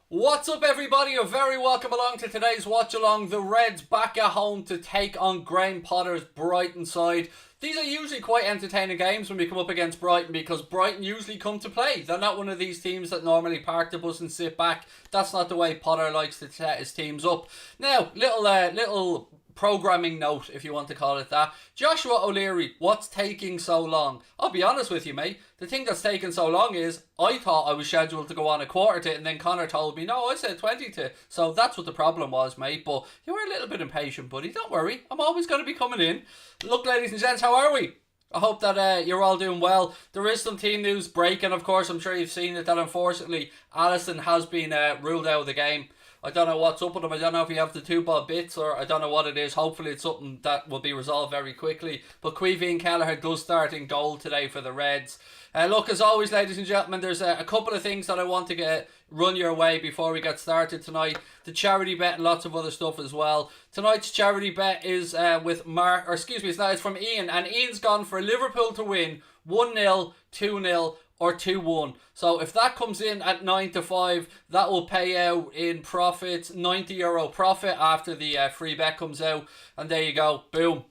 What's up, everybody? You're very welcome along to today's watch along. The Reds back at home to take on Graham Potter's Brighton side. These are usually quite entertaining games when we come up against Brighton because Brighton usually come to play. They're not one of these teams that normally park the bus and sit back. That's not the way Potter likes to set his teams up. Now, little programming note, if you want to call it that. Joshua O'Leary, what's taking so long? I'll be honest with you, mate. The thing that's taking so long is I thought I was scheduled to go on a quarter to, and then Connor told me, no, I said 20 to. So that's what the problem was, mate. But you were a little bit impatient, buddy. Don't worry. I'm always going to be coming in. Look, ladies and gents, how are we? I hope that you're all doing well. There is some team news breaking, of course. I'm sure you've seen it, that unfortunately Alisson has been ruled out of the game. I don't know what's up with him. I don't know if he have the 2 ball bits or I don't know what it is. Hopefully it's something that will be resolved very quickly. But Caoimhín Kelleher does start in goal today for the Reds. Look, as always, ladies and gentlemen, there's a couple of things that I want to run your way before we get started tonight. The charity bet and lots of other stuff as well. Tonight's charity bet is with Mark, or excuse me, it's from Ian. And Ian's gone for Liverpool to win 1-0, 2-0 or 2-1. So if that comes in at 9 to 5, that will pay out in profits, €90 profit after the free bet comes out. And there you go, boom.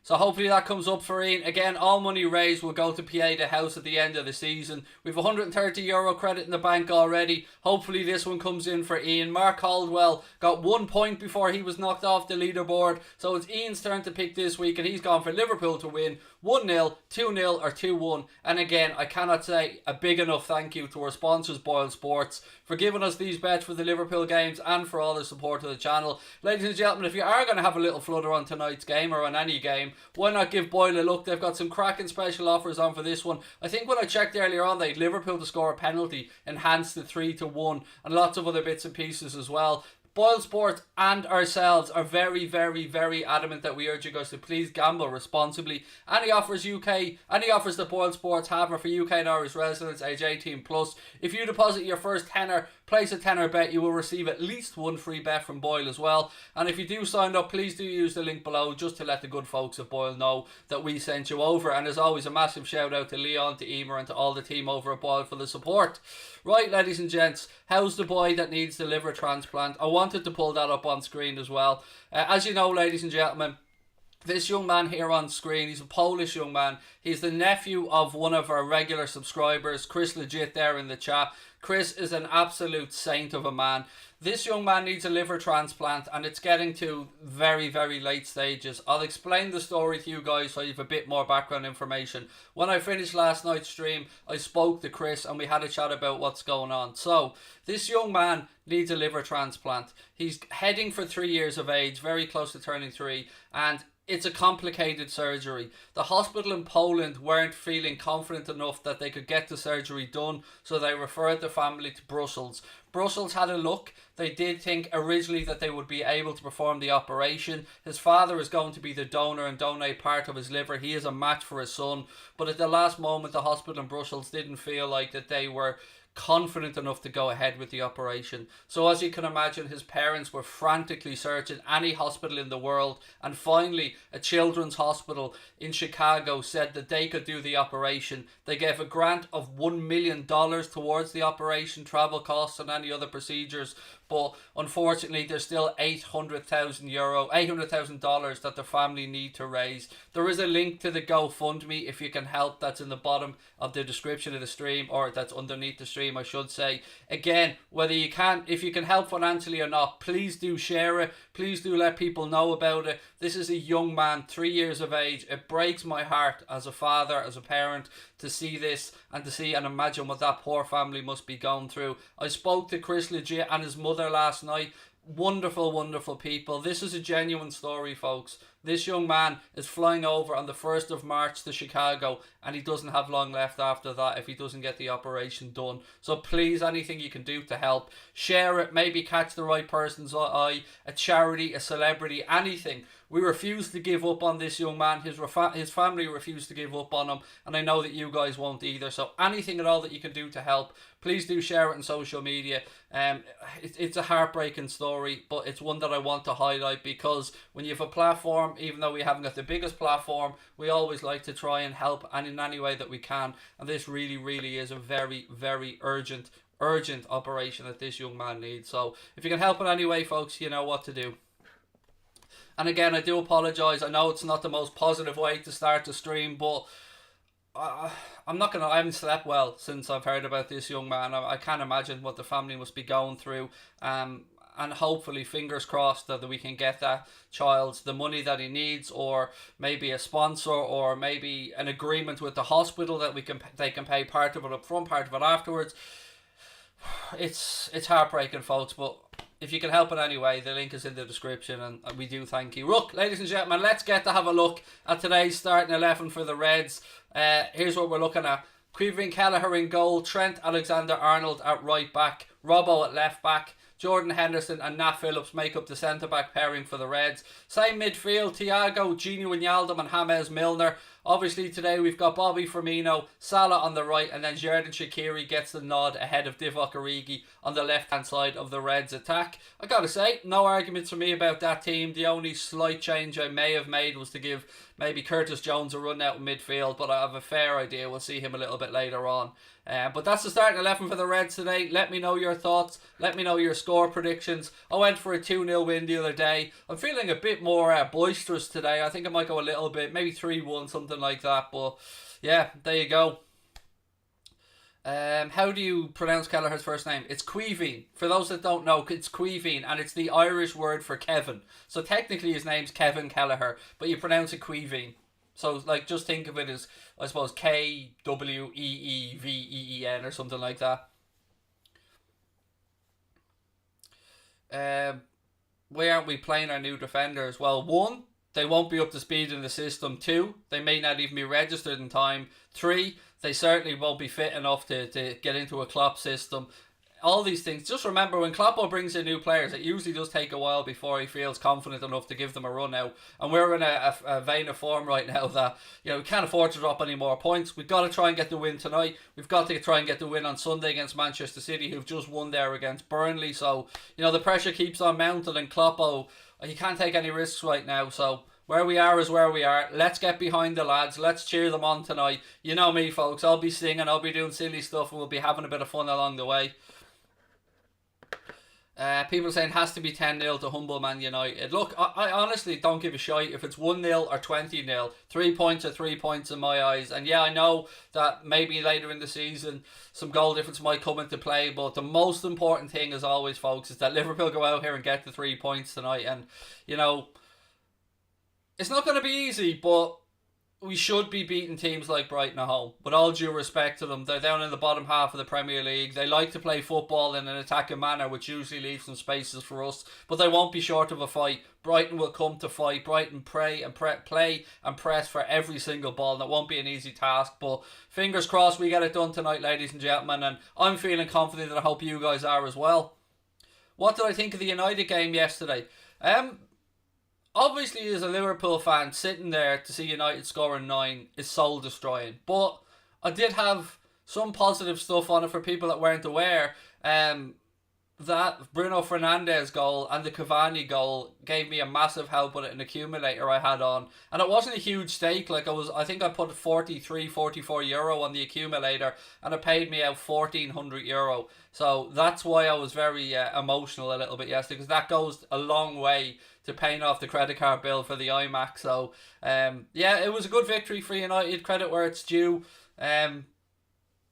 So hopefully that comes up for Ian. Again, all money raised will go to PA the House at the end of the season. We've €130 credit in the bank already. Hopefully this one comes in for Ian. Mark Caldwell got 1 point before he was knocked off the leaderboard. So it's Ian's turn to pick this week and he's gone for Liverpool to win 1-0, 2-0 or 2-1. And again, I cannot say a big enough thank you to our sponsors, Boyle Sports, for giving us these bets for the Liverpool games and for all the support of the channel. Ladies and gentlemen, if you are going to have a little flutter on tonight's game or on any game, why not give Boyle a look? They've got some cracking special offers on for this one. I think when I checked earlier on, they had Liverpool to score a penalty, enhanced to 3-1, and lots of other bits and pieces as well. Boyle Sports and ourselves are very, very, very adamant that we urge you guys to please gamble responsibly. Any offers that Boyle Sports have are for UK and Irish residents age 18 plus. If you deposit your first tenner, place a tenner bet, you will receive at least one free bet from Boyle as well. And if you do sign up, please do use the link below just to let the good folks of Boyle know that we sent you over. And as always, a massive shout out to Leon, to Emer and to all the team over at Boyle for the support. Right, ladies and gents, how's the boy that needs the liver transplant? I wanted to pull that up on screen as well. As you know, ladies and gentlemen, this young man here on screen, he's a Polish young man. He's the nephew of one of our regular subscribers, Chris Legit, there in the chat. Chris is an absolute saint of a man. This young man needs a liver transplant and it's getting to very, very late stages. I'll explain the story to you guys so you have a bit more background information. When I finished last night's stream, I spoke to Chris and we had a chat about what's going on. So, this young man needs a liver transplant. He's heading for 3 years of age, very close to turning 3, and it's a complicated surgery. The hospital in Poland weren't feeling confident enough that they could get the surgery done, so they referred the family to Brussels. Brussels had a look. They did think originally that they would be able to perform the operation. His father is going to be the donor and donate part of his liver. He is a match for his son. But at the last moment, the hospital in Brussels didn't feel like that they were confident enough to go ahead with the operation. So as you can imagine, his parents were frantically searching any hospital in the world, and finally a children's hospital in Chicago said that they could do the operation. They gave a grant of $1 million towards the operation, travel costs and any other procedures, but unfortunately there's still $800,000 that the family need to raise. There is a link to the GoFundMe if you can help. That's in the bottom of the description of the stream, or that's underneath the stream I should say. Again, if you can help financially or not, please do share it. Please do let people know about it. This is a young man, 3 years of age. It breaks my heart as a father, as a parent, to see this and to see and imagine what that poor family must be going through. I spoke to Chris Legit and his mother last night. Wonderful, wonderful people. This is a genuine story, folks. This young man is flying over on the 1st of March to Chicago, and he doesn't have long left after that if he doesn't get the operation done. So please, anything you can do to help, share it, maybe catch the right person's eye, a charity, a celebrity, anything. We refuse to give up on this young man. His family refused to give up on him, and I know that you guys won't either. So anything at all that you can do to help, please do share it on social media. It's a heartbreaking story, but it's one that I want to highlight because when you have a platform, even though we haven't got the biggest platform, we always like to try and help and in any way that we can. And this really, really is a very, very urgent urgent operation that this young man needs. So if you can help in any way, folks, you know what to do. And again, I do apologise. I know it's not the most positive way to start the stream, but I haven't slept well since I've heard about this young man. I can't imagine what the family must be going through. And hopefully, fingers crossed, that we can get that child the money that he needs, or maybe a sponsor, or maybe an agreement with the hospital that they can pay part of it up front, part of it afterwards. It's heartbreaking, folks, but if you can help in any way, the link is in the description, and we do thank you. Look, ladies and gentlemen, let's get to have a look at today's starting 11 for the Reds. Here's what we're looking at. Caoimhín Kelleher in goal, Trent Alexander-Arnold at right back, Robbo at left back, Jordan Henderson and Nat Phillips make up the centre-back pairing for the Reds. Same midfield, Thiago, Gini Wijnaldum and James Milner. Obviously today we've got Bobby Firmino, Salah on the right, and then Xherdan Shaqiri gets the nod ahead of Divock Origi on the left-hand side of the Reds attack. I gotta say, no arguments for me about that team. The only slight change I may have made was to give maybe Curtis Jones a run out in midfield, but I have a fair idea. We'll see him a little bit later on. But that's the starting 11 for the Reds today. Let me know your thoughts. Let me know your score predictions. I went for a 2-0 win the other day. I'm feeling a bit more boisterous today. I think I might go a little bit, maybe 3-1, something like that. But yeah, there you go. How do you pronounce Kelleher's first name? It's Caoimhín. For those that don't know, it's Caoimhín, and it's the Irish word for Kevin. So technically his name's Kevin Kelleher, but you pronounce it Caoimhín. So, like, just think of it as, I suppose, Kweeveen or something like that. Why aren't we playing our new defenders? Well, 1, they won't be up to speed in the system. 2, they may not even be registered in time. 3, they certainly won't be fit enough to get into a Klopp system. All these things. Just remember, when Kloppo brings in new players, it usually does take a while before he feels confident enough to give them a run out. And we're in a vein of form right now that, we can't afford to drop any more points. We've got to try and get the win tonight. We've got to try and get the win on Sunday against Manchester City, who've just won there against Burnley. So, the pressure keeps on mounting, and Kloppo, he can't take any risks right now. So where we are is where we are. Let's get behind the lads. Let's cheer them on tonight. You know me, folks. I'll be singing. I'll be doing silly stuff, and we'll be having a bit of fun along the way. People saying it has to be 10-0 to humble Man United. Look, I honestly don't give a shite if it's 1-0 or 20-0. 3 points are 3 points in my eyes. And yeah, I know that maybe later in the season some goal difference might come into play, but the most important thing, as always, folks, is that Liverpool go out here and get the 3 points tonight. And, it's not going to be easy, but we should be beating teams like Brighton at home. With all due respect to them, they're down in the bottom half of the Premier League. They like to play football in an attacking manner, which usually leaves some spaces for us. But they won't be short of a fight. Brighton will come to fight. Brighton play and press for every single ball. And it won't be an easy task. But fingers crossed we get it done tonight, ladies and gentlemen. And I'm feeling confident, and I hope you guys are as well. What did I think of the United game yesterday? Obviously, as a Liverpool fan, sitting there to see United scoring 9 is soul destroying. But I did have some positive stuff on it for people that weren't aware. That Bruno Fernandes goal and the Cavani goal gave me a massive help with an accumulator I had on. And it wasn't a huge stake. I think I put 44 euro on the accumulator, and it paid me out €1,400. So that's why I was very emotional a little bit yesterday, because that goes a long way to paying off the credit card bill for the iMac. So yeah, it was a good victory for United. Credit where it's due.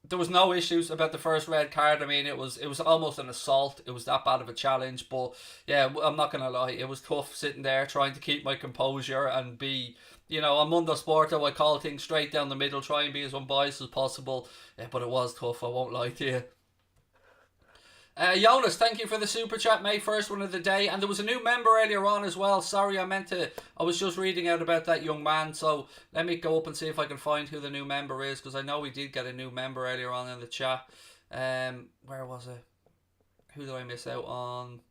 There was no issues about the first red card. I mean, it was almost an assault. It was that bad of a challenge. But yeah, I'm not going to lie. It was tough sitting there trying to keep my composure and be, on Mundo Sporto, I call things straight down the middle, try and be as unbiased as possible. Yeah, but it was tough, I won't lie to you. Jonas, thank you for the super chat, mate. First one of the day. And there was a new member earlier on as well. Sorry, I was just reading out about that young man. So let me go up and see if I can find who the new member is, because I know we did get a new member earlier on in the chat. Where was it? Who did I miss out on?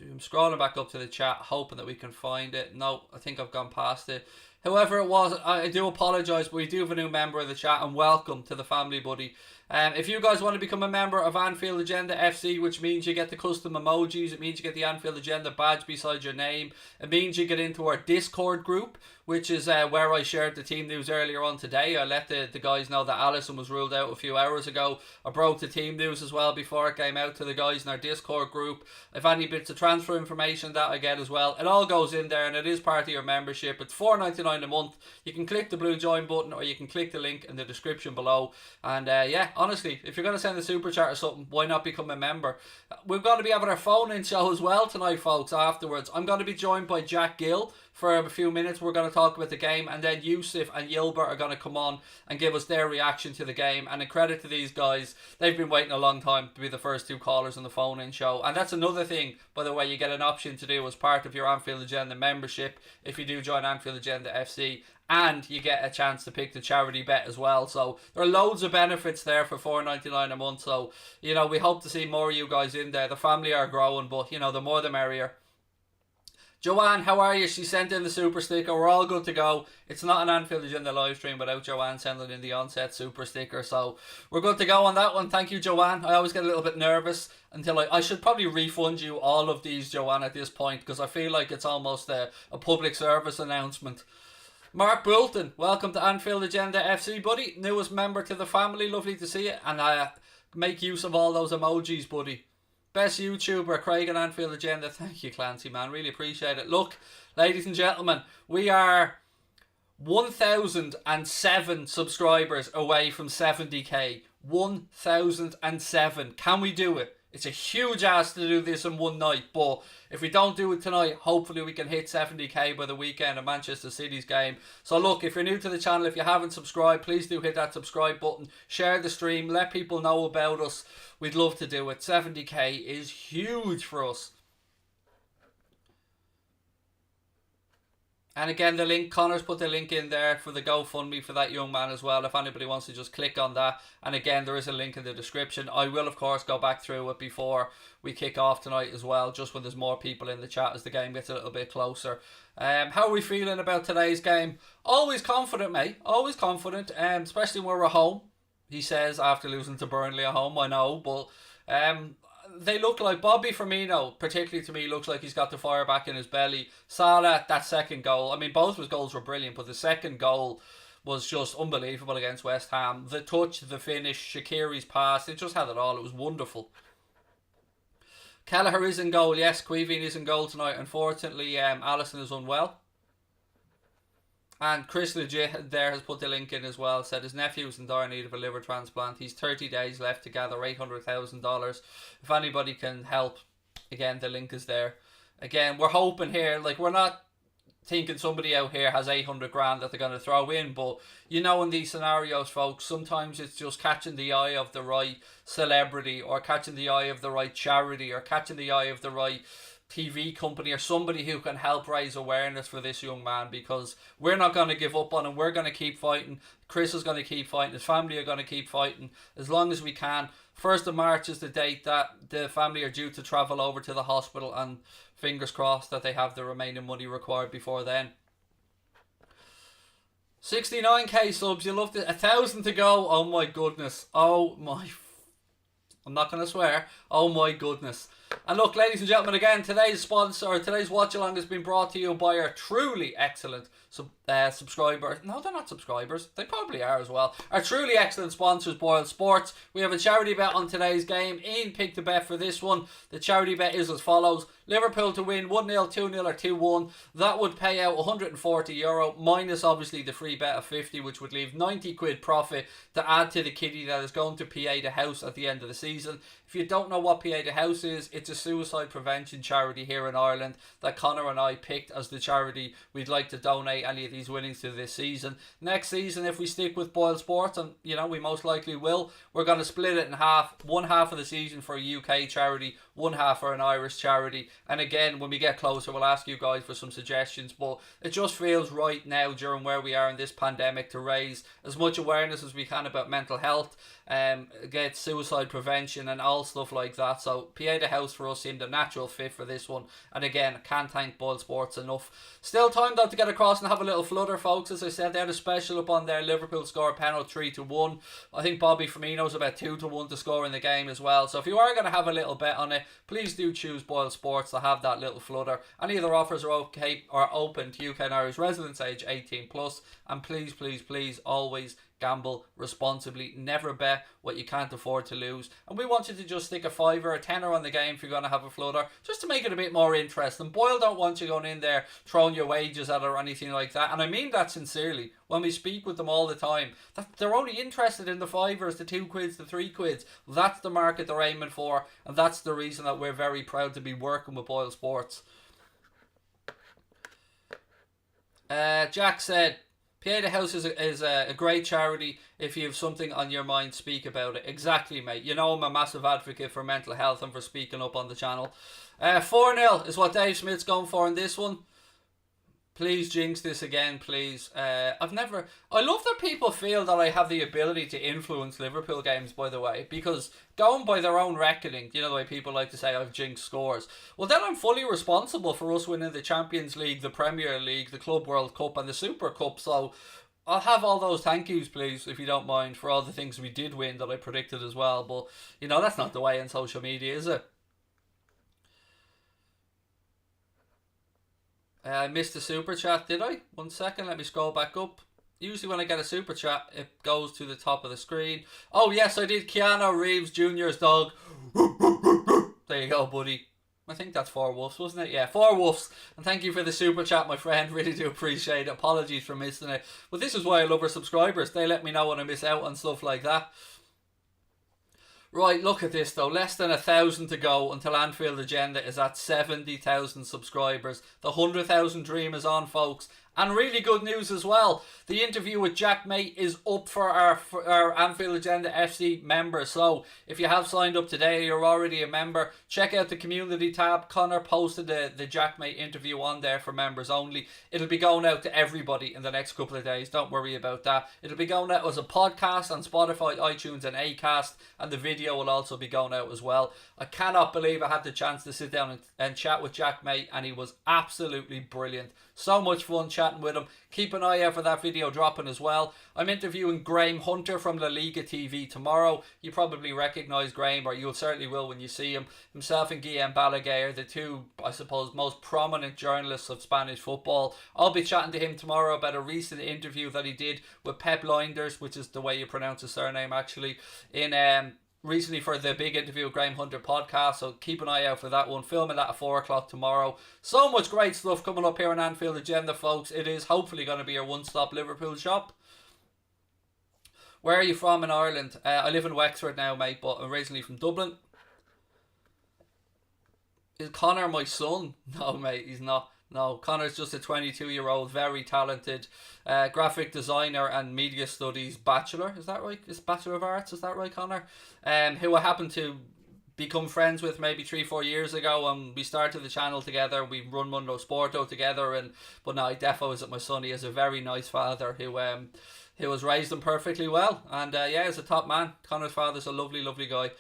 I'm scrolling back up to the chat, hoping that we can find it. No, I think I've gone past it. However it was, I do apologise, but we do have a new member of the chat, and welcome to the family, buddy. If you guys want to become a member of Anfield Agenda FC, which means you get the custom emojis, it means you get the Anfield Agenda badge beside your name, it means you get into our Discord group, which is where I shared the team news earlier on today. I let the guys know that Allison was ruled out a few hours ago. I broke the team news as well before it came out to the guys in our Discord group. If any bits of transfer information that I get as well, it all goes in there, and it is part of your membership. It's $4.99 a month. You can click the blue join button, or you can click the link in the description below. And yeah, honestly, if you're going to send a super chat or something, why not become a member? We're going to be having our phone-in show as well tonight, folks, afterwards. I'm going to be joined by Jack Gill for a few minutes. We're going to talk about the game, and then Yusuf and Yilbert are going to come on and give us their reaction to the game. And a credit to these guys, they've been waiting a long time to be the first two callers on the phone-in show. And that's another thing, by the way, you get an option to do as part of your Anfield Agenda membership if you do join Anfield Agenda FC. And you get a chance to pick the charity bet as well. So there are loads of benefits there for $4.99 a month. So, you know, we hope to see more of you guys in there. The family are growing, but, you know, the more the merrier. Joanne, how are you? She sent in the super sticker. We're all good to go. It's not an Anfield Agenda live stream without Joanne sending in the onset super sticker. So we're good to go on that one. Thank you, Joanne. I always get a little bit nervous until I should probably refund you all of these, Joanne, at this point, because I feel like it's almost a public service announcement. Mark Boulton, welcome to Anfield Agenda FC, buddy. Newest member to the family. Lovely to see you. And make use of all those emojis, buddy. Best YouTuber, Craig and Anfield Agenda. Thank you, Clancy, man. Really appreciate it. Look, ladies and gentlemen, we are 1,007 subscribers away from 70k. 1,007. Can we do it? It's a huge ask to do this in one night, but if we don't do it tonight, hopefully we can hit 70k by the weekend of Manchester City's game. So look, if you're new to the channel, if you haven't subscribed, please do hit that subscribe button. Share the stream, let people know about us. We'd love to do it. 70k is huge for us. And again, the link, Connor's put the link in there for the GoFundMe for that young man as well, if anybody wants to just click on that. And again, there is a link in the description. I will, of course, go back through it before we kick off tonight as well, just when there's more people in the chat as the game gets a little bit closer. How are we feeling about today's game? Always confident, mate. Always confident, especially when we're at home, he says, after losing to Burnley at home. I know, but they look like Bobby Firmino, particularly to me, looks like he's got the fire back in his belly. Salah, that second goal, I mean, both of his goals were brilliant, but the second goal was just unbelievable against West Ham. The touch, the finish, Shaqiri's pass, it just had it all. It was wonderful. Kelleher is in goal, yes. Queeveen is in goal tonight. Unfortunately, Alisson is unwell. And Chris Legit there has put the link in as well. Said his nephew's in dire need of a liver transplant. He's 30 days left to gather $800,000. If anybody can help, again, the link is there. Again, we're hoping here, like, we're not thinking somebody out here has 800 grand that they're going to throw in, but you know, in these scenarios, folks, sometimes it's just catching the eye of the right celebrity, or catching the eye of the right charity, or catching the eye of the right TV company, or somebody who can help raise awareness for this young man, because we're not going to give up on him. We're going to keep fighting. Chris is going to keep fighting. His family are going to keep fighting as long as we can. 1st of March is the date that the family are due to travel over to the hospital, and fingers crossed that they have the remaining money required before then. 69k subs, you loved it. 1,000 to go. Oh my goodness. Oh my, I'm not going to swear. Oh my goodness. And look, ladies and gentlemen, again, today's sponsor, today's watch along has been brought to you by our truly excellent subscribers. No, they're not subscribers. They probably are as well. Our truly excellent sponsors, Boyle Sports. We have a charity bet on today's game. Ian picked the bet for this one. The charity bet is as follows. Liverpool to win 1-0, 2-0 or 2-1. That would pay out €140, minus obviously the free bet of 50, which would leave 90 quid profit to add to the kitty that is going to PA the House at the end of the season. If you don't know what PA the House is, it's a suicide prevention charity here in Ireland that Connor and I picked as the charity we'd like to donate any of these winnings to this season. Next season, if we stick with Boyle Sports, and you know, we most likely will, we're going to split it in half. One half of the season for a UK charity, one half for an Irish charity. And again, when we get closer, we'll ask you guys for some suggestions, but it just feels right now during where we are in this pandemic to raise as much awareness as we can about mental health, get suicide prevention, and also all stuff like that. So Pieta House for us seemed a natural fit for this one. And again, can't thank Boyle Sports enough. Still time though to get across and have a little flutter, folks. As I said, they had a special up on there. Liverpool score penalty 3-1. I think Bobby Firmino's about 2-1 to score in the game as well. So if you are going to have a little bet on it, please do choose Boyle Sports to have that little flutter. Any of their offers are okay or open to UK and Irish residents age 18 plus. And please, please, please always gamble responsibly. Never bet what you can't afford to lose. And we want you to just stick a fiver or a tenner on the game if you're going to have a flutter, just to make it a bit more interesting. Boyle don't want you going in there throwing your wages at it or anything like that. And I mean that sincerely. When we speak with them all the time, that they're only interested in the fivers, the 2 quids, the 3 quids. That's the market they're aiming for, and that's the reason that we're very proud to be working with Boyle Sports. Jack said, Pieta House is a great charity. If you have something on your mind, speak about it. Exactly, mate. You know I'm a massive advocate for mental health and for speaking up on the channel. 4-0 is what Dave Smith's going for in this one. Please jinx this again, please. I love that people feel that I have the ability to influence Liverpool games, by the way, because going by their own reckoning, you know the way people like to say I've jinxed scores. Well, then I'm fully responsible for us winning the Champions League, the Premier League, the Club World Cup and the Super Cup, so I'll have all those thank yous, please, if you don't mind, for all the things we did win that I predicted as well. But, you know, that's not the way in social media, is it? I missed the super chat, did I? 1 second, let me scroll back up. Usually when I get a super chat, it goes to the top of the screen. Oh, yes, I did. Keanu Reeves Jr.'s dog. There you go, buddy. I think that's 4 woofs, wasn't it? Yeah, 4 woofs. And thank you for the super chat, my friend. Really do appreciate it. Apologies for missing it. But this is why I love our subscribers. They let me know when I miss out on stuff like that. Right, look at this though. Less than 1,000 to go until Anfield Agenda is at 70,000 subscribers. The 100,000 dream is on, folks. And really good news as well. The interview with Jack Mate is up for our Anfield Agenda FC members. So if you have signed up today, you're already a member, check out the community tab. Connor posted the Jack Mate interview on there for members only. It'll be going out to everybody in the next couple of days. Don't worry about that. It'll be going out as a podcast on Spotify, iTunes and Acast. And the video will also be going out as well. I cannot believe I had the chance to sit down and chat with Jack Mate, and he was absolutely brilliant. So much fun chatting with him. Keep an eye out for that video dropping as well. I'm interviewing Graham Hunter from La Liga TV tomorrow. You probably recognise Graham, or you certainly will when you see him. Himself and Guillem Balaguer are the two, I suppose, most prominent journalists of Spanish football. I'll be chatting to him tomorrow about a recent interview that he did with Pep Linders, which is the way you pronounce his surname actually, in recently for the big interview with Graham Hunter podcast. So keep an eye out for that one. Filming that at 4 o'clock tomorrow. So much great stuff coming up here on Anfield Agenda, folks. It is hopefully going to be your one-stop Liverpool shop. Where are you from in Ireland? I live in Wexford now, mate, but I'm originally from Dublin. Is Connor my son? No, mate, he's not. No, Connor's just a 22-year-old, very talented graphic designer and media studies bachelor. Is that right? Is Bachelor of Arts? Is that right, Connor? Who I happened to become friends with maybe 3-4 years ago, and we started the channel together. We run Mundo Sporto together, but no, defo is at my son. He has a very nice father who has raised him perfectly well, and yeah, he's a top man. Connor's father's a lovely, lovely guy.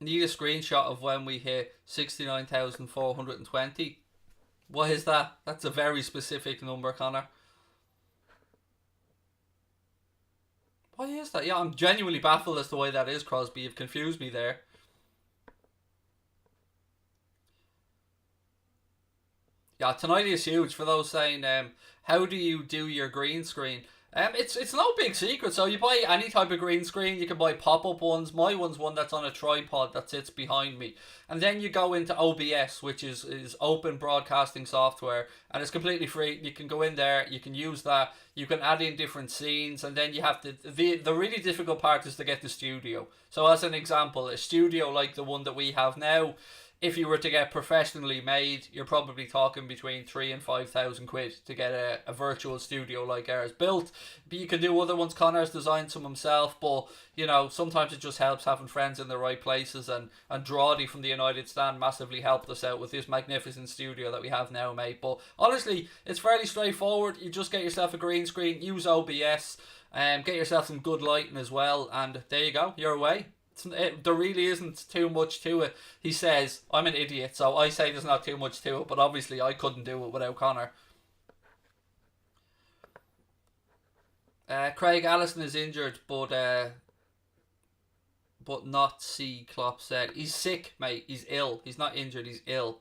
Need a screenshot of when we hit 69,420. What is that? That's a very specific number, Connor. Why is that? Yeah, I'm genuinely baffled as to why that is, Crosby. You've confused me there. Yeah, tonight is huge. For those saying, how do you do your green screen? It's no big secret. So you buy any type of green screen. You can buy pop-up ones. My one's one that's on a tripod that sits behind me. And then you go into OBS, which is open broadcasting software, and it's completely free. You can go in there, you can use that, you can add in different scenes, and then you have to, the really difficult part is to get the studio. So as an example, a studio like the one that we have now, if you were to get professionally made, you're probably talking between 3,000 and 5,000 quid to get a virtual studio like ours built. But you can do other ones. Connor's designed some himself, but you know, sometimes it just helps having friends in the right places. And Drawdy from the United Stand massively helped us out with this magnificent studio that we have now, mate. But honestly, it's fairly straightforward. You just get yourself a green screen, use OBS, get yourself some good lighting as well, and there you go, you're away. There really isn't too much to it. He says, I'm an idiot, so I say there's not too much to it, but obviously I couldn't do it without Connor. Craig Allison is injured, but not C. Klopp said. He's sick, mate. He's ill. He's not injured, he's ill.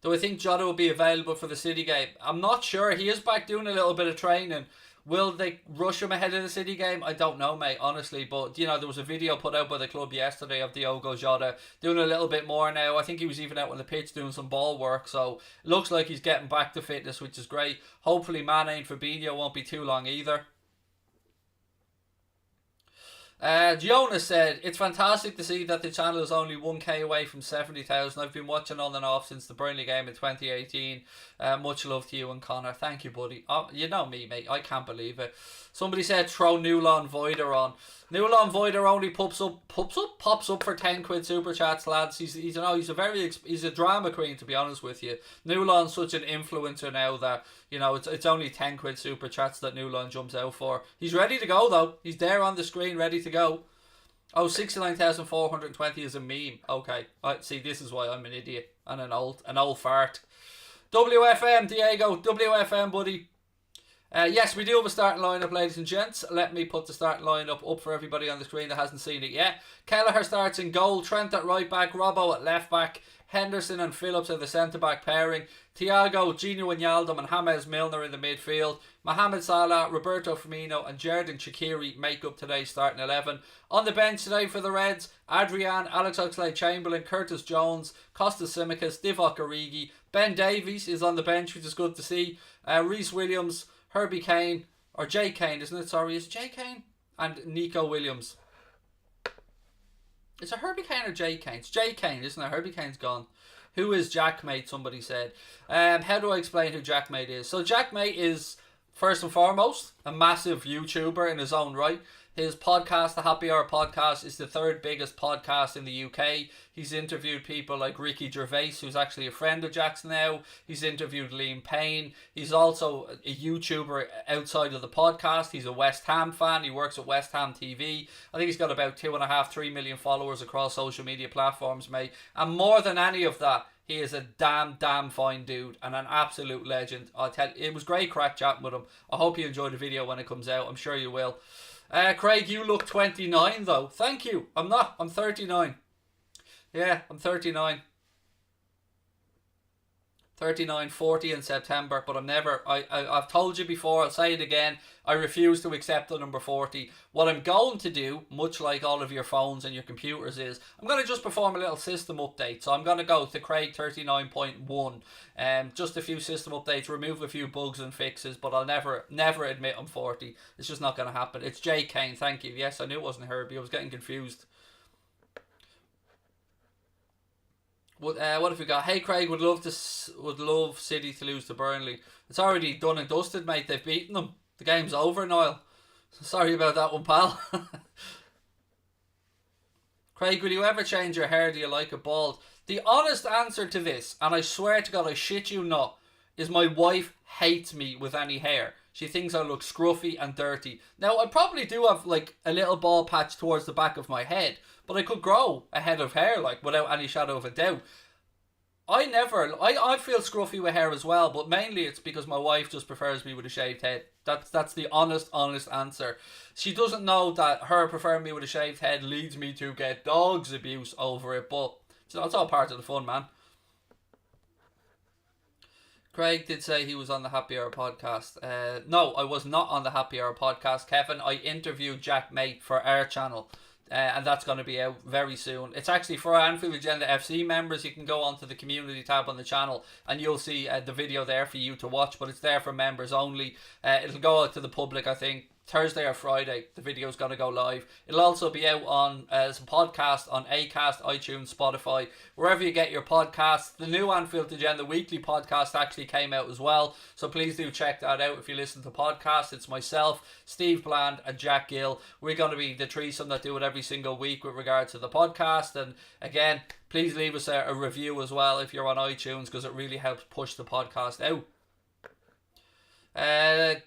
Do I think Jota will be available for the City game? I'm not sure. He is back doing a little bit of training. Will they rush him ahead of the City game? I don't know, mate, honestly. But, you know, there was a video put out by the club yesterday of Diogo Jota doing a little bit more now. I think he was even out on the pitch doing some ball work. So, it looks like he's getting back to fitness, which is great. Hopefully, Mane and Fabinho won't be too long either. Jonas said, it's fantastic to see that the channel is only 1k away from 70,000. I've been watching on and off since the Burnley game in 2018. Much love to you and Connor. Thank you, buddy. You know me, mate. I can't believe it. Somebody said throw Newlon Voider on. Newlon Voider only pops up for 10 quid super chats, lads. He's a drama queen, to be honest with you. Newlon's such an influencer now that, you know, it's only 10 quid super chats that Newlon jumps out for. He's ready to go though. He's there on the screen, ready to go. Oh, 69,420 is a meme. Okay, see, this is why I'm an idiot and an old fart. WFM, Diego, WFM, buddy. Yes, we do have a starting lineup, ladies and gents. Let me put the starting lineup up for everybody on the screen that hasn't seen it yet. Kelleher starts in goal, Trent at right back, Robbo at left back, Henderson and Phillips at the centre back pairing, Thiago, Gino Wijnaldum and James Milner in the midfield, Mohamed Salah, Roberto Firmino and Xherdan Shaqiri make up today's starting 11. On the bench today for the Reds, Adrian, Alex Oxlade-Chamberlain, Curtis Jones, Kostas Tsimikas, Divock Origi, Ben Davies is on the bench, which is good to see, Reece Williams, Herbie Kane, or Jay Kane, isn't it? Sorry, is it Jay Kane? And Nico Williams. Is it Herbie Kane or Jay Kane? It's Jay Kane, isn't it? Herbie Kane's gone. Who is Jackmate, somebody said. How do I explain who Jackmate is? So Jackmate is, first and foremost, a massive YouTuber in his own right. His podcast, the Happy Hour podcast, is the third biggest podcast in the UK. He's interviewed people like Ricky Gervais, who's actually a friend of Jack's now. He's interviewed Liam Payne. He's also a YouTuber outside of the podcast. He's a West Ham fan. He works at West Ham TV. I think he's got about 2.5-3 million followers across social media platforms, mate. And more than any of that, he is a damn fine dude and an absolute legend. I'll tell you, it was great crack chatting with him. I hope you enjoy the video when it comes out. I'm sure you will. Craig, you look 29 though. Thank you. I'm not. I'm 39. Yeah, I'm 39. 39, 40 in September, but I'm never, I've told you before, I'll say it again, I refuse to accept the number 40. What I'm going to do, much like all of your phones and your computers, is I'm going to just perform a little system update. So I'm going to go to Craig 39.1, just a few system updates, remove a few bugs and fixes, but I'll never admit I'm 40. It's just not going to happen. It's Jay Kane, thank you. Yes, I knew it wasn't Herbie, I was getting confused. What have we got? Hey Craig, would love City to lose to Burnley. It's already done and dusted, mate. They've beaten them. The game's over, Niall. Sorry about that one, pal. Craig, will you ever change your hair? Do you like it bald? The honest answer to this, and I swear to God, I shit you not, is my wife hates me with any hair. She thinks I look scruffy and dirty. Now, I probably do have like a little bald patch towards the back of my head, but I could grow a head of hair, like, without any shadow of a doubt. I feel scruffy with hair as well, but mainly it's because my wife just prefers me with a shaved head. That's the honest answer. She doesn't know that her preferring me with a shaved head leads me to get dog's abuse over it, but it's all part of the fun, man. Craig did say he was on the Happy Hour podcast. No, I was not on the Happy Hour podcast, Kevin. I interviewed Jack Mate for our channel. And that's going to be out very soon. It's actually for Anfield Agenda FC members. You can go onto the community tab on the channel and you'll see the video there for you to watch, but it's there for members only. It'll go out to the public, I think, Thursday or Friday, the video's going to go live. It'll also be out on as a podcast on Acast, iTunes, Spotify, wherever you get your podcasts. The new Anfield Agenda weekly podcast actually came out as well, so please do check that out if you listen to podcasts. It's myself, Steve Bland and Jack Gill. We're going to be the threesome that do it every single week with regard to the podcast. And again, please leave us a review as well if you're on iTunes, because it really helps push the podcast out.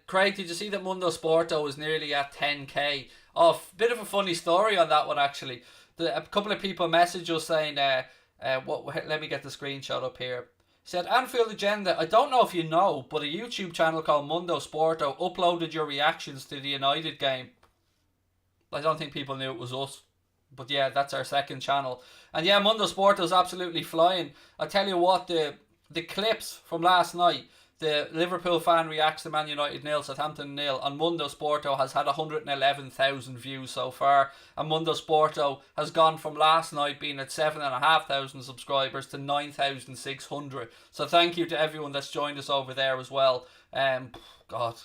Craig, did you see that Mundo Sporto is nearly at 10k? Oh, bit of a funny story on that one actually. A couple of people messaged us saying, let me get the screenshot up here. He said, Anfield Agenda, I don't know if you know, but a YouTube channel called Mundo Sporto uploaded your reactions to the United game. I don't think people knew it was us. But yeah, that's our second channel. And yeah, Mundo Sporto is absolutely flying. I tell you what, the clips from last night, the Liverpool fan reacts to Man United 0, Southampton 0, and Mundo Sporto has had 111,000 views so far. And Mundo Sporto has gone from last night being at 7,500 subscribers to 9,600. So thank you to everyone that's joined us over there as well. God,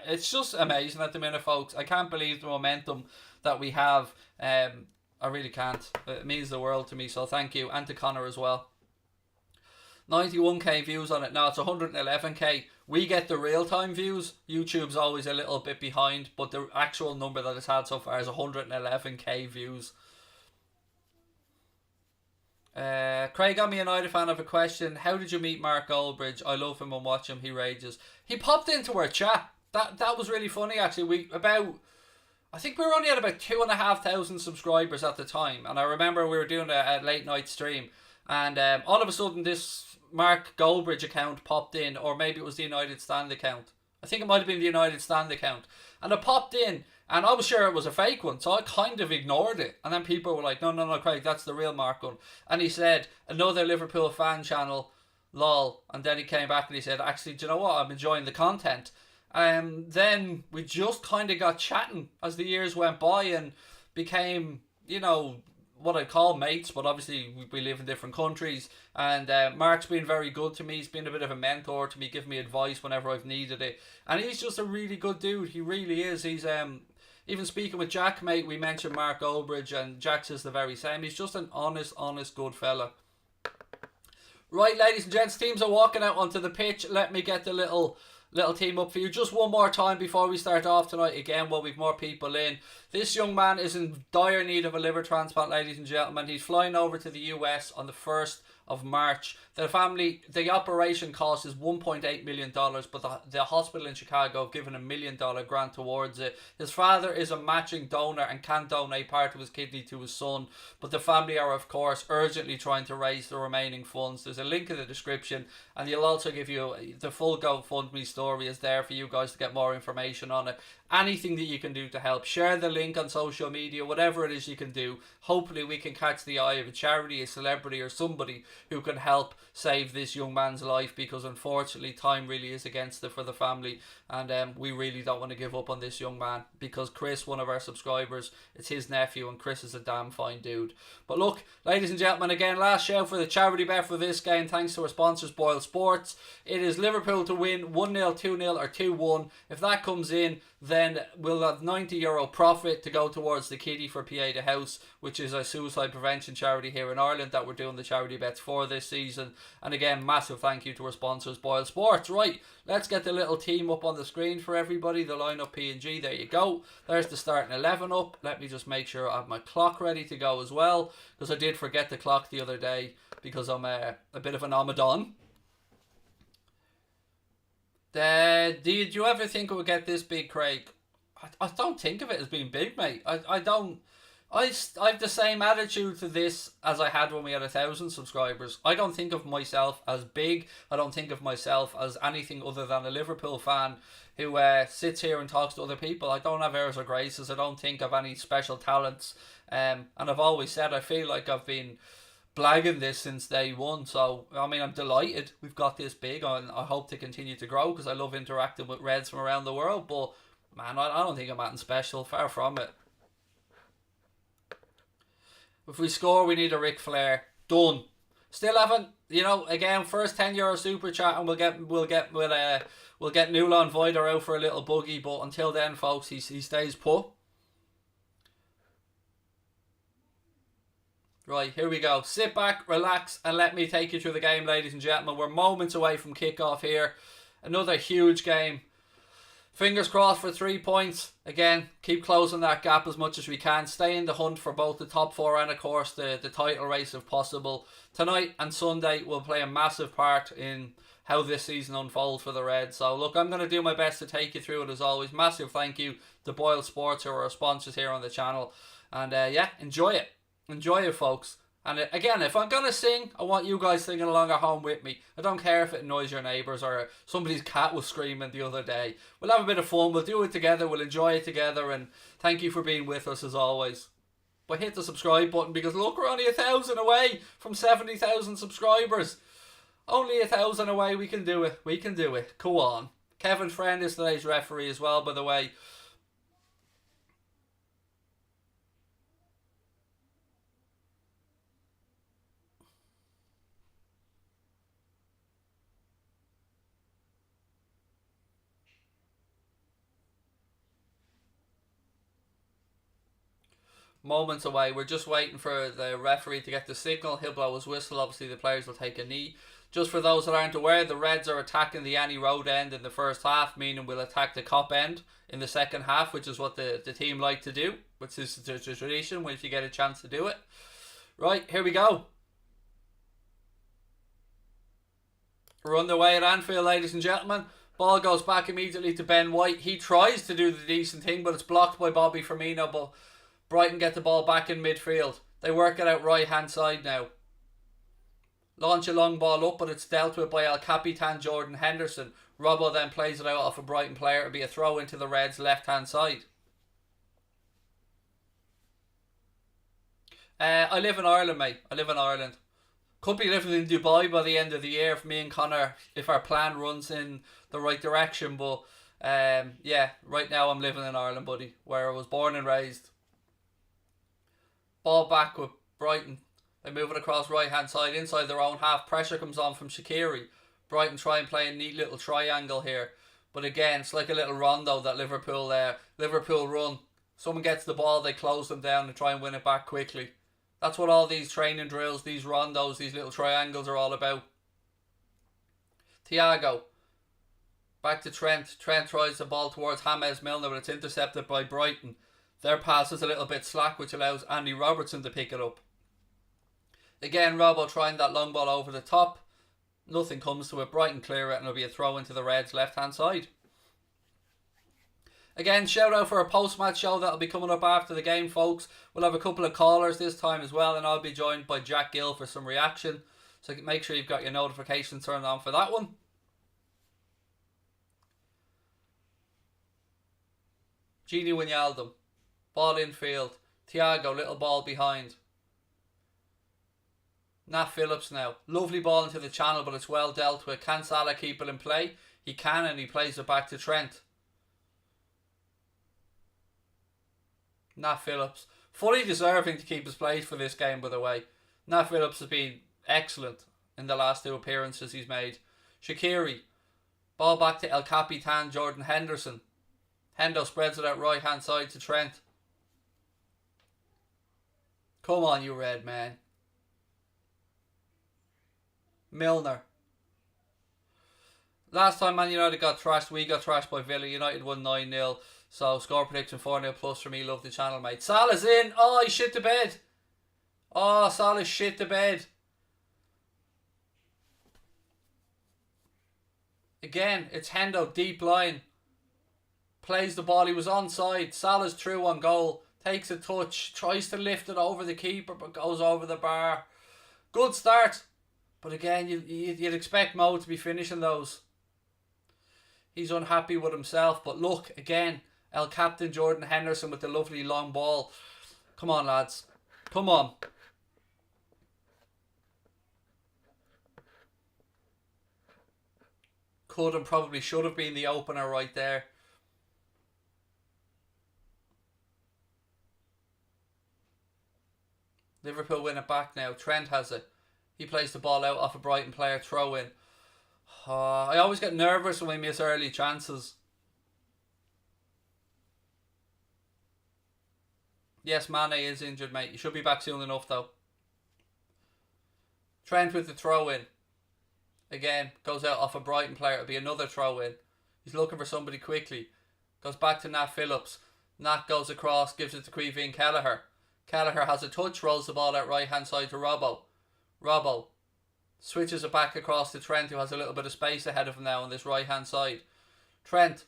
it's just amazing at the minute, folks. I can't believe the momentum that we have. I really can't. It means the world to me, so thank you. And to Connor as well. 91k views on it now. It's 111k. We get the real-time views. YouTube's always a little bit behind, but the actual number that it's had so far is 111k views. Craig, I'm a United fan. I have a question. How did you meet Mark Goldbridge? I love him and watch him. He rages. He popped into our chat. That was really funny actually. I think we were only at about 2,500 subscribers at the time, and I remember we were doing a late night stream, and all of a sudden this Mark Goldbridge account popped in, or maybe it was the United Stand account. I think it might have been the United Stand account, and it popped in, and I was sure it was a fake one, so I kind of ignored it. And then people were like, no, Craig, that's the real Mark one. And he said, another Liverpool fan channel, lol. And then he came back and he said, actually, do you know what? I'm enjoying the content. Then we just kind of got chatting as the years went by and became, what I call mates, but obviously we live in different countries. And Mark's been very good to me. He's been a bit of a mentor to me, giving me advice whenever I've needed it. And he's just a really good dude. He really is. He's even speaking with Jack, mate, we mentioned Mark Goldbridge, and Jack says the very same. He's just an honest, good fella. Right, ladies and gents, teams are walking out onto the pitch. Let me get the little team up for you just one more time before we start off tonight again, while we've more people in. This young man is in dire need of a liver transplant, ladies and gentlemen. He's flying over to the US on the 1st of March. The operation cost is $1.8 million, but the hospital in Chicago have given $1 million grant towards it. His father is a matching donor and can donate part of his kidney to his son, but the family are of course urgently trying to raise the remaining funds. There's a link in the description, and you'll also give you the full GoFundMe story is there for you guys to get more information on it. Anything that you can do to help, share the link on social media, whatever it is you can do. Hopefully we can catch the eye of a charity, a celebrity or somebody who can help save this young man's life, because unfortunately time really is against it for the family, and we really don't want to give up on this young man, because Chris, one of our subscribers, it's his nephew, and Chris is a damn fine dude. But look, ladies and gentlemen, again, last shout for the charity bet for this game, thanks to our sponsors Boyle Sports. It is Liverpool to win 1-0, 2-0 or 2-1. If that comes in, then we'll have €90 profit to go towards the Kitty for PA the House, which is a suicide prevention charity here in Ireland that we're doing the charity bets for this season. And again, massive thank you to our sponsors Boyle Sports. Right, let's get the little team up on the screen for everybody, the lineup P&G. There you go. There's the starting 11 up. Let me just make sure I have my clock ready to go as well, because I did forget the clock the other day because I'm a bit of an Amadan. Did you ever think it would get this big, Craig? I don't think of it as being big, mate. I have the same attitude to this as I had when we had 1,000 subscribers. I don't think of myself as big. I don't think of myself as anything other than a Liverpool fan who sits here and talks to other people. I don't have airs or graces. I don't think of any special talents. And I've always said I feel like I've been blagging this since day one. So I mean, I'm delighted we've got this big, and I hope to continue to grow, because I love interacting with Reds from around the world. But man, I don't think I'm anything special, far from it. If we score, we need a Ric Flair. Done. Still haven't, again, first €10 super chat, and we'll get Newland Voider out for a little buggy. But until then, folks, he stays put. Right, here we go. Sit back, relax, and let me take you through the game, ladies and gentlemen. We're moments away from kickoff here. Another huge game. Fingers crossed for 3 points. Again, keep closing that gap as much as we can. Stay in the hunt for both the top 4 and, of course, the title race if possible. Tonight and Sunday will play a massive part in how this season unfolds for the Reds. So, look, I'm going to do my best to take you through it as always. Massive thank you to Boyle Sports, who are our sponsors here on the channel. And, yeah, enjoy it. Enjoy it, folks. And again, if I'm going to sing, I want you guys singing along at home with me. I don't care if it annoys your neighbours or somebody's cat was screaming the other day. We'll have a bit of fun. We'll do it together. We'll enjoy it together. And thank you for being with us as always. But hit the subscribe button, because look, we're only 1,000 away from 70,000 subscribers. Only 1,000 away. We can do it. We can do it. Go on. Kevin Friend is today's referee as well, by the way. Moments away. We're just waiting for the referee to get the signal. He'll blow his whistle. Obviously, the players will take a knee. Just for those that aren't aware, the Reds are attacking the Annie Road end in the first half, meaning we'll attack the Cop end in the second half, which is what the team like to do, which is the tradition when you get a chance to do it. Right, here we go. We're underway at Anfield, ladies and gentlemen. Ball goes back immediately to Ben White. He tries to do the decent thing, but it's blocked by Bobby Firmino. But Brighton get the ball back in midfield. They work it out right hand side now. Launch a long ball up, but it's dealt with by El Capitan Jordan Henderson. Robbo then plays it out off a Brighton player. It'll be a throw into the Reds' left hand side. I live in Ireland, mate. I live in Ireland. Could be living in Dubai by the end of the year if me and Connor, if our plan runs in the right direction. But yeah, right now I'm living in Ireland, buddy, where I was born and raised. Ball back with Brighton. They move it across right hand side inside their own half. Pressure comes on from Shaqiri. Brighton try and play a neat little triangle here. But again, it's like a little rondo that Liverpool run. Someone gets the ball, they close them down and try and win it back quickly. That's what all these training drills, these rondos, these little triangles are all about. Thiago. Back to Trent. Trent tries the ball towards James Milner, but it's intercepted by Brighton. Their pass is a little bit slack, which allows Andy Robertson to pick it up. Again, Robbo trying that long ball over the top. Nothing comes to it. Brighton clear it, and it'll be a throw into the Reds' left-hand side. Again, shout out for a post-match show that'll be coming up after the game, folks. We'll have a couple of callers this time as well, and I'll be joined by Jack Gill for some reaction. So make sure you've got your notifications turned on for that one. Gini Wijnaldum. Ball infield. Thiago, little ball behind. Nat Phillips now. Lovely ball into the channel, but it's well dealt with. Can Salah keep it in play? He can, and he plays it back to Trent. Nat Phillips. Fully deserving to keep his place for this game, by the way. Nat Phillips has been excellent in the last 2 appearances he's made. Shaqiri. Ball back to El Capitan Jordan Henderson. Hendo spreads it out right hand side to Trent. Come on, you red man. Milner. Last time Man United got thrashed, we got thrashed by Villa. United won 9-0. So score prediction 4-0 plus for me. Love the channel, mate. Salah's in. Oh, he shit the bed. Oh, Salah shit the bed. Again, it's Hendo deep line. Plays the ball. He was onside. Salah's through on goal. Takes a touch. Tries to lift it over the keeper, but goes over the bar. Good start. But again, you'd expect Mo to be finishing those. He's unhappy with himself. But look, again, El Captain Jordan Henderson with the lovely long ball. Come on, lads. Come on. Could and probably should have been the opener right there. Liverpool win it back now. Trent has it. He plays the ball out off a Brighton player, throw in. I always get nervous when we miss early chances. Yes, Mane is injured, mate. He should be back soon enough, though. Trent with the throw in. Again, goes out off a Brighton player. It'll be another throw in. He's looking for somebody quickly. Goes back to Nat Phillips. Nat goes across, gives it to Queeveen Kelleher. Kelleher has a touch, rolls the ball out right hand side to Robbo. Robbo switches it back across to Trent, who has a little bit of space ahead of him now on this right hand side. Trent,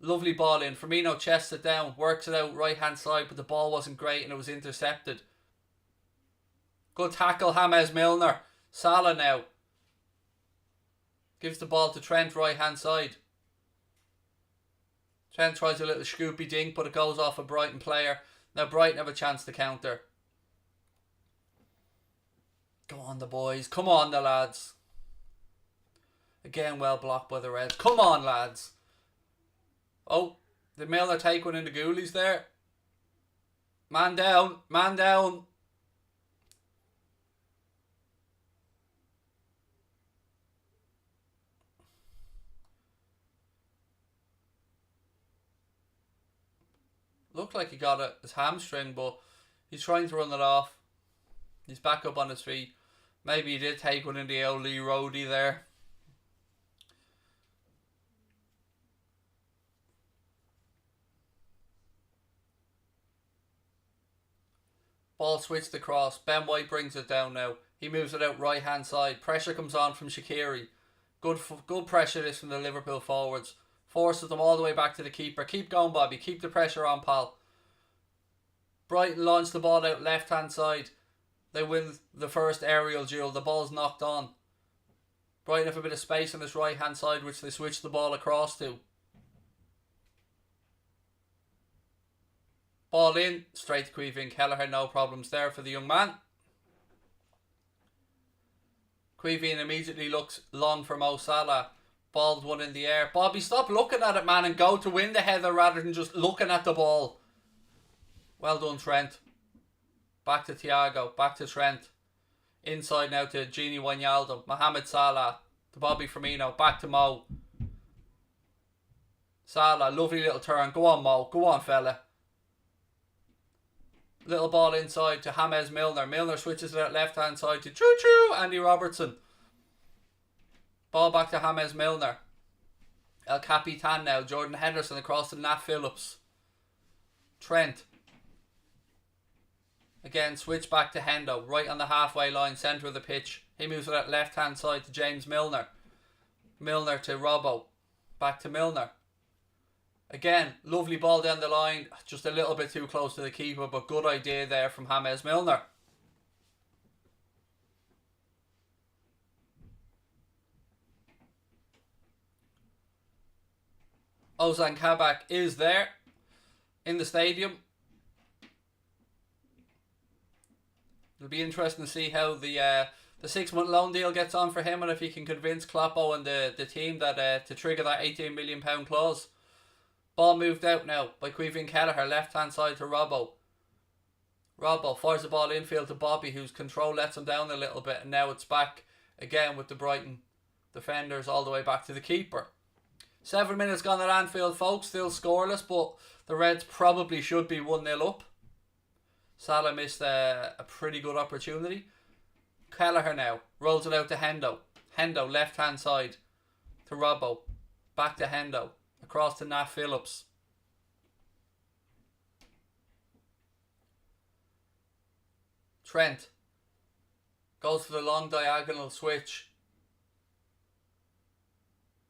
lovely ball in. Firmino chests it down, works it out right hand side, but the ball wasn't great and it was intercepted. Good tackle, James Milner. Salah now gives the ball to Trent right hand side. Trent tries a little scoopy dink, but it goes off a Brighton player. Now Brighton have a chance to counter. Go on the boys. Come on the lads. Again, well blocked by the Reds. Come on, lads. Oh, did Milner take one in the goalies there? Man down. Man down. Looked like he got his hamstring, but he's trying to run it off. He's back up on his feet. Maybe he did take one in the old Lee Roadie there. Ball switched across. Ben White brings it down now. He moves it out right hand side. Pressure comes on from Shaqiri. Good pressure this from the Liverpool forwards. Forces them all the way back to the keeper. Keep going, Bobby. Keep the pressure on, pal. Brighton launch the ball out left hand side. They win the first aerial duel. The ball's knocked on. Brighton have a bit of space on this right hand side, which they switch the ball across to. Ball in, straight to Queeveen Kelleher. No problems there for the young man. Queeveen immediately looks long for Mo Salah. Balled one in the air. Bobby, stop looking at it, man, and go to win the header rather than just looking at the ball. Well done, Trent. Back to Thiago. Back to Trent. Inside now to Gini Wijnaldum. Mohamed Salah. To Bobby Firmino. Back to Mo. Salah. Lovely little turn. Go on, Mo. Go on, fella. Little ball inside to James Milner. Milner switches it out left hand side to Choo-Choo. Andy Robertson. Ball back to James Milner. El Capitan now. Jordan Henderson across to Nat Phillips. Trent. Again, switch back to Hendo. Right on the halfway line, centre of the pitch. He moves it out left hand side to James Milner. Milner to Robbo. Back to Milner. Again, lovely ball down the line. Just a little bit too close to the keeper, but good idea there from James Milner. Ozan Kabak is there in the stadium. It'll be interesting to see how the 6-month loan deal gets on for him, and if he can convince Kloppo and the team that to trigger that £18 million clause. Ball moved out now by Queeveen Kelleher, left hand side to Robbo. Robbo fires the ball infield to Bobby, whose control lets him down a little bit, and now it's back again with the Brighton defenders all the way back to the keeper. 7 minutes gone at Anfield, folks. Still scoreless, but the Reds probably should be 1-0 up. Salah missed a pretty good opportunity. Kelleher now rolls it out to Hendo. Hendo left hand side to Robbo. Back to Hendo. Across to Nat Phillips. Trent goes for the long diagonal switch.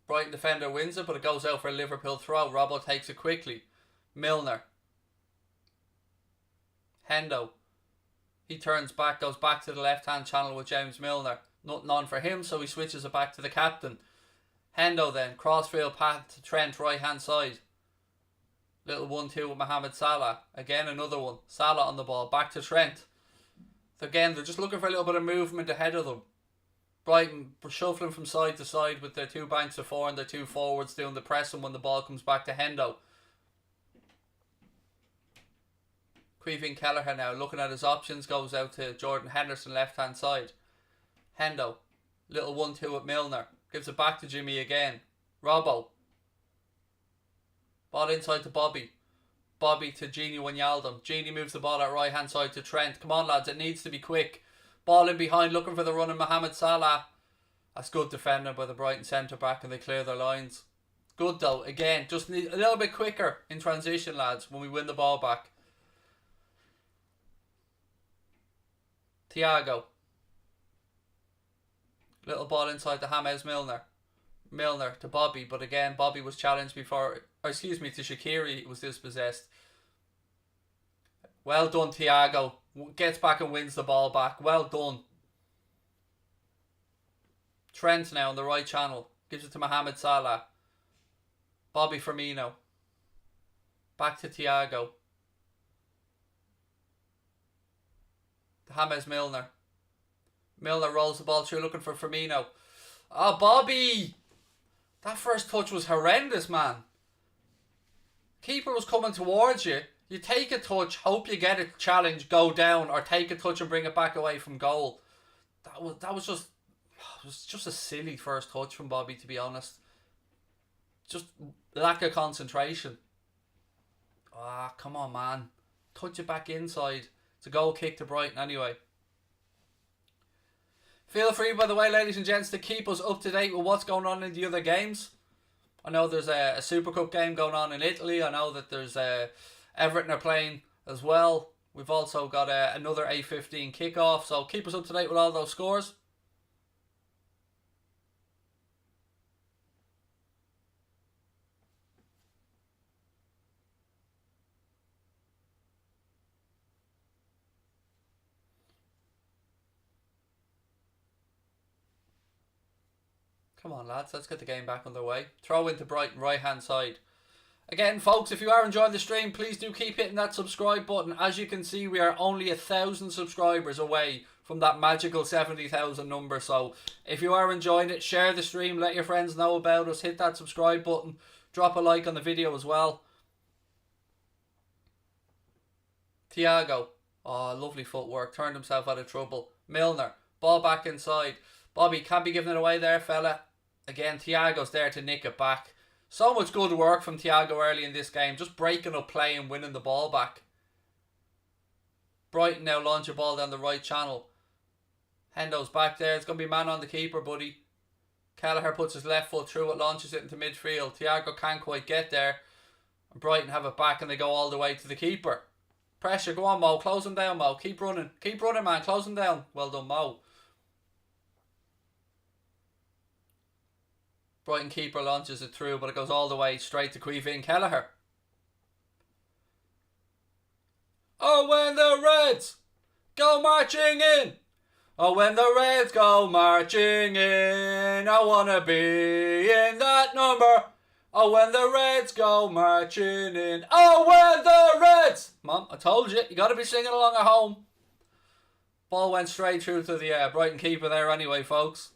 Brighton defender wins it, but it goes out for a Liverpool throw. Robbo takes it quickly. Milner. Hendo. He turns back, goes back to the left hand channel with James Milner. Nothing on for him, so he switches it back to the captain. Hendo then, crossfield path to Trent, right hand side. Little 1-2 with Mohamed Salah. Again another one. Salah on the ball, back to Trent. So again, they're just looking for a little bit of movement ahead of them. Brighton shuffling from side to side with their 2 banks of 4 and their 2 forwards doing the pressing when the ball comes back to Hendo. Queeveen Kelleher now looking at his options, goes out to Jordan Henderson left hand side. Hendo. Little 1-2 with Milner. Gives it back to Jimmy again. Robbo. Ball inside to Bobby. Bobby to Gini Wijnaldum. Gini moves the ball out right hand side to Trent. Come on lads, it needs to be quick. Ball in behind, looking for the run of Mohamed Salah. That's good defending by the Brighton centre back, and they clear their lines. Good though, again, just need a little bit quicker in transition lads when we win the ball back. Thiago. Little ball inside to James Milner. Milner to Bobby, but again Bobby was challenged before, or excuse me, to Shaqiri was dispossessed. Well done Thiago, gets back and wins the ball back, well done. Trent now on the right channel, gives it to Mohamed Salah. Bobby Firmino, back to Thiago, to James Milner. Milner rolls the ball through looking for Firmino. Oh Bobby! That first touch was horrendous, man. Keeper was coming towards you. You take a touch, hope you get a challenge, go down, or take a touch and bring it back away from goal. That was just a silly first touch from Bobby, to be honest. Just lack of concentration. Ah, come on, man. Touch it back inside. It's a goal kick to Brighton anyway. Feel free, by the way, ladies and gents, to keep us up to date with what's going on in the other games. I know there's a Super Cup game going on in Italy. I know that there's Everton are playing as well. We've also got another 8:15 kickoff. So keep us up to date with all those scores. Come on, lads. Let's get the game back underway. Throw into Brighton, right-hand side. Again, folks, if you are enjoying the stream, please do keep hitting that subscribe button. As you can see, we are only 1,000 subscribers away from that magical 70,000 number. So if you are enjoying it, share the stream. Let your friends know about us. Hit that subscribe button. Drop a like on the video as well. Thiago. Oh, lovely footwork. Turned himself out of trouble. Milner. Ball back inside. Bobby can't be giving it away there, fella. Again, Thiago's there to nick it back. So much good work from Thiago early in this game. Just breaking up play and winning the ball back. Brighton now launch a ball down the right channel. Hendo's back there. It's going to be man on the keeper, buddy. Kelleher puts his left foot through it, launches it into midfield. Thiago can't quite get there. And Brighton have it back and they go all the way to the keeper. Pressure, go on Mo. Close him down, Mo. Keep running. Keep running, man. Close him down. Well done, Mo. Brighton keeper launches it through, but it goes all the way straight to Quevin Kelleher. Oh, when the Reds go marching in. Oh, when the Reds go marching in. I want to be in that number. Oh, when the Reds go marching in. Oh, when the Reds. Mom, I told you. You got to be singing along at home. Ball went straight through to the Brighton keeper there anyway, folks.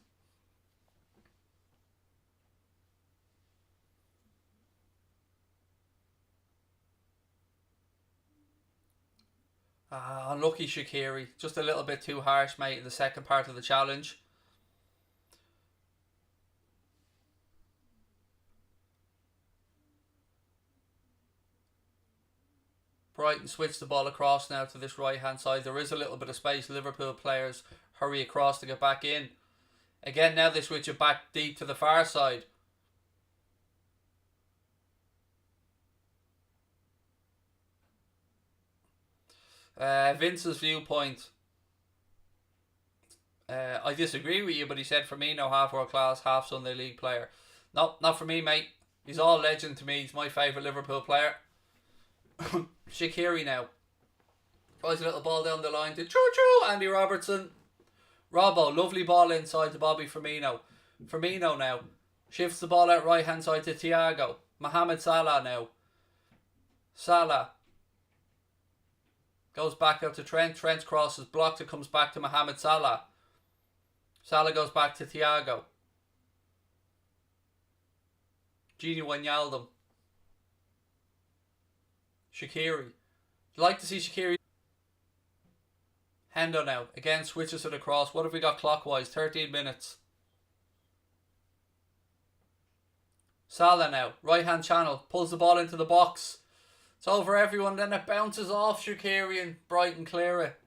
Unlucky Shaqiri. Just a little bit too harsh, mate, in the second part of the challenge. Brighton switch the ball across now to this right hand side. There is a little bit of space. Liverpool players hurry across to get back in. Again, now they switch it back deep to the far side. Vince's viewpoint. I disagree with you, but he said Firmino half world class, half Sunday League player. No, not for me, mate. He's all legend to me. He's my favourite Liverpool player. Shaqiri now. Tries a little ball down the line to choo-choo, Andy Robertson. Robbo, lovely ball inside to Bobby Firmino. Firmino now. Shifts the ball out right hand side to Thiago. Mohamed Salah now. Salah. Goes back out to Trent. Trent's cross is blocked. It comes back to Mohamed Salah. Salah goes back to Thiago. Gini Wijnaldum. Shaqiri. Like to see Shaqiri. Hendo now. Again, switches to the cross. What have we got clockwise? 13 minutes. Salah now. Right hand channel. Pulls the ball into the box. It's over everyone. Then it bounces off Shaqiri and Brighton clear it.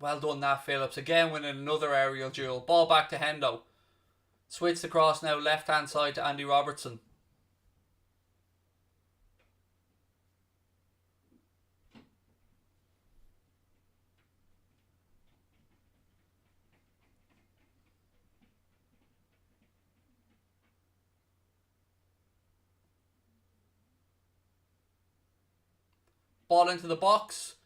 Well done, Nat Phillips. Again winning another aerial duel. Ball back to Hendo. Switch the cross now. Left hand side to Andy Robertson. Ball into the box.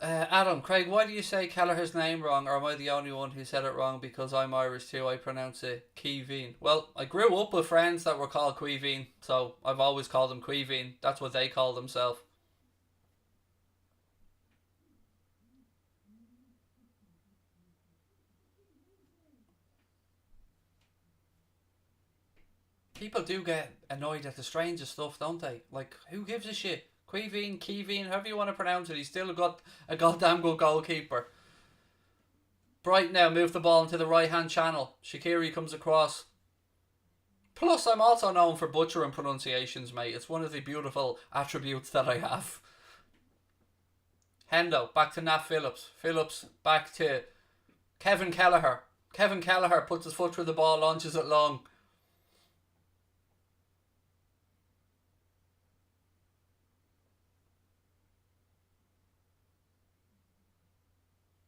Adam, Craig, why do you say Kelleher's name wrong? Or am I the only one who said it wrong because I'm Irish too? I pronounce it Queveen. Well, I grew up with friends that were called Queveen, so I've always called them Queveen. That's what they call themselves. People do get annoyed at the strangest stuff, don't they? Like, who gives a shit? Queveen, Keveen, however you want to pronounce it, he's still got a goddamn good goalkeeper. Bright now move the ball into the right hand channel. Shaqiri comes across. Plus, I'm also known for butchering pronunciations, mate. It's one of the beautiful attributes that I have. Hendo back to Nat Phillips. Phillips back to Kevin Kelleher. Kevin Kelleher puts his foot through the ball, launches it long.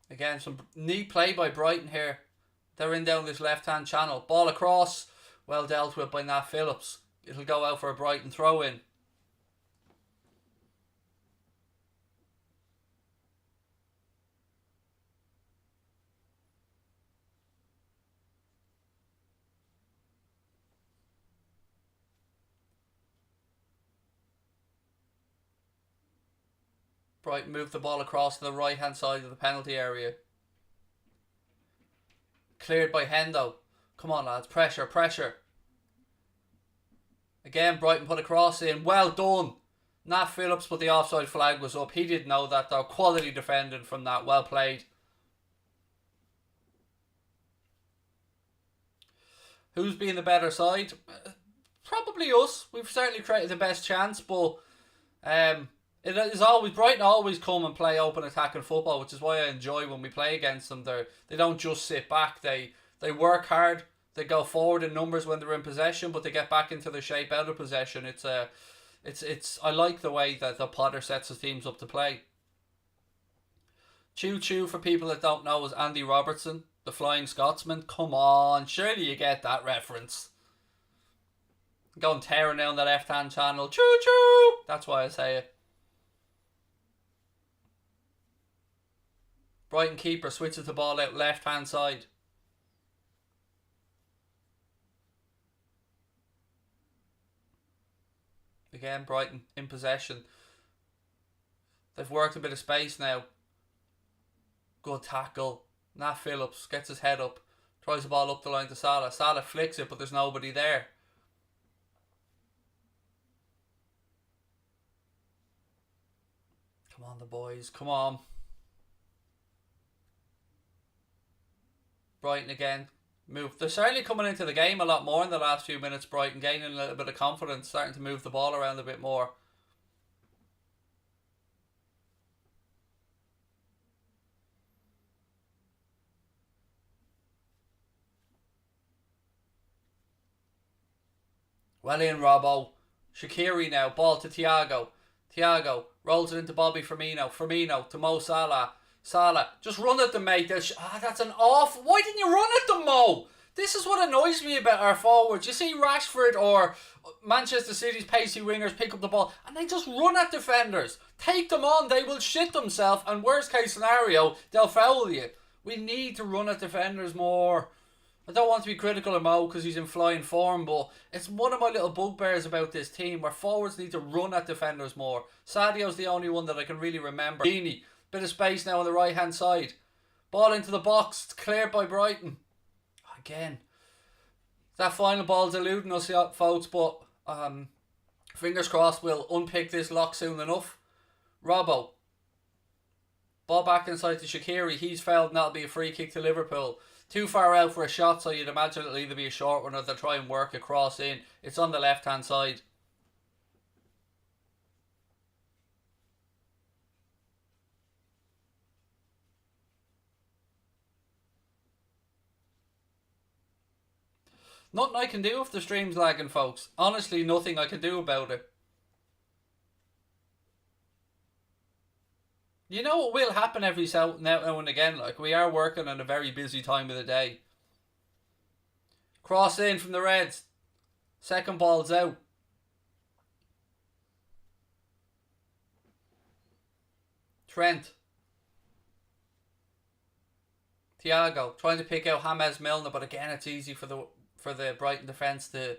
Again, some neat play by Brighton here. They're in down this left-hand channel. Ball across. Well dealt with by Nat Phillips. It'll go out for a Brighton throw-in. Brighton move the ball across to the right hand side of the penalty area. Cleared by Hendo. Come on lads, pressure, pressure. Again, Brighton put a cross in. Well done. Nat Phillips, but the offside flag was up. He didn't know that though. Quality defending from that. Well played. Who's been the better side? Probably us. We've certainly created the best chance, but it is always Brighton always come and play open attacking football, which is why I enjoy when we play against them. They don't just sit back. They work hard. They go forward in numbers when they're in possession, but they get back into their shape out of possession. It's I like the way that the Potter sets his teams up to play. Choo Choo, for people that don't know, is Andy Robertson, the Flying Scotsman. Come on, surely you get that reference. Going tearing down the left hand channel. Choo Choo. That's why I say it. Brighton keeper switches the ball out left hand side. Again, Brighton in possession. They've worked a bit of space now. Good tackle. Nat Phillips gets his head up. Tries the ball up the line to Salah. Salah flicks it, but there's nobody there. Come on, the boys. Come on. Brighton again. Move. They're certainly coming into the game a lot more in the last few minutes. Brighton gaining a little bit of confidence, starting to move the ball around a bit more. Well in, Robbo. Shaqiri now. Ball to Thiago. Thiago rolls it into Bobby Firmino. Firmino to Mo Salah. Salah, just run at them, mate. That's an off. Why didn't you run at them, Mo? This is what annoys me about our forwards. You see Rashford or Manchester City's pacey wingers pick up the ball and they just run at defenders. Take them on. They will shit themselves, and worst case scenario, they'll foul you. We need to run at defenders more. I don't want to be critical of Mo because he's in flying form, but it's one of my little bugbears about this team where forwards need to run at defenders more. Sadio's the only one that I can really remember. Deeney. Bit of space now on the right hand side. Ball into the box. It's cleared by Brighton. Again. That final ball's eluding us, folks, but fingers crossed we'll unpick this lock soon enough. Robbo. Ball back inside to Shaqiri. He's fouled and that'll be a free kick to Liverpool. Too far out for a shot, so you'd imagine it'll either be a short one or they'll try and work across in. It's on the left-hand side. Nothing I can do if the stream's lagging, folks. Honestly, nothing I can do about it. You know what will happen every now and again, like we are working on a very busy time of the day. Cross in from the Reds. Second ball's out. Trent. Thiago trying to pick out James Milner, but again it's easy for the Brighton defence to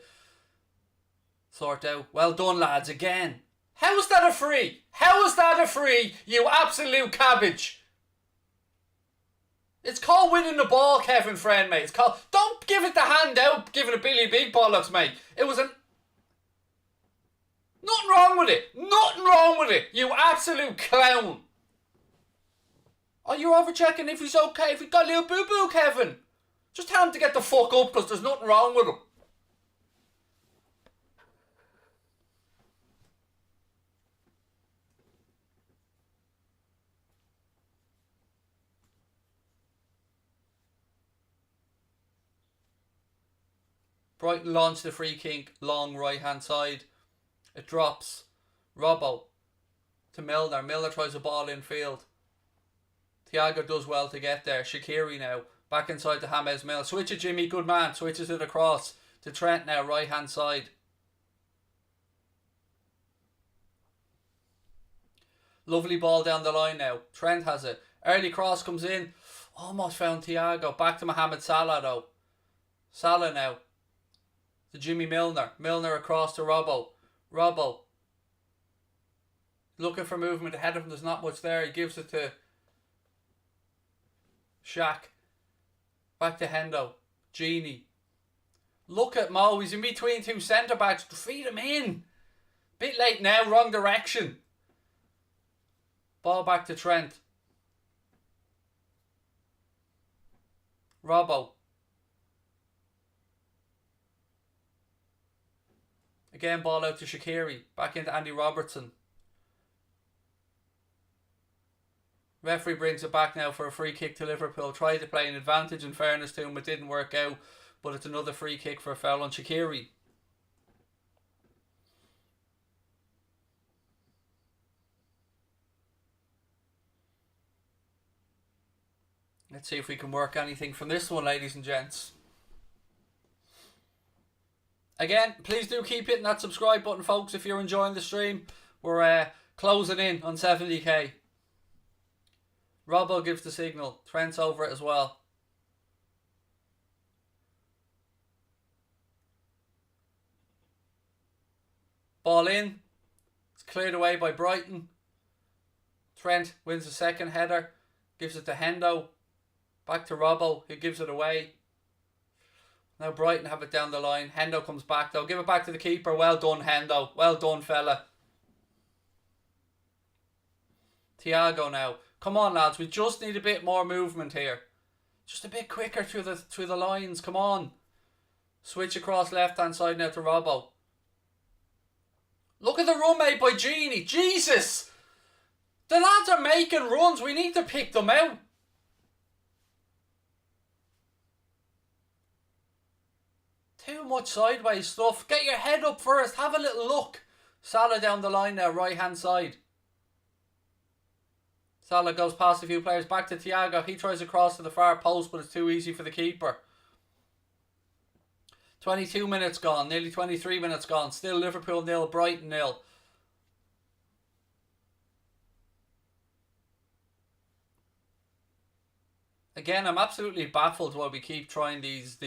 sort out. Well done, lads, again. How is that a free? How is that a free, you absolute cabbage? It's called winning the ball, Kevin Friend, mate. It's called... Don't give it the hand out, giving it Billy Big Bollocks, mate. It was a... Nothing wrong with it. Nothing wrong with it, you absolute clown. Oh, you're over checking if he's okay, if he got a little boo-boo, Kevin. Just tell him to get the fuck up because there's nothing wrong with him. Brighton launched the free kick, long right hand side. It drops. Robbo to Milner. Milner tries a ball in field. Thiago does well to get there. Shaqiri now. Back inside to James Milner. Switch it, Jimmy. Good man. Switches it across to Trent now. Right hand side. Lovely ball down the line now. Trent has it. Early cross comes in. Almost found Thiago. Back to Mohamed Salah though. Salah now. To Jimmy Milner. Milner across to Robbo. Robbo. Looking for movement ahead of him. There's not much there. He gives it to Shaq. Back to Hendo. Genie. Look at Mo. He's in between two centre backs. Feed him in. Bit late now. Wrong direction. Ball back to Trent. Robbo. Again, ball out to Shaqiri. Back into Andy Robertson. Referee brings it back now for a free kick to Liverpool. Tried to play an advantage in fairness to him. It didn't work out. But it's another free kick for a foul on Shaqiri. Let's see if we can work anything from this one, ladies and gents. Again, please do keep hitting that subscribe button, folks, if you're enjoying the stream. We're closing in on 70k. Robbo gives the signal. Trent's over it as well. Ball in. It's cleared away by Brighton. Trent wins the second header. Gives it to Hendo. Back to Robbo, who gives it away. Now Brighton have it down the line. Hendo comes back though. Give it back to the keeper. Well done, Hendo. Well done, fella. Thiago now. Come on, lads. We just need a bit more movement here. Just a bit quicker through the lines. Come on. Switch across left hand side now to Robbo. Look at the run made by Genie. Jesus! The lads are making runs. We need to pick them out. Too much sideways stuff. Get your head up first. Have a little look. Salah down the line now, right hand side. Salah goes past a few players. Back to Thiago. He tries to cross to the far post, but it's too easy for the keeper. 22 minutes gone. Nearly 23 minutes gone. Still Liverpool 0, Brighton 0. Again, I'm absolutely baffled why we keep trying these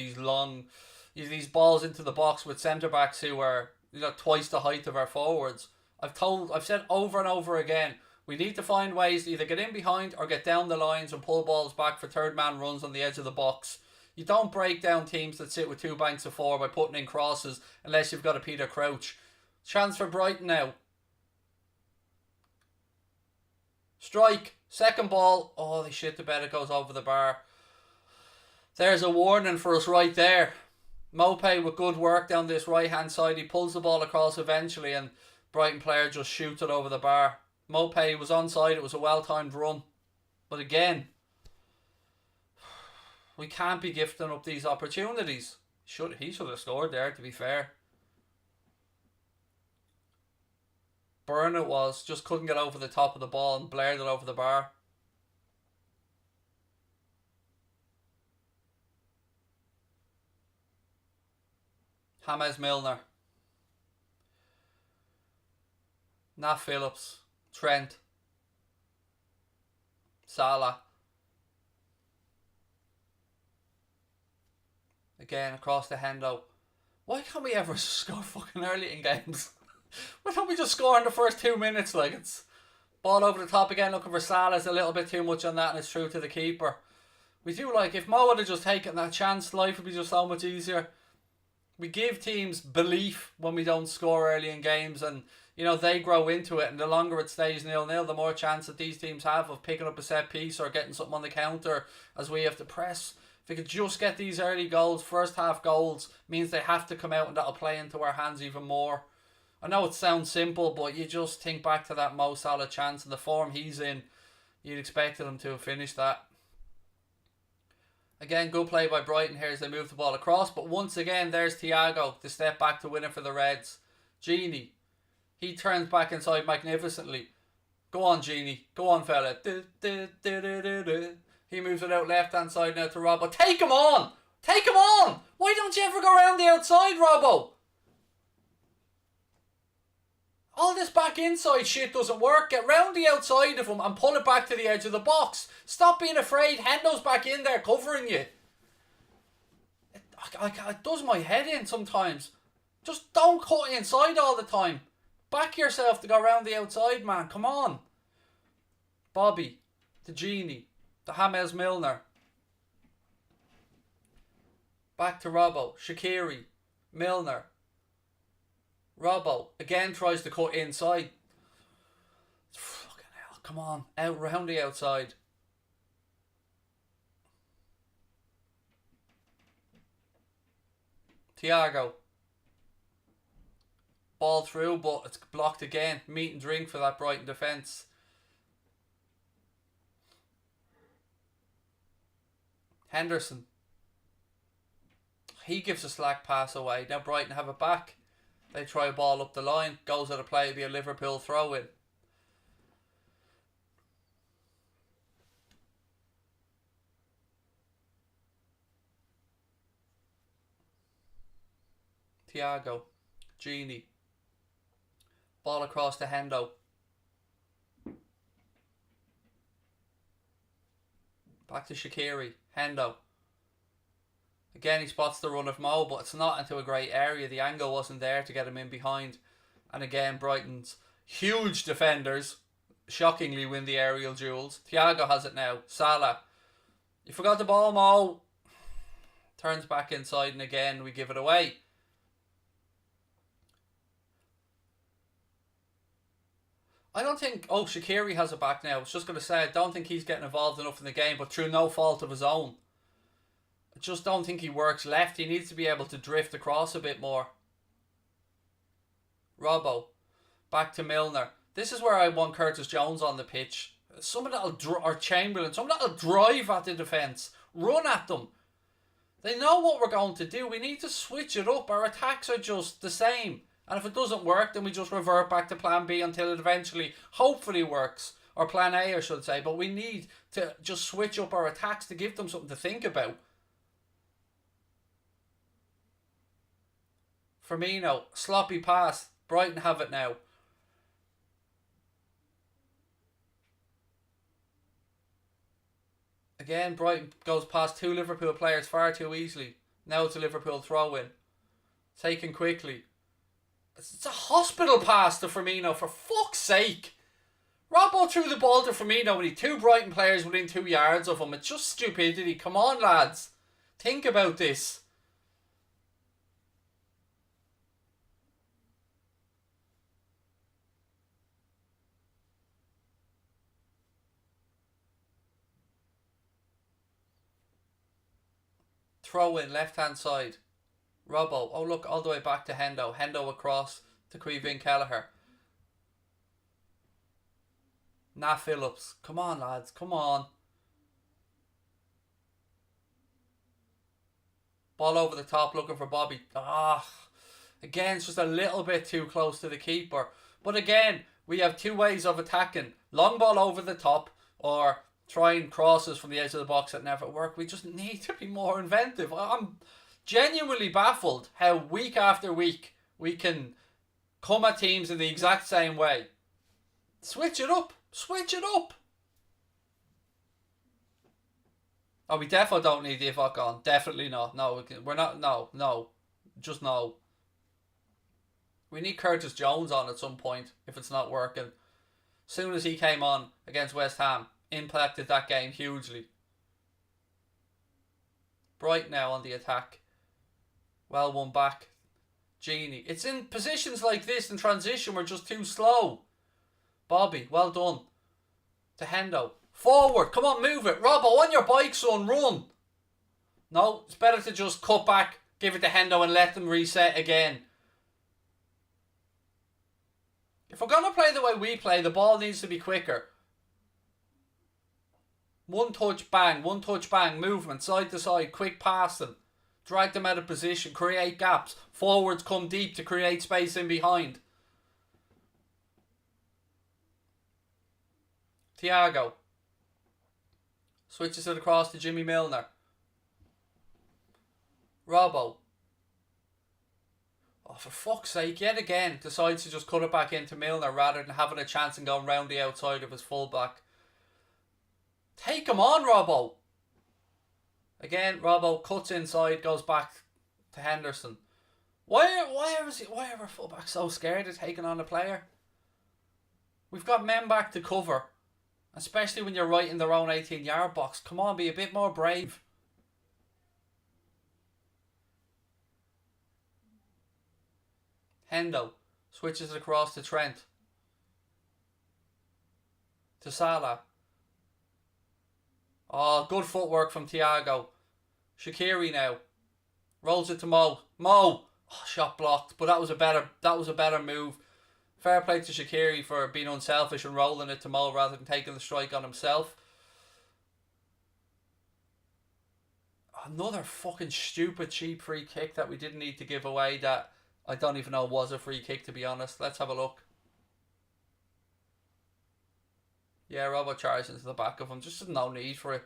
balls into the box with centre backs who are, you know, twice the height of our forwards. I've said over and over again, we need to find ways to either get in behind or get down the lines and pull balls back for third man runs on the edge of the box. You don't break down teams that sit with 2 banks of 4 by putting in crosses unless you've got a Peter Crouch. Chance for Brighton now. Strike. Second ball. Holy shit, the bed, it goes over the bar. There's a warning for us right there. Maupay with good work down this right hand side. He pulls the ball across eventually and Brighton player just shoots it over the bar. Maupay was onside. It was a well timed run. But again, we can't be gifting up these opportunities. He should have scored there, to be fair. Burn it was. Just couldn't get over the top of the ball and blared it over the bar. James Milner. Nat Phillips. Trent. Salah. Again, across the Hendo. Why can't we ever score fucking early in games? Why don't we just score in the first 2 minutes? Like, it's ball over the top again, looking for Salah. It's a little bit too much on that, and it's through to the keeper. We do, like, if Mo would have just taken that chance, life would be just so much easier. We give teams belief when we don't score early in games, and, you know, they grow into it, and the longer it stays 0-0, the more chance that these teams have of picking up a set piece or getting something on the counter as we have to press. If we could just get these early goals, first half goals, means they have to come out, and that'll play into our hands even more. I know it sounds simple, but you just think back to that Mo Salah chance and the form he's in. You'd expected him to have finished that. Again, good play by Brighton here as they move the ball across. But once again, there's Thiago to step back to win it for the Reds. Genie. He turns back inside magnificently. Go on, Genie. Go on, fella. He moves it out left-hand side now to Robbo. Take him on! Take him on! Why don't you ever go around the outside, Robbo? All this back inside shit doesn't work. Get round the outside of him and pull it back to the edge of the box. Stop being afraid. Hendo's back in there covering you. It does my head in sometimes. Just don't cut inside all the time. Back yourself to go round the outside, man. Come on. Bobby. The Genie. The James Milner. Back to Robbo. Shaqiri. Milner. Robbo again tries to cut inside. Fucking hell, come on. Out round the outside. Thiago. Ball through, but it's blocked again. Meat and drink for that Brighton defence. Henderson. He gives a slack pass away. Now Brighton have it back. They try a ball up the line. Goes out of play. It'll be a Liverpool throw in. Thiago. Genie. Ball across to Hendo. Back to Shaqiri. Hendo. Again, he spots the run of Mo, but it's not into a great area. The angle wasn't there to get him in behind. And again, Brighton's huge defenders shockingly win the aerial duels. Thiago has it now. Salah. You forgot the ball, Mo. Turns back inside, and again, we give it away. I don't think... Oh, Shaqiri has it back now. I was just going to say, I don't think he's getting involved enough in the game, but through no fault of his own. I just don't think he works left. He needs to be able to drift across a bit more. Robbo. Back to Milner. This is where I want Curtis Jones on the pitch. Someone that'll... or Chamberlain. Someone that'll drive at the defence. Run at them. They know what we're going to do. We need to switch it up. Our attacks are just the same. And if it doesn't work, then we just revert back to plan B until it eventually, hopefully, works. Or plan A, I should say. But we need to just switch up our attacks to give them something to think about. Firmino, sloppy pass. Brighton have it now. Again, Brighton goes past 2 Liverpool players far too easily. Now it's a Liverpool throw-in. Taken quickly. It's a hospital pass to Firmino, for fuck's sake. Robbo threw the ball to Firmino with 2 Brighton players within 2 yards of him. It's just stupidity. Come on, lads. Think about this. Throw in, left-hand side. Robbo. Oh, look, all the way back to Hendo. Hendo across to Quevin Kelleher. Nat Phillips. Come on, lads. Come on. Ball over the top, looking for Bobby. Again, it's just a little bit too close to the keeper. But again, we have two ways of attacking. Long ball over the top, or trying crosses from the edge of the box that never work. We just need to be more inventive. I'm genuinely baffled how week after week we can come at teams in the exact same way. Switch it up. Switch it up. Oh, we definitely don't need Divock on. Definitely not. No, we're not. No. Just no. We need Curtis Jones on at some point if it's not working. Soon as he came on against West Ham, impacted that game hugely. Bright now on the attack. Well won back. Genie. It's in positions like this in transition we're just too slow. Bobby, well done. To Hendo. Forward. Come on, move it. Robbo, on your bike, son. Run. No, it's better to just cut back, give it to Hendo and let them reset again. If we're going to play the way we play, the ball needs to be quicker. One touch, bang. One touch, bang. Movement, side to side. Quick passing. Drag them out of position. Create gaps. Forwards come deep to create space in behind. Thiago. Switches it across to Jimmy Milner. Robbo. Oh, for fuck's sake, yet again, decides to just cut it back into Milner rather than having a chance and going round the outside of his fullback. Take him on, Robbo. Again, Robbo cuts inside, goes back to Henderson. Why are our fullbacks so scared of taking on a player? We've got men back to cover. Especially when you're right in their own 18-yard box. Come on, be a bit more brave. Hendo switches it across to Trent. To Salah. Oh, good footwork from Thiago. Shaqiri now. Rolls it to Mo. Mo! Oh, shot blocked. But that was a better move. Fair play to Shaqiri for being unselfish and rolling it to Mo rather than taking the strike on himself. Another fucking stupid cheap free kick that we didn't need to give away that I don't even know was a free kick, to be honest. Let's have a look. Yeah, Robbo charged into the back of him. Just no need for it.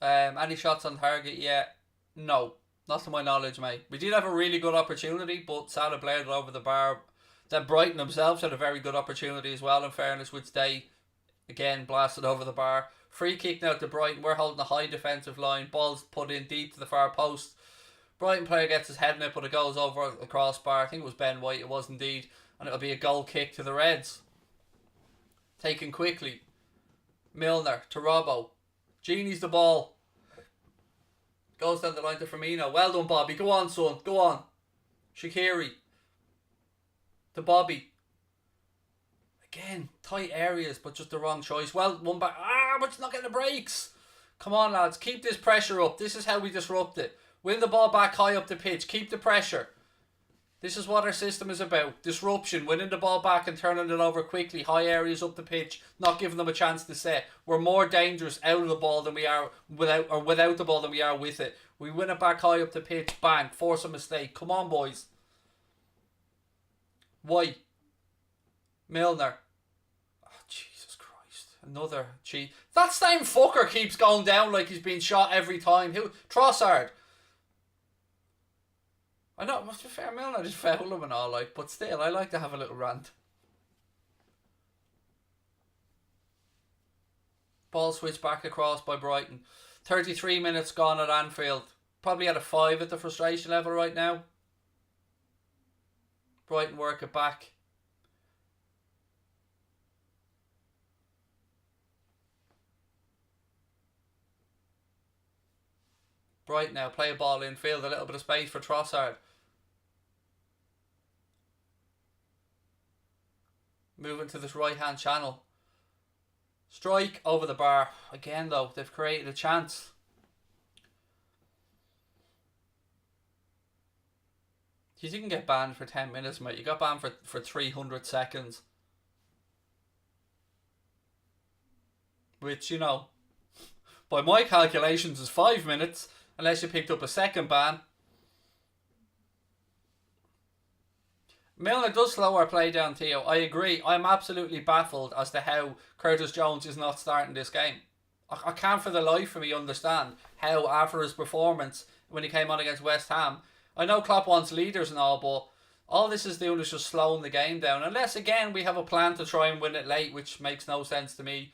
Any shots on target? Yeah. No. Not to my knowledge, mate. We did have a really good opportunity, but Salah blared it over the bar. Then Brighton themselves had a very good opportunity as well, in fairness, which they, again, blasted over the bar. Free kick now to Brighton. We're holding a high defensive line. Ball's put in deep to the far post. Brighton player gets his head in it, but it goes over the crossbar. I think it was Ben White. It was indeed. And it'll be a goal kick to the Reds. Taken quickly. Milner to Robbo. Genie's the ball. Goes down the line to Firmino. Well done, Bobby. Go on, son. Go on. Shaqiri. To Bobby. Again, tight areas, but just the wrong choice. Well, one back. But you're not getting the breaks. Come on, lads. Keep this pressure up. This is how we disrupt it. Win the ball back high up the pitch. Keep the pressure. This is what our system is about. Disruption. Winning the ball back and turning it over quickly. High areas up the pitch. Not giving them a chance to set. We're more dangerous out of the ball than we are without the ball than we are with it. We win it back high up the pitch. Bang. Force a mistake. Come on, boys. White. Milner. Oh, Jesus Christ. Another cheat. That same fucker keeps going down like he's being shot every time. Who? Trossard. I know, must be fair, Milner just fouled him and all, like, but still, I like to have a little rant. Ball switched back across by Brighton. 33 minutes gone at Anfield. Probably at a 5 at the frustration level right now. Brighton work it back. Brighton now play a ball infield, a little bit of space for Trossard. Moving to this right hand channel. Strike over the bar. Again though, they've created a chance. You didn't get banned for 10 minutes, mate. You got banned for 300 seconds. Which, you know, by my calculations is 5 minutes. Unless you picked up a second ban. Milner does slow our play down, Theo. I agree. I'm absolutely baffled as to how Curtis Jones is not starting this game. I can't for the life of me understand how, after his performance when he came on against West Ham, I know Klopp wants leaders and all, but all this is doing is just slowing the game down. Unless, again, we have a plan to try and win it late, which makes no sense to me.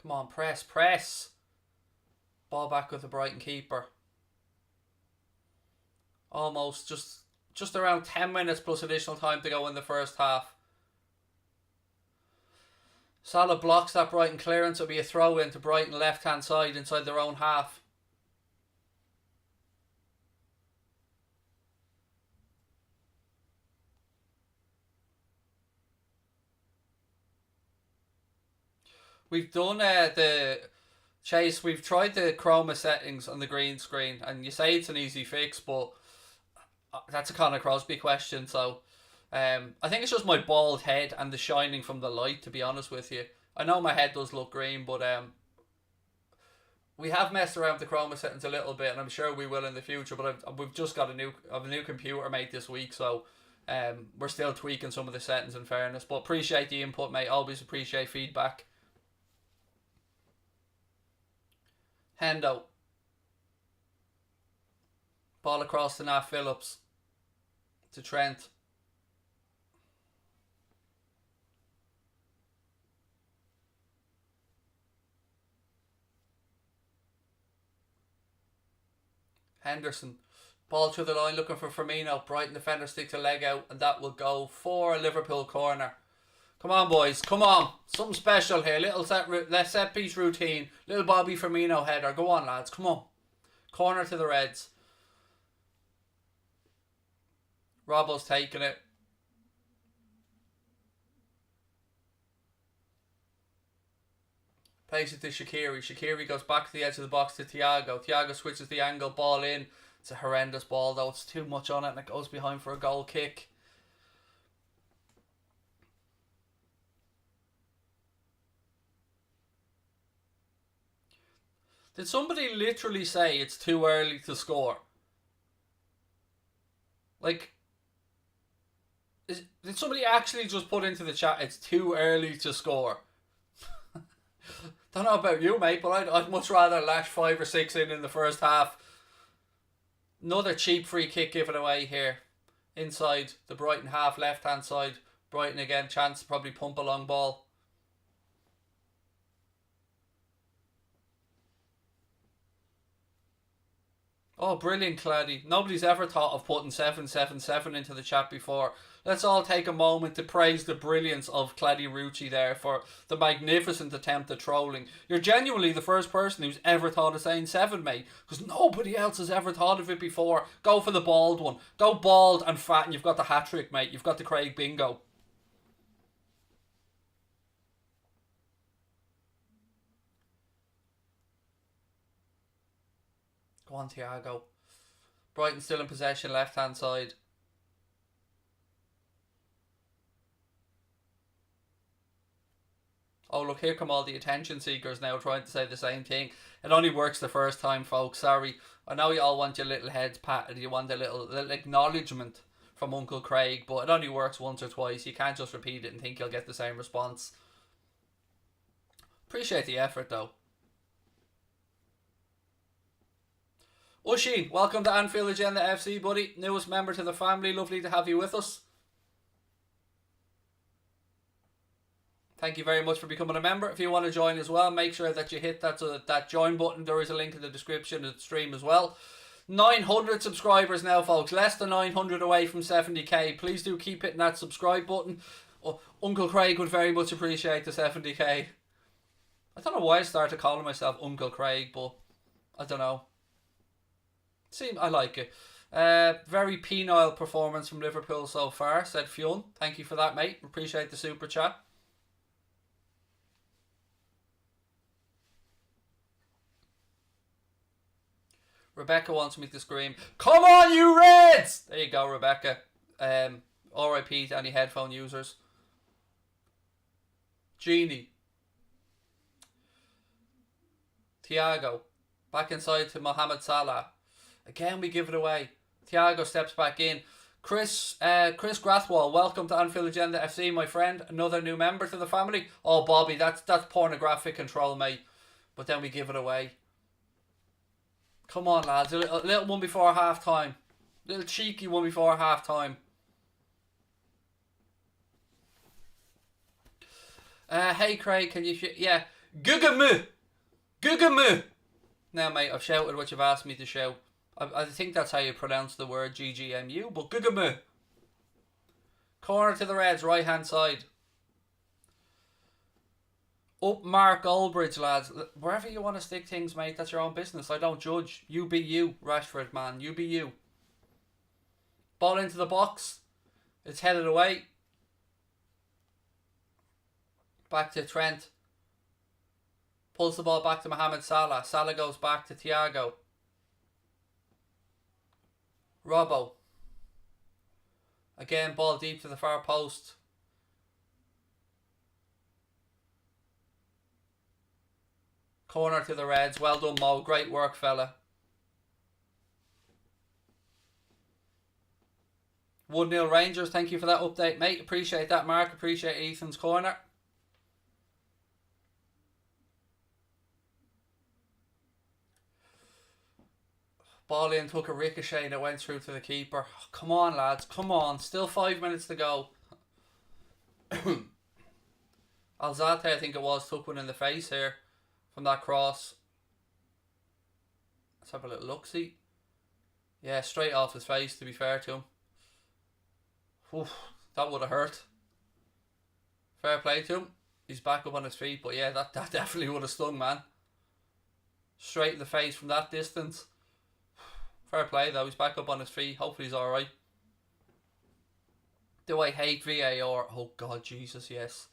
Come on, press. Ball back with the Brighton keeper. Almost just around 10 minutes plus additional time to go in the first half. Salah blocks that Brighton clearance. It'll be a throw in to Brighton left hand side inside their own half. We've done the Chase. We've tried the chroma settings on the green screen, and you say it's an easy fix, but that's a Conor Crosby question. So I think it's just my bald head and the shining from the light, to be honest with you. I know my head does look green, but we have messed around with the chroma settings a little bit, and I'm sure we will in the future. But we've just got a new computer made this week, so we're still tweaking some of the settings in fairness. But appreciate the input, mate. Always appreciate feedback. Hendo. Ball across to Nat Phillips. To Trent. Henderson. Ball through the line looking for Firmino. Brighton defender sticks a leg out, and that will go for a Liverpool corner. Come on, boys. Come on. Something special here. Little set piece routine. Little Bobby Firmino header. Go on, lads. Come on. Corner to the Reds. Robbo's taking it. Plays it to Shaqiri. Shaqiri goes back to the edge of the box to Thiago. Thiago switches the angle. Ball in. It's a horrendous ball, though. It's too much on it, and it goes behind for a goal kick. Did somebody literally say it's too early to score? Like, did somebody actually just put into the chat it's too early to score? Don't know about you, mate, but I'd much rather lash 5 or 6 in the first half. Another cheap free kick given away here. Inside the Brighton half, left hand side. Brighton again, chance to probably pump a long ball. Oh, brilliant, Clady. Nobody's ever thought of putting 777 into the chat before. Let's all take a moment to praise the brilliance of Clady Rucci there for the magnificent attempt at trolling. You're genuinely the first person who's ever thought of saying 7, mate, because nobody else has ever thought of it before. Go for the bald one. Go bald and fat, and you've got the hat-trick, mate. You've got the Craig bingo. Go on, Thiago. Brighton still in possession, left-hand side. Oh, look, here come all the attention seekers now trying to say the same thing. It only works the first time, folks. Sorry. I know you all want your little heads patted. You want a little acknowledgement from Uncle Craig, but it only works once or twice. You can't just repeat it and think you'll get the same response. Appreciate the effort, though. Usheen, welcome to Anfield Agenda FC, buddy. Newest member to the family. Lovely to have you with us. thank you very much for becoming a member. If you want to join as well, make sure that you hit that join button. There is a link in the description of the stream as well. 900 subscribers now, folks. Less than 900 away from 70k. Please do keep hitting that subscribe button. Uncle Craig would very much appreciate the 70k. I don't know why I started calling myself Uncle Craig, but I don't know. I like it. Very penile performance from Liverpool so far, said Fionn. Thank you for that, mate. Appreciate the super chat. Rebecca wants me to scream, "Come on, you Reds!" There you go, Rebecca. RIP to any headphone users. Genie. Thiago. Back inside to Mohamed Salah. Again, we give it away. Thiago steps back in. Chris Grathwall, welcome to Anfield Agenda FC, my friend. Another new member to the family. Oh, Bobby, that's pornographic control, mate. But then we give it away. Come on, lads. A little one before half time. Little cheeky one before half time. Hey, Craig, can you... yeah. Gugamu! Gugamu! Now, mate, I've shouted what you've asked me to shout. I think that's how you pronounce the word GGMU, but Gugamu. Corner to the Reds, right hand side. Up Mark Goldbridge, lads. Wherever you want to stick things, mate, that's your own business. I don't judge. You be you, Rashford, man. You be you. Ball into the box. It's headed away. Back to Trent. Pulls the ball back to Mohamed Salah. Salah goes back to Thiago. Robbo. Again, ball deep to the far post. Corner to the Reds. Well done, Mo. Great work, fella. 1-0 Rangers. Thank you for that update, mate. Appreciate that, Mark. Appreciate Ethan's corner. Ball in, took a ricochet and it went through to the keeper. Oh, come on, lads. Come on. Still 5 minutes to go. Alzate, I think it was, took one in the face here from that cross. Let's have a little look-see. Yeah, straight off his face, to be fair to him. Oof, that would have hurt. Fair play to him. He's back up on his feet, but yeah, that definitely would have stung, man. Straight in the face from that distance. Fair play though, he's back up on his feet. Hopefully he's alright. Do I hate VAR? Oh God, Jesus, yes.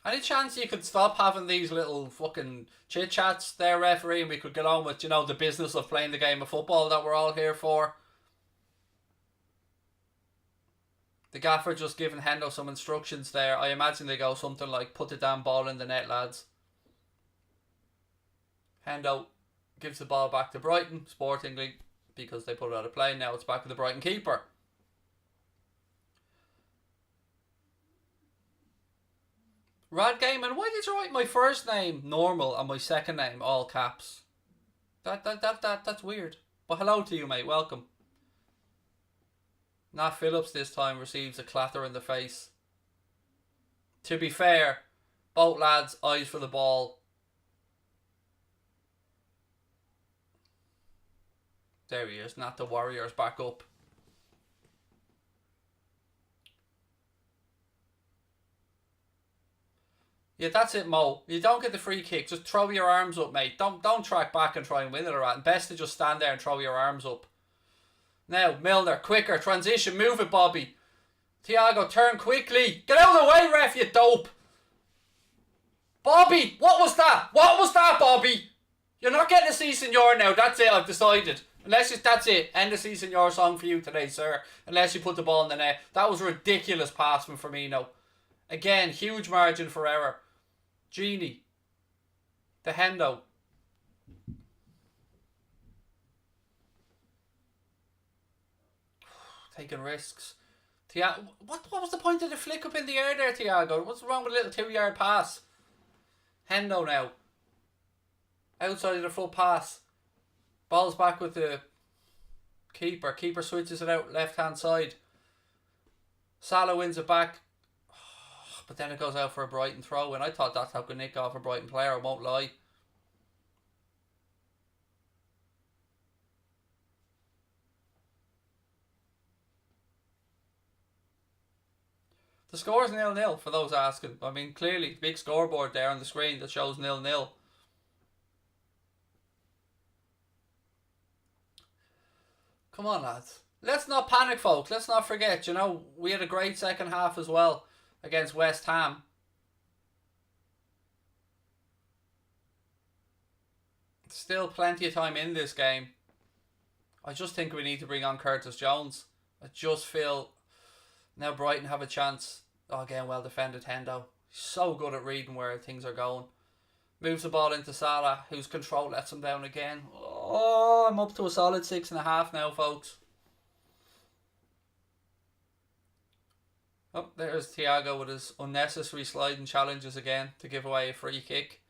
Any chance you could stop having these little fucking chit chats there, referee, and we could get on with, you know, the business of playing the game of football that we're all here for? The gaffer just giving Hendo some instructions there. I imagine they go something like, put the damn ball in the net, lads. Hendo gives the ball back to Brighton, sportingly, because they put it out of play. Now it's back to the Brighton keeper. Rad Gaiman, why did you write my first name normal and my second name all caps? That's weird. But hello to you, mate. Welcome. Nat Phillips this time receives a clatter in the face. To be fair, both lads eyes for the ball. There he is. Nat the Warriors back up. Yeah, that's it, Mo. You don't get the free kick. Just throw your arms up, mate. Don't track back and try and win it or that. Best to just stand there and throw your arms up. Now, Milner, quicker, transition, move it, Bobby. Thiago, turn quickly. Get out of the way, ref, you dope. Bobby, what was that? What was that, Bobby? You're not getting a C Senor now. That's it, I've decided. That's it. End the C Senor song for you today, sir. Unless you put the ball in the net. That was a ridiculous pass from Firmino. Again, huge margin for error. Genie. The Hendo. Taking risks. What was the point of the flick up in the air there, Thiago? What's wrong with a little 2-yard pass? Hendo now. Outside of the full pass. Ball's back with the keeper. Keeper switches it out left hand side. Salah wins it back. But then it goes out for a Brighton throw, and I thought that's how good nick off a Brighton player, I won't lie. The score's 0-0 for those asking. I mean, clearly, big scoreboard there on the screen that shows 0-0. Come on, lads. Let's not panic, folks. Let's not forget, you know, we had a great second half as well against West Ham. Still plenty of time in this game. I just think we need to bring on Curtis Jones. I just feel now Brighton have a chance. Oh, again, well defended Hendo. He's so good at reading where things are going. Moves the ball into Salah, whose control lets him down again. Oh, I'm up to a solid 6.5 now, folks. Oh, there's Thiago with his unnecessary sliding challenges again to give away a free kick.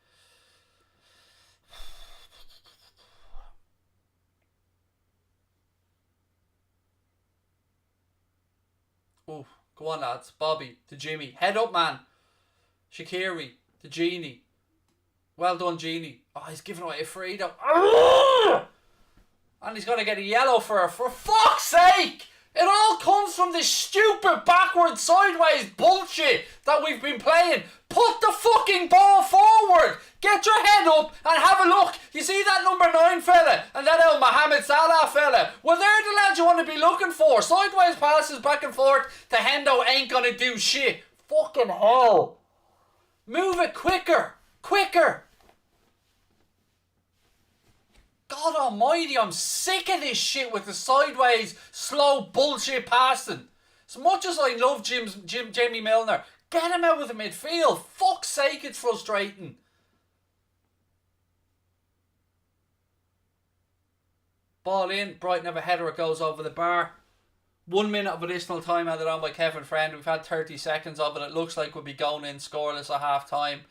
Oh, go on, lads. Bobby to Jimmy. Head up, man. Shaqiri to Genie. Well done, Genie. Oh, he's giving away a free though. And he's going to get a yellow for her. For fuck's sake! It all comes from this stupid backwards, sideways bullshit that we've been playing. Put the fucking ball forward. Get your head up and have a look. You see that number 9 fella and that old Mohamed Salah fella? Well, they're the lads you want to be looking for. Sideways passes back and forth to Hendo ain't going to do shit. Fucking hell. Move it quicker. Quicker. God almighty, I'm sick of this shit with the sideways, slow bullshit passing. As much as I love Jamie Milner, get him out of the midfield. Fuck's sake, it's frustrating. Ball in, Brighton have a header, it goes over the bar. 1 minute of additional time added on by Kevin Friend. We've had 30 seconds of it. It looks like we'll be going in scoreless at half time.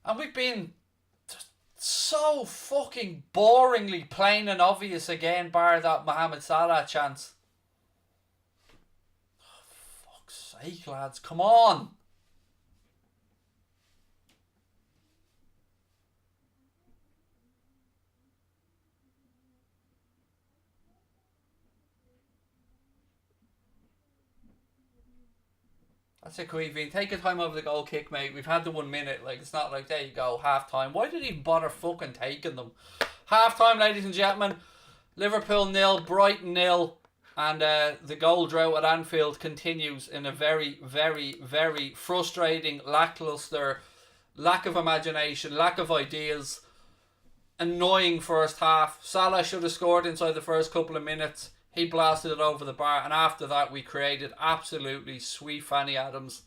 And we've been so fucking boringly plain and obvious again, bar that Mohamed Salah chance. Oh, fuck's sake, lads, come on. That's it, Queeveen. Take your time over the goal kick, mate. We've had the 1 minute. Like, it's not like, there you go, half time. Why did he bother fucking taking them? Half time, ladies and gentlemen. Liverpool 0, Brighton 0. And the goal drought at Anfield continues in a very, very, very frustrating, lackluster, lack of imagination, lack of ideas, annoying first half. Salah should have scored inside the first couple of minutes. He blasted it over the bar, and after that we created absolutely sweet Fanny Adams.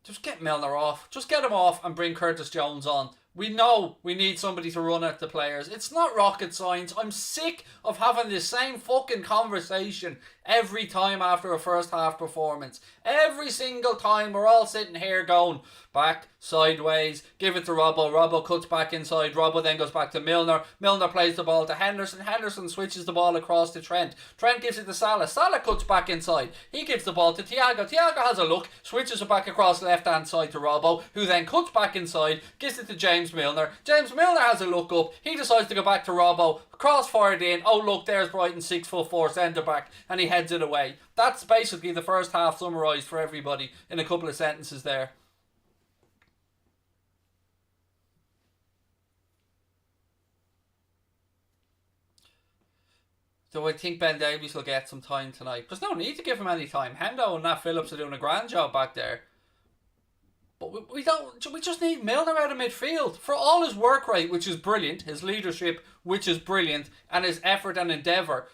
Just get Milner off. Just get him off and bring Curtis Jones on. We know we need somebody to run at the players. It's not rocket science. I'm sick of having the same fucking conversation every time after a first half performance. Every single time we're all sitting here going back, sideways, give it to Robbo. Robbo cuts back inside. Robbo then goes back to Milner. Milner plays the ball to Henderson. Henderson switches the ball across to Trent. Trent gives it to Salah. Salah cuts back inside. He gives the ball to Thiago. Thiago has a look, switches it back across left hand side to Robbo, who then cuts back inside, gives it to James Milner. James Milner has a look up. He decides to go back to Robbo. Cross forward in. Oh look, there's Brighton 6'4" centre back, and he heads it away. That's basically the first half summarised for everybody in a couple of sentences there. So I think Ben Davies will get some time tonight. There's no need to give him any time. Hendo and Nat Phillips are doing a grand job back there. But we just need Milner out of midfield. For all his work rate, which is brilliant, his leadership, which is brilliant, and his effort and endeavour,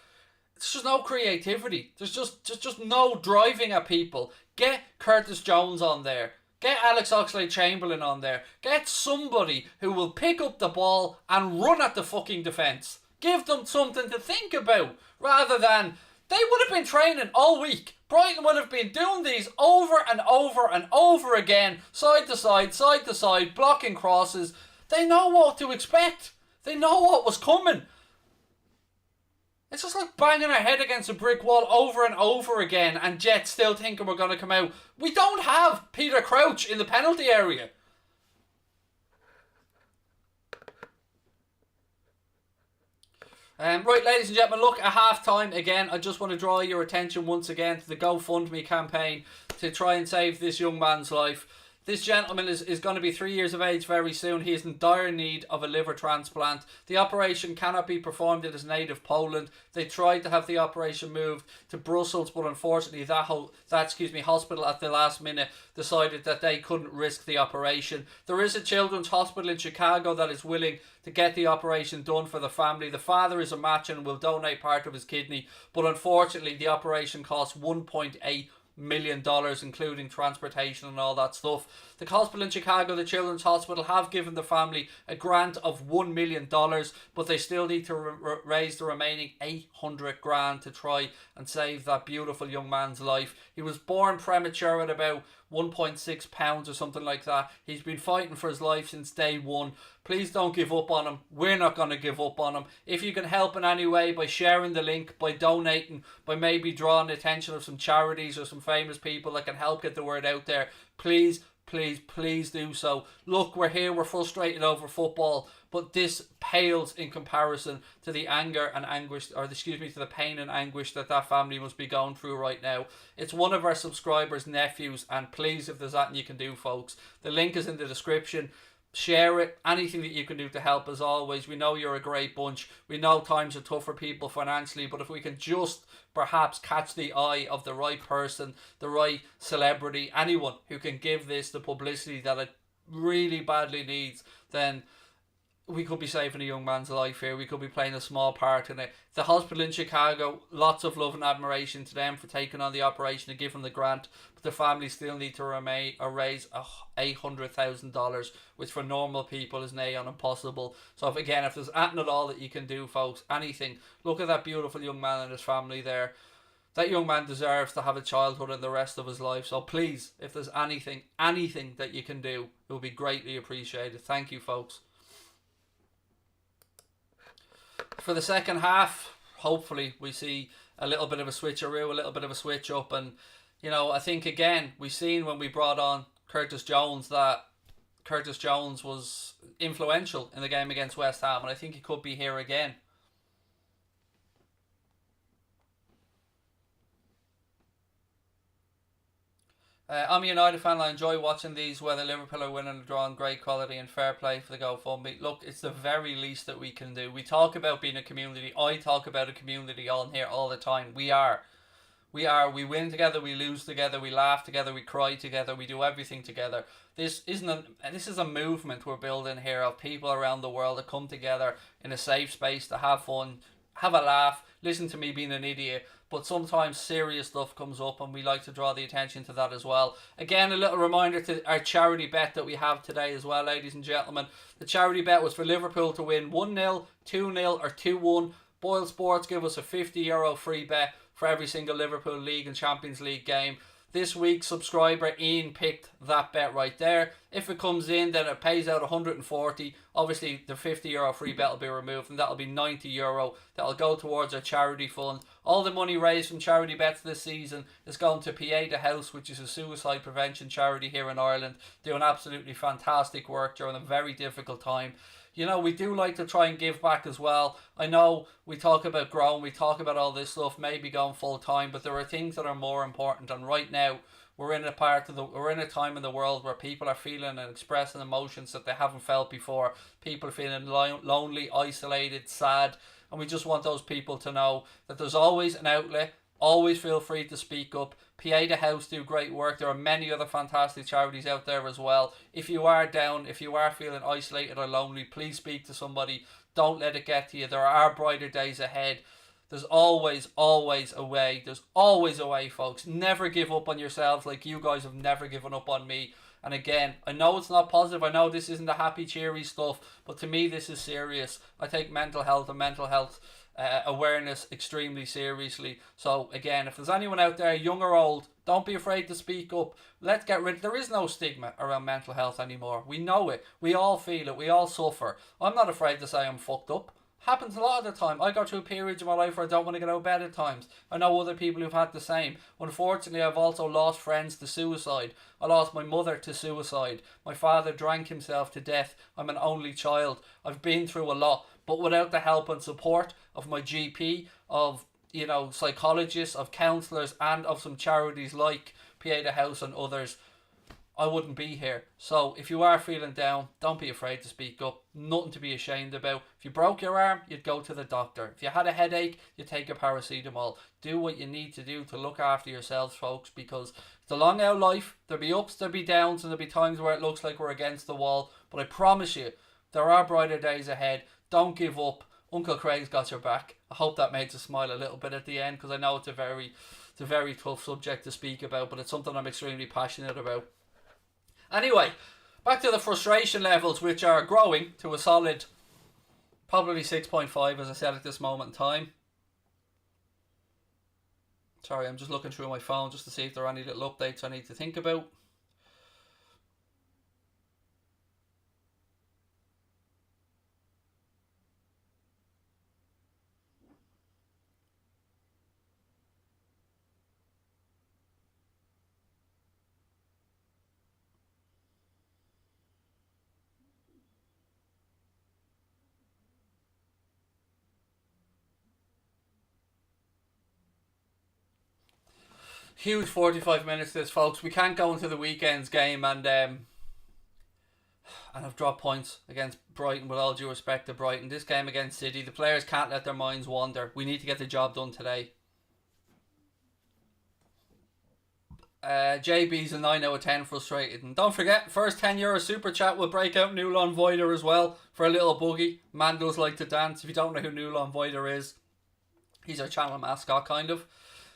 there's just no creativity. There's just no driving at people. Get Curtis Jones on there. Get Alex Oxlade-Chamberlain on there. Get somebody who will pick up the ball and run at the fucking defence. Give them something to think about, rather than They would have been training all week. Brighton would have been doing these over and over and over again, side to side, blocking crosses. They know what to expect. They know what was coming. It's just like banging our head against a brick wall over and over again, and Jets still thinking we're going to come out. We don't have Peter Crouch in the penalty area. Right, ladies and gentlemen, look, at half-time, again, I just want to draw your attention once again to the GoFundMe campaign to try and save this young man's life. This gentleman is going to be 3 years of age very soon. He is in dire need of a liver transplant. The operation cannot be performed in his native Poland. They tried to have the operation moved to Brussels, but unfortunately that hospital at the last minute decided that they couldn't risk the operation. There is a children's hospital in Chicago that is willing to get the operation done for the family. The father is a match and will donate part of his kidney, but unfortunately the operation costs $1.8 million, including transportation and all that stuff. The hospital in Chicago, the Children's Hospital, have given the family a grant of $1 million, but they still need to raise the remaining 800 grand to try and save that beautiful young man's life. He was born premature at about 1.6 pounds or something like that. He's been fighting for his life since day one. Please don't give up on him. We're not going to give up on him. If you can help in any way by sharing the link, by donating, by maybe drawing the attention of some charities or some famous people that can help get the word out there, please do so. Look, we're here, we're frustrated over football, but this pales in comparison to the anger and anguish, to the pain and anguish that family must be going through right now. It's one of our subscribers' nephews, and please, if there's anything you can do, folks, the link is in the description. Share it. Anything that you can do to help, as always. We know you're a great bunch. We know times are tough for people financially, but if we can just perhaps catch the eye of the right person, the right celebrity, anyone who can give this the publicity that it really badly needs, then we could be saving a young man's life here. We could be playing a small part in it. The hospital in Chicago, lots of love and admiration to them for taking on the operation and giving the grant, but the family still need to raise $800,000, which for normal people is near on impossible. So if there's anything at all that you can do, folks, anything, look at that beautiful young man and his family there. That young man deserves to have a childhood and the rest of his life. So please, if there's anything that you can do, it will be greatly appreciated. Thank you, folks. For the second half, hopefully we see a little bit of a switcheroo, a little bit of a switch up. And, I think, again, we've seen when we brought on Curtis Jones that Curtis Jones was influential in the game against West Ham. And I think he could be here again. I'm a United fan. I enjoy watching these, whether Liverpool are winning or drawing. Great quality and fair play for the GoFundMe. Look, it's the very least that we can do. We talk about being a community. I talk about a community on here all the time. We are. We win together, we lose together, we laugh together, we cry together, we do everything together. This is a movement we're building here of people around the world that come together in a safe space to have fun, have a laugh, listen to me being an idiot. But sometimes serious stuff comes up and we like to draw the attention to that as well. Again, a little reminder to our charity bet that we have today as well, ladies and gentlemen. The charity bet was for Liverpool to win 1-0, 2-0 or 2-1. Boyle Sports give us a €50 free bet for every single Liverpool League and Champions League game. This week, subscriber Ian picked that bet right there. If it comes in, then it pays out 140. Obviously, the €50 free bet will be removed, and that'll be €90. That'll go towards our charity fund. All the money raised from charity bets this season is going to Pieta House, which is a suicide prevention charity here in Ireland, doing absolutely fantastic work during a very difficult time. We do like to try and give back as well. I know we talk about growing, we talk about all this stuff, maybe going full time, but there are things that are more important. And right now, we're in a time in the world where people are feeling and expressing emotions that they haven't felt before. People are feeling lonely, isolated, sad, and we just want those people to know that there's always an outlet. Always feel free to speak up. Pieta House do great work. There are many other fantastic charities out there as well. If you are down, if you are feeling isolated or lonely, please speak to somebody. Don't let it get to you. There are brighter days ahead. There's always a way. There's always a way, folks. Never give up on yourselves like you guys have never given up on me. And again, I know it's not positive. I know this isn't the happy, cheery stuff. But to me, this is serious. I take mental health awareness extremely seriously. So again, if there's anyone out there, young or old, don't be afraid to speak up. Let's get rid. There is no stigma around mental health anymore. We know it. We all feel it. We all suffer. I'm not afraid to say I'm fucked up. Happens a lot of the time. I go through periods in my life where I don't want to get out of bed at times. I know other people who've had the same. Unfortunately, I've also lost friends to suicide. I lost my mother to suicide. My father drank himself to death. I'm an only child. I've been through a lot. But without the help and support of my GP, of psychologists, of counsellors, and of some charities like Pieta House and others, I wouldn't be here. So if you are feeling down, don't be afraid to speak up. Nothing to be ashamed about. If you broke your arm, you'd go to the doctor. If you had a headache, you'd take a paracetamol. Do what you need to do to look after yourselves, folks, because it's a long out life. There'll be ups, there'll be downs, and there'll be times where it looks like we're against the wall. But I promise you, there are brighter days ahead. Don't give up. Uncle Craig's got your back. I hope that made you smile a little bit at the end, because I know it's a very tough subject to speak about, but it's something I'm extremely passionate about. Anyway, back to the frustration levels, which are growing to a solid probably 6.5, as I said, at this moment in time. Sorry, I'm just looking through my phone just to see if there are any little updates I need to think about. Huge 45 minutes this, folks. We can't go into the weekend's game and I've dropped points against Brighton, with all due respect to Brighton. This game against City, the players can't let their minds wander. We need to get the job done today. JB's a 9 out of 10 frustrated. And don't forget, first €10 super chat will break out Nulon Voider as well for a little boogie. Man does like to dance. If you don't know who Nulon Voider is, he's our channel mascot, kind of.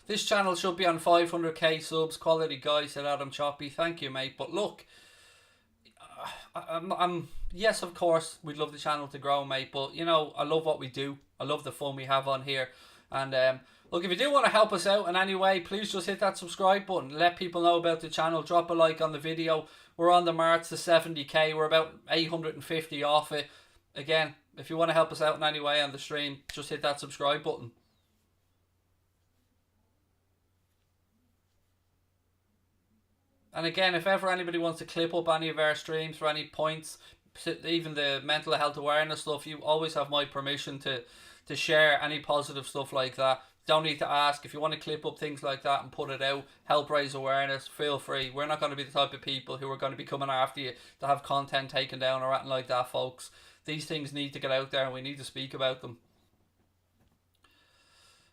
This channel should be on 500k subs. Quality guy, said Adam Choppy. Thank you, mate. But look, yes, of course, we'd love the channel to grow, mate. But, I love what we do. I love the fun we have on here. And, look, if you do want to help us out in any way, please just hit that subscribe button. Let people know about the channel. Drop a like on the video. We're on the march to 70k. We're about 850 off it. Again, if you want to help us out in any way on the stream, just hit that subscribe button. And again, if ever anybody wants to clip up any of our streams for any points, even the mental health awareness stuff, you always have my permission to share any positive stuff like that. Don't need to ask. If you want to clip up things like that and put it out, help raise awareness, feel free. We're not going to be the type of people who are going to be coming after you to have content taken down or anything like that, folks. These things need to get out there and we need to speak about them.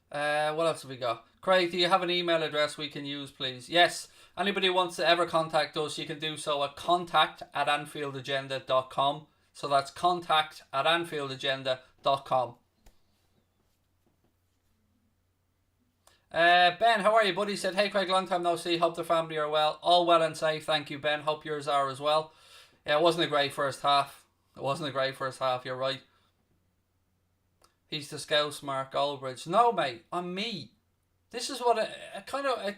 What else have we got? Craig, do you have an email address we can use, please? Yes. Anybody who wants to ever contact us, you can do so at contact@anfieldagenda.com. So that's contact@anfieldagenda.com. Ben, how are you, buddy? Said, hey Craig, long time no see. Hope the family are well. All well and safe. Thank you, Ben. Hope yours are as well. Yeah, it wasn't a great first half. You're right. He's the Scouse Mark Goldbridge. No, mate, I'm me. This is what it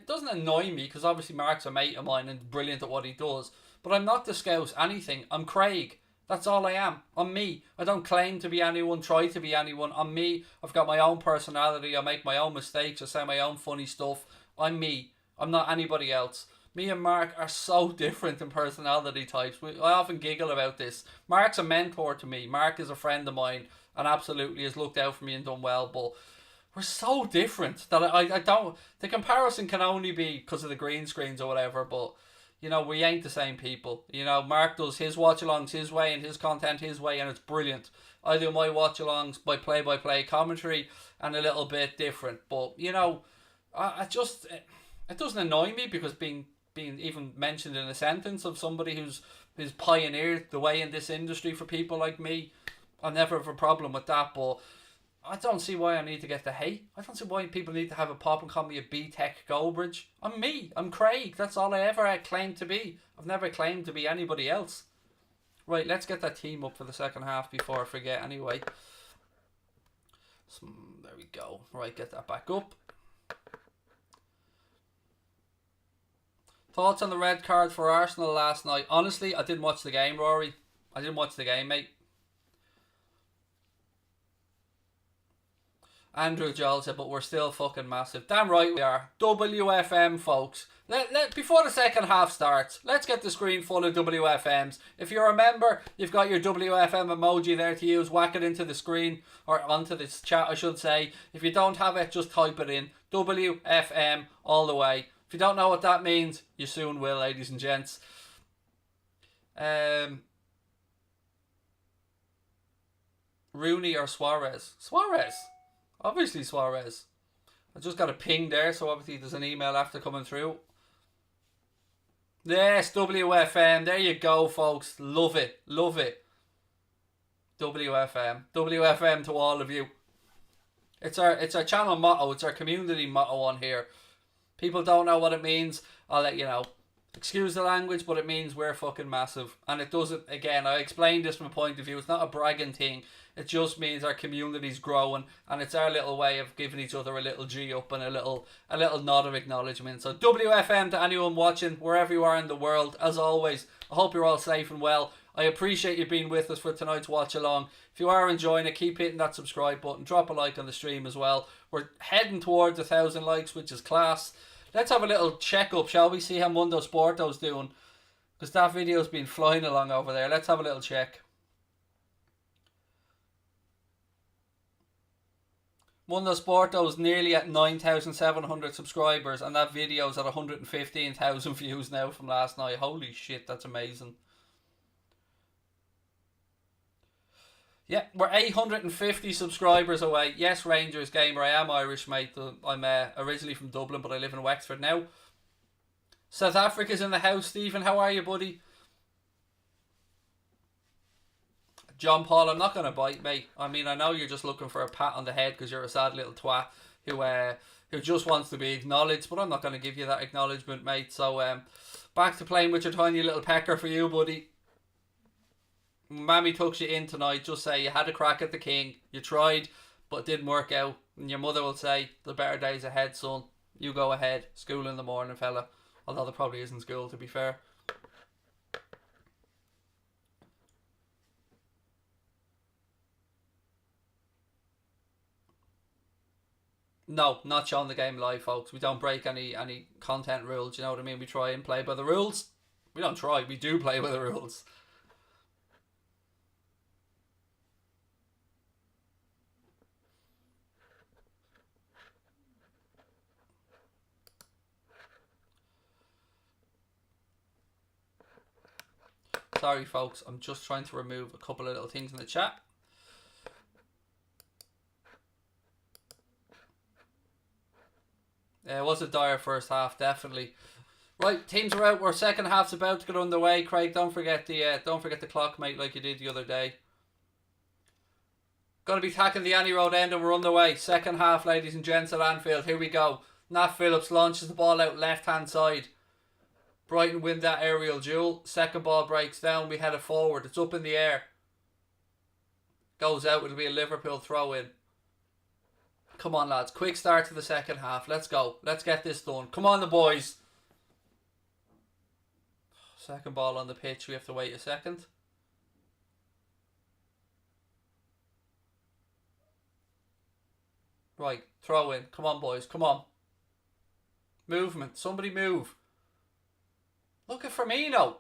doesn't annoy me, because obviously Mark's a mate of mine and brilliant at what he does. But I'm not the Scouse anything. I'm Craig. That's all I am. I'm me. I don't claim to be anyone, try to be anyone. I'm me. I've got my own personality. I make my own mistakes. I say my own funny stuff. I'm me. I'm not anybody else. Me and Mark are so different in personality types. I often giggle about this. Mark's a mentor to me. Mark is a friend of mine and absolutely has looked out for me and done well. But we're so different that I don't... The comparison can only be because of the green screens or whatever, but... we ain't the same people. Mark does his watch-alongs his way and his content his way, and it's brilliant. I do my watch-alongs by play-by-play commentary and a little bit different. But, it doesn't annoy me, because being even mentioned in a sentence of somebody who's pioneered the way in this industry for people like me, I never have a problem with that. But I don't see why I need to get the hate. I don't see why people need to have a pop and call me a B-Tech Goldbridge. I'm me. I'm Craig. That's all I ever claimed to be. I've never claimed to be anybody else. Right, let's get that team up for the second half before I forget anyway. There we go. Right, get that back up. Thoughts on the red card for Arsenal last night? Honestly, I didn't watch the game, Rory. I didn't watch the game, mate. Andrew Joel said, but we're still fucking massive. Damn right we are. WFM, folks. Before the second half starts, let's get the screen full of WFMs. If you're a member, you've got your WFM emoji there to use. Whack it into the screen, or onto this chat, I should say. If you don't have it, just type it in. WFM all the way. If you don't know what that means, you soon will, ladies and gents. Rooney or Suarez? Suarez. Obviously Suarez. I just got a ping there, so obviously there's an email after coming through. Yes, WFM. There you go, folks. Love it. Love it. WFM. WFM to all of you. It's our channel motto. It's our community motto on here. People don't know what it means. I'll let you know. Excuse the language, but it means we're fucking massive. And it doesn't, again, I explained this from a point of view. It's not a bragging thing. It just means our community's growing. And it's our little way of giving each other a little G up and a little nod of acknowledgement. So WFM to anyone watching, wherever you are in the world. As always, I hope you're all safe and well. I appreciate you being with us for tonight's watch along. If you are enjoying it, keep hitting that subscribe button. Drop a like on the stream as well. We're heading towards 1,000 likes, which is class. Let's have a little check-up, shall we? See how Mundo Sporto's doing. Because that video's been flying along over there. Let's have a little check. Mundo Sporto's nearly at 9,700 subscribers. And that video's at 115,000 views now from last night. Holy shit, that's amazing. Yeah, we're 850 subscribers away. Yes, Rangers gamer. I am Irish, mate. I'm originally from Dublin, but I live in Wexford now. South Africa's in the house. Stephen, how are you, buddy? John Paul, I'm not going to bite, mate. I mean, I know you're just looking for a pat on the head because you're a sad little twat who just wants to be acknowledged, but I'm not going to give you that acknowledgement, mate. So, back to playing with your tiny little pecker for you, buddy. Mammy took you in tonight. Just say you had a crack at the king. You tried, but it didn't work out. And your mother will say, the better days ahead, son. You go ahead. School in the morning, fella. Although there probably isn't school, to be fair. No, not showing the game live, folks. We don't break any content rules, you know what I mean? We try and play by the rules. We don't try, we do play by the rules. Sorry, folks. I'm just trying to remove a couple of little things in the chat. It was a dire first half, definitely. Right, teams are out. Our second half's about to get underway. Craig, don't forget the clock, mate, like you did the other day. Going to be tacking the Annie Road end, and we're underway. Second half, ladies and gents, at Anfield. Here we go. Nat Phillips launches the ball out left-hand side. Brighton win that aerial duel. Second ball breaks down. We head it forward. It's up in the air. Goes out. It'll be a Liverpool throw-in. Come on, lads. Quick start to the second half. Let's go. Let's get this done. Come on, the boys. Second ball on the pitch. We have to wait a second. Right. Throw in. Come on, boys. Come on. Movement. Somebody move. Look at Firmino.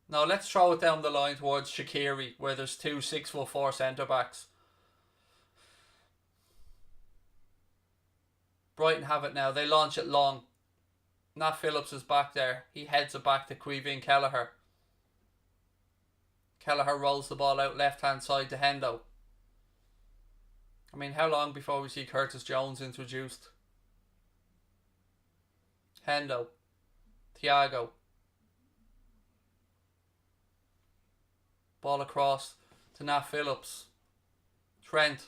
No, let's throw it down the line towards Shaqiri, where there's two 6'4" centre-backs. Brighton have it now. They launch it long. Nat Phillips is back there. He heads it back to Queevy and Kelleher. Kelleher rolls the ball out left-hand side to Hendo. I mean, how long before we see Curtis Jones introduced? Hendo. Thiago. Ball across to Nat Phillips. Trent.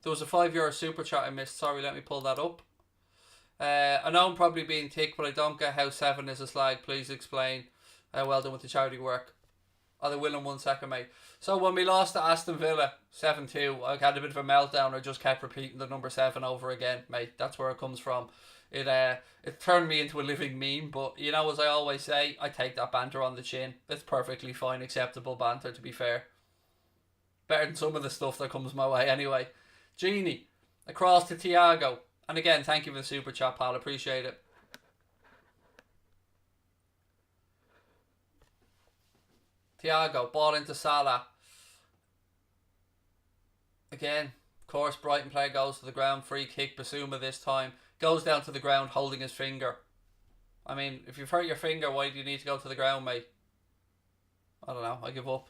There was a €5 super chat I missed. Sorry, let me pull that up. I know I'm probably being thick, but I don't get how 7 is a slag. Please explain. Well done with the charity work. Oh, they will in 1 second, mate. So when we lost to Aston Villa 7-2, I had a bit of a meltdown. I just kept repeating the number 7 over again, mate. That's where it comes from. It turned me into a living meme, but you know, as I always say, I take that banter on the chin. It's perfectly fine, acceptable banter, to be fair. Better than some of the stuff that comes my way anyway. Genie, across to Thiago. And again, thank you for the super chat, pal. Appreciate it. Thiago, ball into Salah. Again, of course, Brighton player goes to the ground. Free kick, Basuma this time. Goes down to the ground holding his finger. I mean, if you've hurt your finger, why do you need to go to the ground, mate? I don't know. I give up.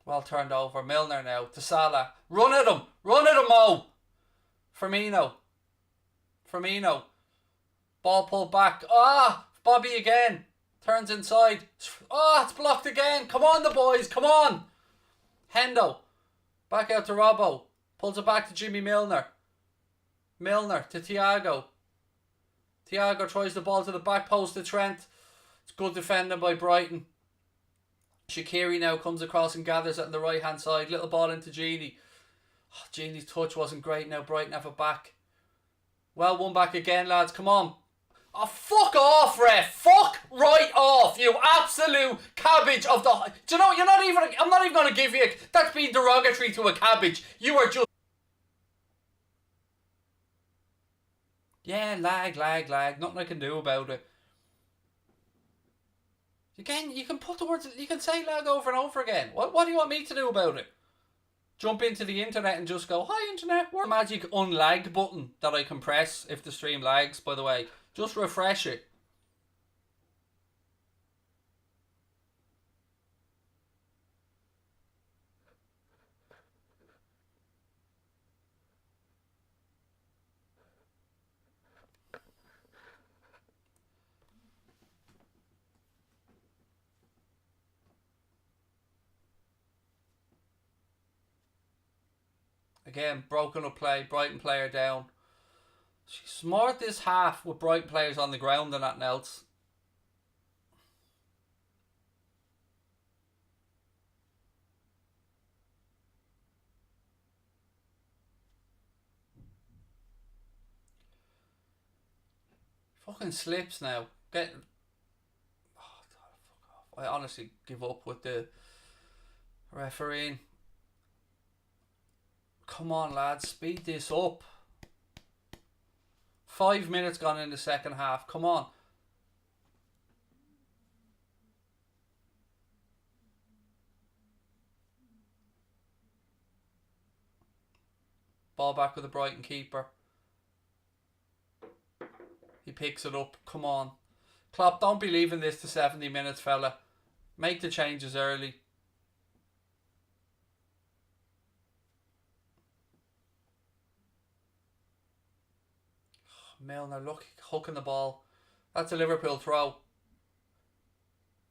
Well turned over. Milner now to Salah. Run at him. Run at him, Mo. Firmino. Ball pulled back. Ah, Bobby again. Turns inside. Ah, it's blocked again. Come on, the boys. Come on. Hendo. Back out to Robbo. Pulls it back to Jimmy Milner. Milner to Thiago. Thiago tries the ball to the back post to Trent. It's good defending by Brighton. Shaqiri now comes across and gathers it on the right hand side. Little ball into Genie. Oh, Genie's touch wasn't great. Now Brighton have it back. Well, one back again, lads. Come on. Oh, fuck off, ref. Fuck right off, you absolute cabbage of the... Do you know, you're not even... I'm not even going to give you... That's being derogatory to a cabbage. You are just... Yeah, lag. Nothing I can do about it. Again, you can put the words... You can say lag over and over again. What do you want me to do about it? Jump into the internet and just go, hi, internet. Where's the magic unlag button that I can press if the stream lags, by the way? Just refresh it. Again, broken up play, Brighton player down. She's more at this half with Brighton players on the ground than anything else. Fucking slips now. Get... Oh, fuck off. I honestly give up with the refereeing. Come on, lads, speed this up. 5 minutes gone in the second half. Come on. Ball back with the Brighton keeper. He picks it up. Come on. Klopp, don't be leaving this to 70 minutes, fella. Make the changes early. Milner, look, hooking the ball. That's a Liverpool throw.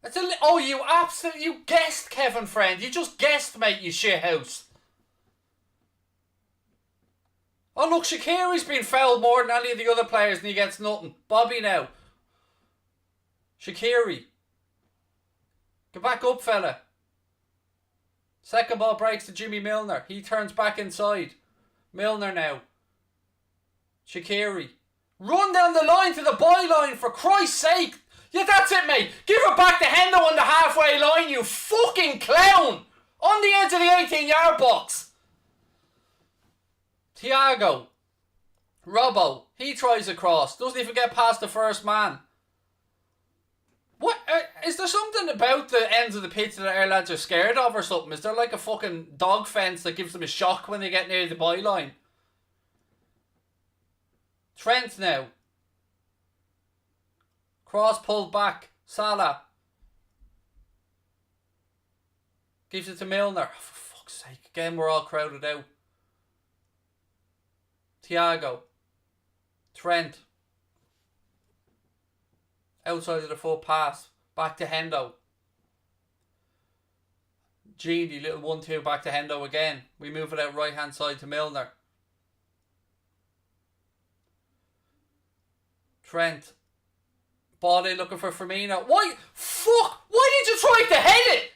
That's a... Oh, you absolutely... You guessed, Kevin Friend. You just guessed, mate, you shithouse. Oh, look, Shaqiri's been fouled more than any of the other players and he gets nothing. Bobby now. Shaqiri. Get back up, fella. Second ball breaks to Jimmy Milner. He turns back inside. Milner now. Shaqiri. Run down the line to the byline, for Christ's sake. Yeah, that's it, mate. Give it back to Hendo on the halfway line, you fucking clown. On the edge of the 18-yard box. Thiago. Robbo. He tries across. Doesn't even get past the first man. What? Is there something about the ends of the pitch that our lads are scared of or something? Is there like a fucking dog fence that gives them a shock when they get near the byline? Trent now. Cross pulled back. Salah. Gives it to Milner. Oh, for fuck's sake. Again, we're all crowded out. Thiago. Trent. Outside of the full pass. Back to Hendo. Genie, little 1-2 back to Hendo again. We move it out right hand side to Milner. Trent. Ball in looking for Firmino. Why? Fuck! Why did you try to head it?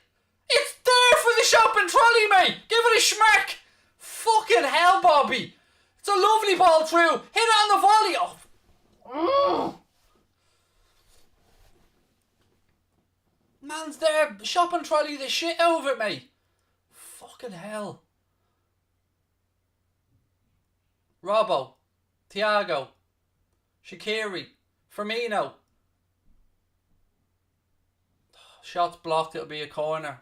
It's there for the shopping trolley, mate. Give it a schmack. Fucking hell, Bobby. It's a lovely ball through. Hit it on the volley. Oh. Man's there. Shopping trolley the shit out of it, mate. Fucking hell. Robbo. Thiago. Shaqiri. Firmino. Shots blocked. It'll be a corner.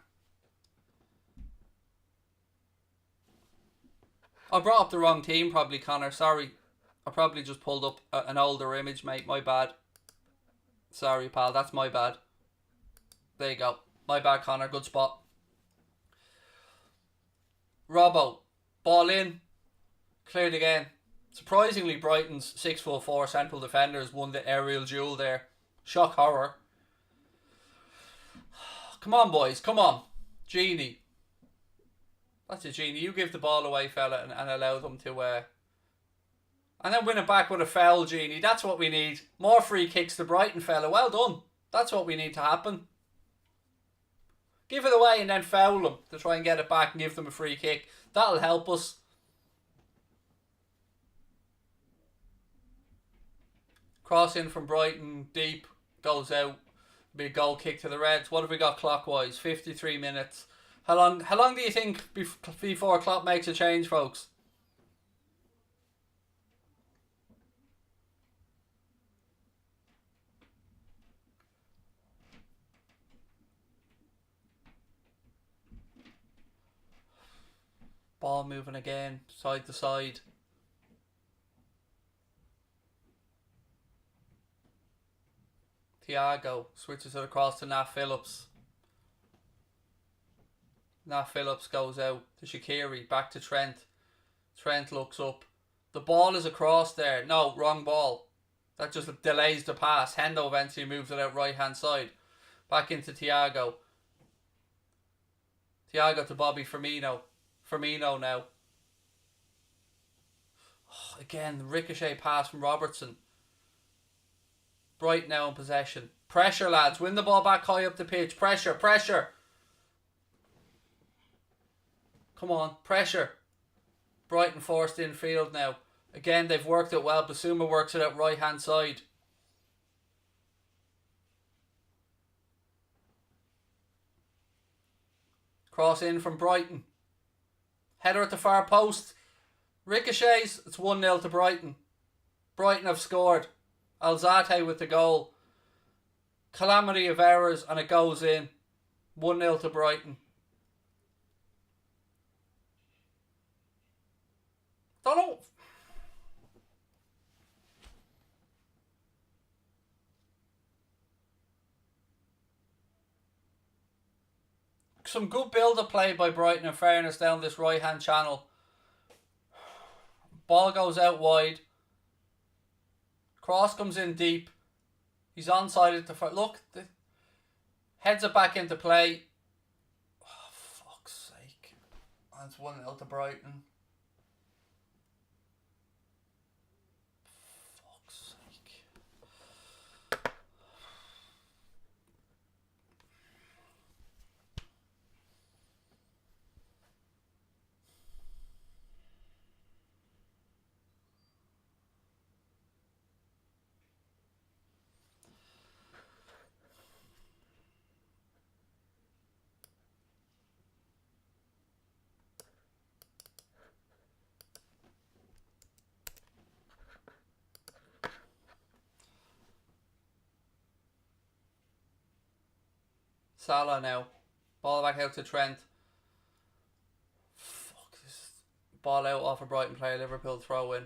I brought up the wrong team probably, Connor. Sorry. I probably just pulled up an older image, mate. My bad. Sorry, pal. That's my bad. There you go. My bad, Connor. Good spot. Robbo. Ball in. Cleared again. Surprisingly, Brighton's 6'4" central defenders won the aerial duel there. Shock horror. Come on, boys. Come on. Genie. That's a Genie. You give the ball away, fella, and allow them to... and then win it back with a foul, Genie. That's what we need. More free kicks to Brighton, fella. Well done. That's what we need to happen. Give it away and then foul them to try and get it back and give them a free kick. That'll help us. Cross in from Brighton. Deep. Goes out. Be a goal kick to the Reds. What have we got clockwise? 53 minutes. How long do you think before Klopp makes a change, folks? Ball moving again, side to side. Thiago switches it across to Nat Phillips. Nat Phillips goes out to Shaqiri, back to Trent. Trent looks up. The ball is across there. No, wrong ball. That just delays the pass. Hendo eventually moves it out right hand side. Back into Thiago. Thiago to Bobby Firmino. Firmino now. Oh, again, ricochet pass from Robertson. Bright now in possession. Pressure, lads. Win the ball back high up the pitch. Pressure, pressure. Come on, pressure. Brighton forced infield now. Again, they've worked it well. Basuma works it out right hand side. Cross in from Brighton. Header at the far post. Ricochets. It's 1-0 to Brighton. Brighton have scored. Alzate with the goal. Calamity of errors and it goes in. 1-0 to Brighton. Don't know. Some good build-up play by Brighton in fairness down this right-hand channel. Ball goes out wide. Cross comes in deep. He's onside at the front. Look, heads it back into play. Oh, fuck's sake. And it's 1-0 to Brighton. Fuck's sake. Salah now. Ball back out to Trent. Fuck this. Ball out off a Brighton player. Liverpool throw in.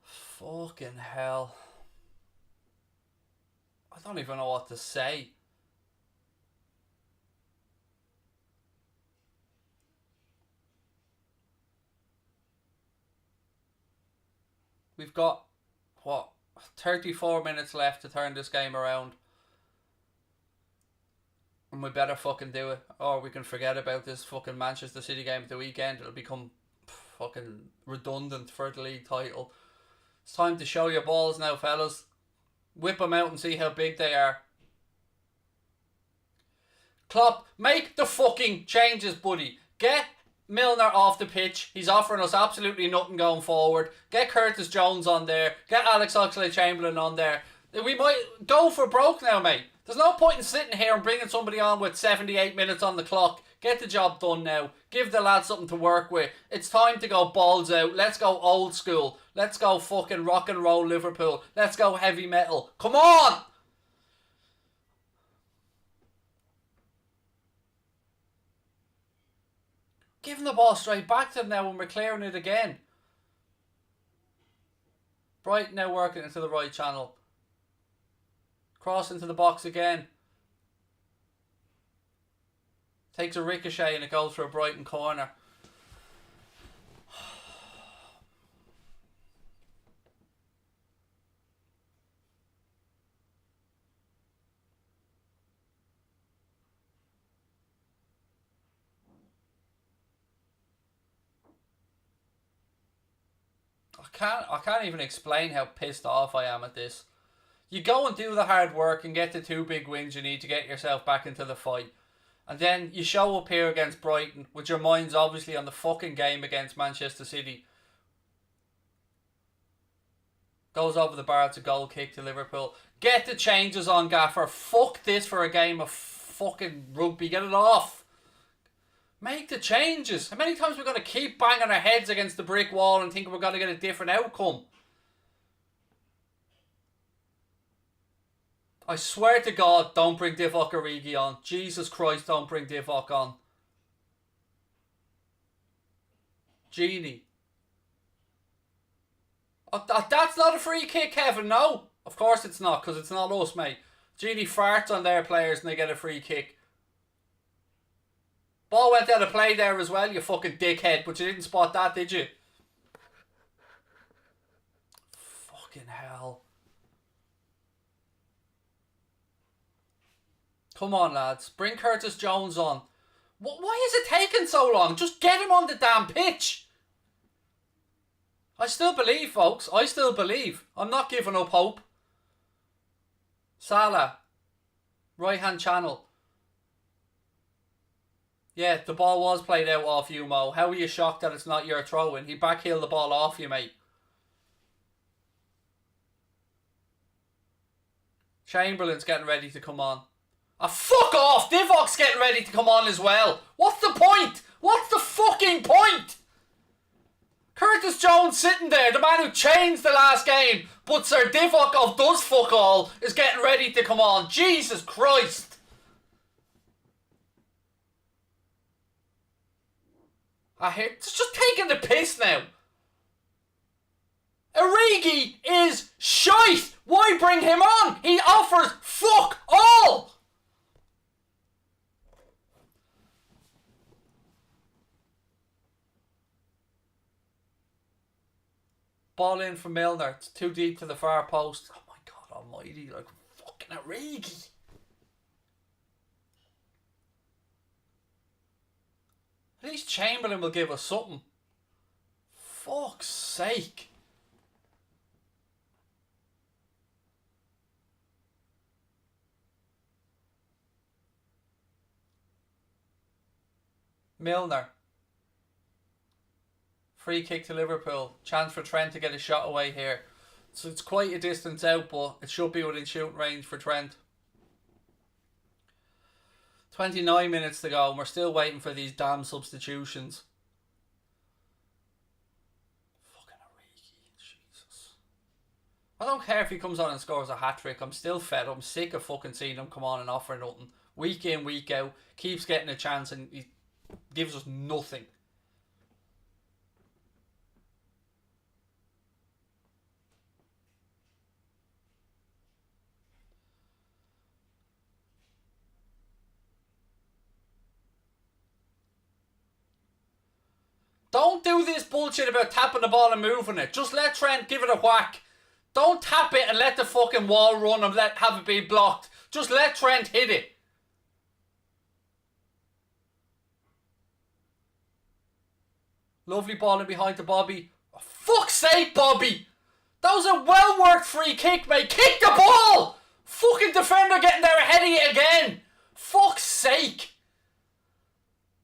Fucking hell. I don't even know what to say. We've got, what, 34 minutes left to turn this game around. And we better fucking do it. Or we can forget about this fucking Manchester City game at the weekend. It'll become fucking redundant for the league title. It's time to show your balls now, fellas. Whip them out and see how big they are. Klopp, make the fucking changes, buddy. Get Milner off the pitch. He's offering us absolutely nothing going forward. Get Curtis Jones on there. Get Alex Oxlade-Chamberlain on there. We might go for broke now, mate. There's no point in sitting here and bringing somebody on with 78 minutes on the clock. Get the job done now. Give the lads something to work with. It's time to go balls out. Let's go old school. Let's go fucking rock and roll Liverpool. Let's go heavy metal. Come on! Give him the ball straight back to him now when we're clearing it again. Brighton now working into the right channel. Cross into the box again. Takes a ricochet and it goes for a Brighton corner. I can't even explain how pissed off I am at this. You go and do the hard work and get the 2 big wins you need to get yourself back into the fight. And then you show up here against Brighton with your minds obviously on the fucking game against Manchester City. Goes over the bar, it's a goal kick to Liverpool. Get the changes on, Gaffer. Fuck this for a game of fucking rugby. Get it off. Make the changes. How many times are we going to keep banging our heads against the brick wall and think we're going to get a different outcome? I swear to God, don't bring Divock Origi on. Jesus Christ, don't bring Divock on. Genie. Oh, that's not a free kick, Kevin, no. Of course it's not, because it's not us, mate. Genie farts on their players and they get a free kick. Ball went out of play there as well, you fucking dickhead, but you didn't spot that, did you? Fucking hell. Come on, lads. Bring Curtis Jones on. Why is it taking so long? Just get him on the damn pitch. I still believe, folks. I still believe. I'm not giving up hope. Salah. Right-hand channel. Yeah, the ball was played out off you, Mo. How are you shocked that it's not your throw-in? He backheeled the ball off you, mate. Chamberlain's getting ready to come on. Ah, fuck off! Divock's getting ready to come on as well. What's the point? What's the fucking point? Curtis Jones sitting there, the man who changed the last game, but Sir Divock of does fuck all is getting ready to come on. Jesus Christ. It's just taking the piss now. Origi is shite. Why bring him on? He offers fuck all. Ball in from Milner. It's too deep to the far post. Oh my God almighty. Like fucking Origi. At least Chamberlain will give us something. Fuck's sake. Milner. Free kick to Liverpool. Chance for Trent to get a shot away here. So it's quite a distance out, but it should be within shooting range for Trent. 29 minutes to go and we're still waiting for these damn substitutions. Fucking Origi, Jesus. I don't care if he comes on and scores a hat-trick. I'm still fed. I'm sick of fucking seeing him come on and offer nothing. Week in, week out. Keeps getting a chance and he gives us nothing. Don't do this bullshit about tapping the ball and moving it. Just let Trent give it a whack. Don't tap it and let the fucking wall run and have it be blocked. Just let Trent hit it. Lovely ball in behind to Bobby. Oh, fuck's sake, Bobby! That was a well-worked free kick, mate. Kick the ball! Fucking defender getting there ahead of you again. Fuck's sake.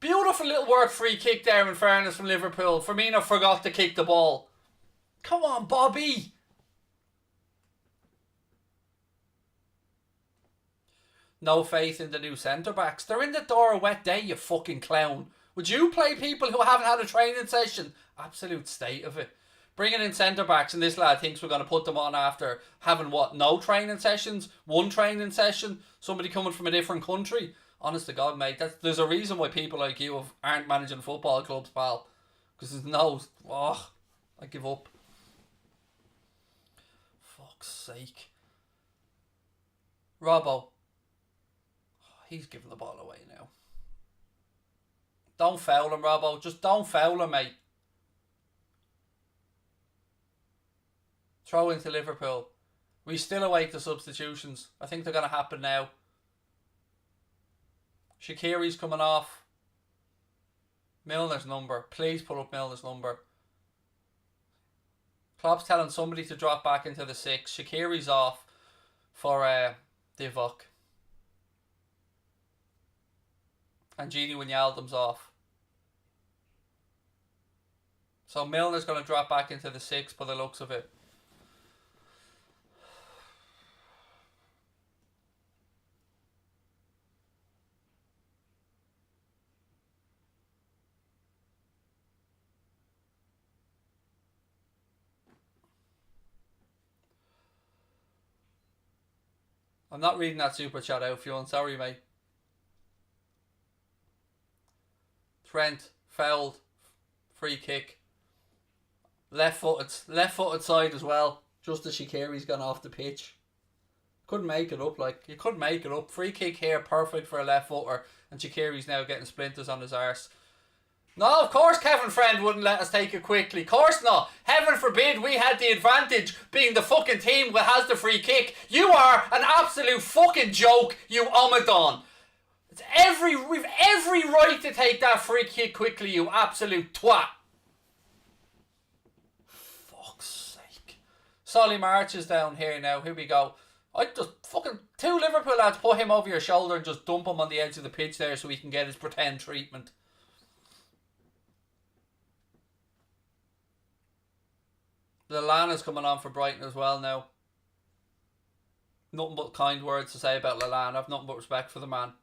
Beautiful little work free kick there, in fairness, from Liverpool. Firmino forgot to kick the ball. Come on, Bobby. No faith in the new centre-backs. They're in the door a wet day, you fucking clown. Would you play people who haven't had a training session? Absolute state of it. Bringing in centre-backs, and this lad thinks we're going to put them on after having, what, no training sessions? One training session? Somebody coming from a different country? Honest to God, mate, there's a reason why people like you aren't managing football clubs, pal. Because there's no... Oh, I give up. Fuck's sake. Robbo. He's giving the ball away now. Don't foul him, Robbo. Just don't foul him, mate. Throw into Liverpool. We still await the substitutions. I think they're going to happen now. Shaqiri's coming off. Milner's number. Please put up Milner's number. Klopp's telling somebody to drop back into the 6. Shaqiri's off for Divock. And Gini Wijnaldum's off. So Milner's going to drop back into the 6 by the looks of it. I'm not reading that super chat out, Fionn. Sorry, mate. Trent fouled. Free kick. Left-footed side as well. Just as Shaqiri's gone off the pitch. Couldn't make it up, like. You couldn't make it up. Free kick here, perfect for a left-footer. And Shaqiri's now getting splinters on his arse. No, of course Kevin Friend wouldn't let us take it quickly. Of course not. Heaven forbid we had the advantage being the fucking team that has the free kick. You are an absolute fucking joke, you Omadon. We've every right to take that free kick quickly, you absolute twat. Fuck's sake. Solly March is down here now. Here we go. I just fucking 2 Liverpool lads put him over your shoulder and just dump him on the edge of the pitch there so he can get his pretend treatment. Lallana's coming on for Brighton as well now. Nothing but kind words to say about Lallana. I've nothing but respect for the man.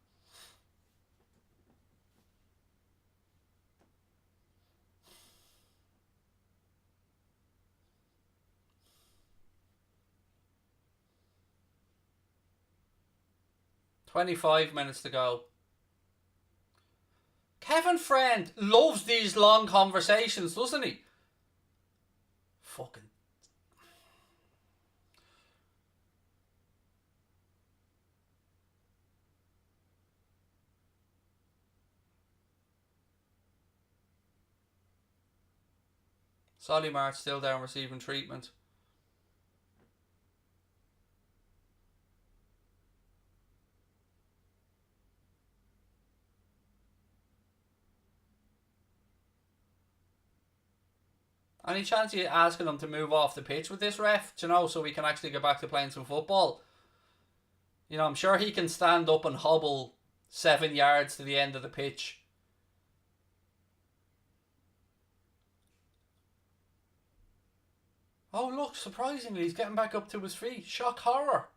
"25 minutes to go." Kevin Friend loves these long conversations, doesn't he? Fucking. Solly March still down receiving treatment. Any chance of you asking him to move off the pitch with this ref, do you know, so we can actually get back to playing some football? You know, I'm sure he can stand up and hobble 7 yards to the end of the pitch. Oh look, surprisingly he's getting back up to his feet. Shock horror.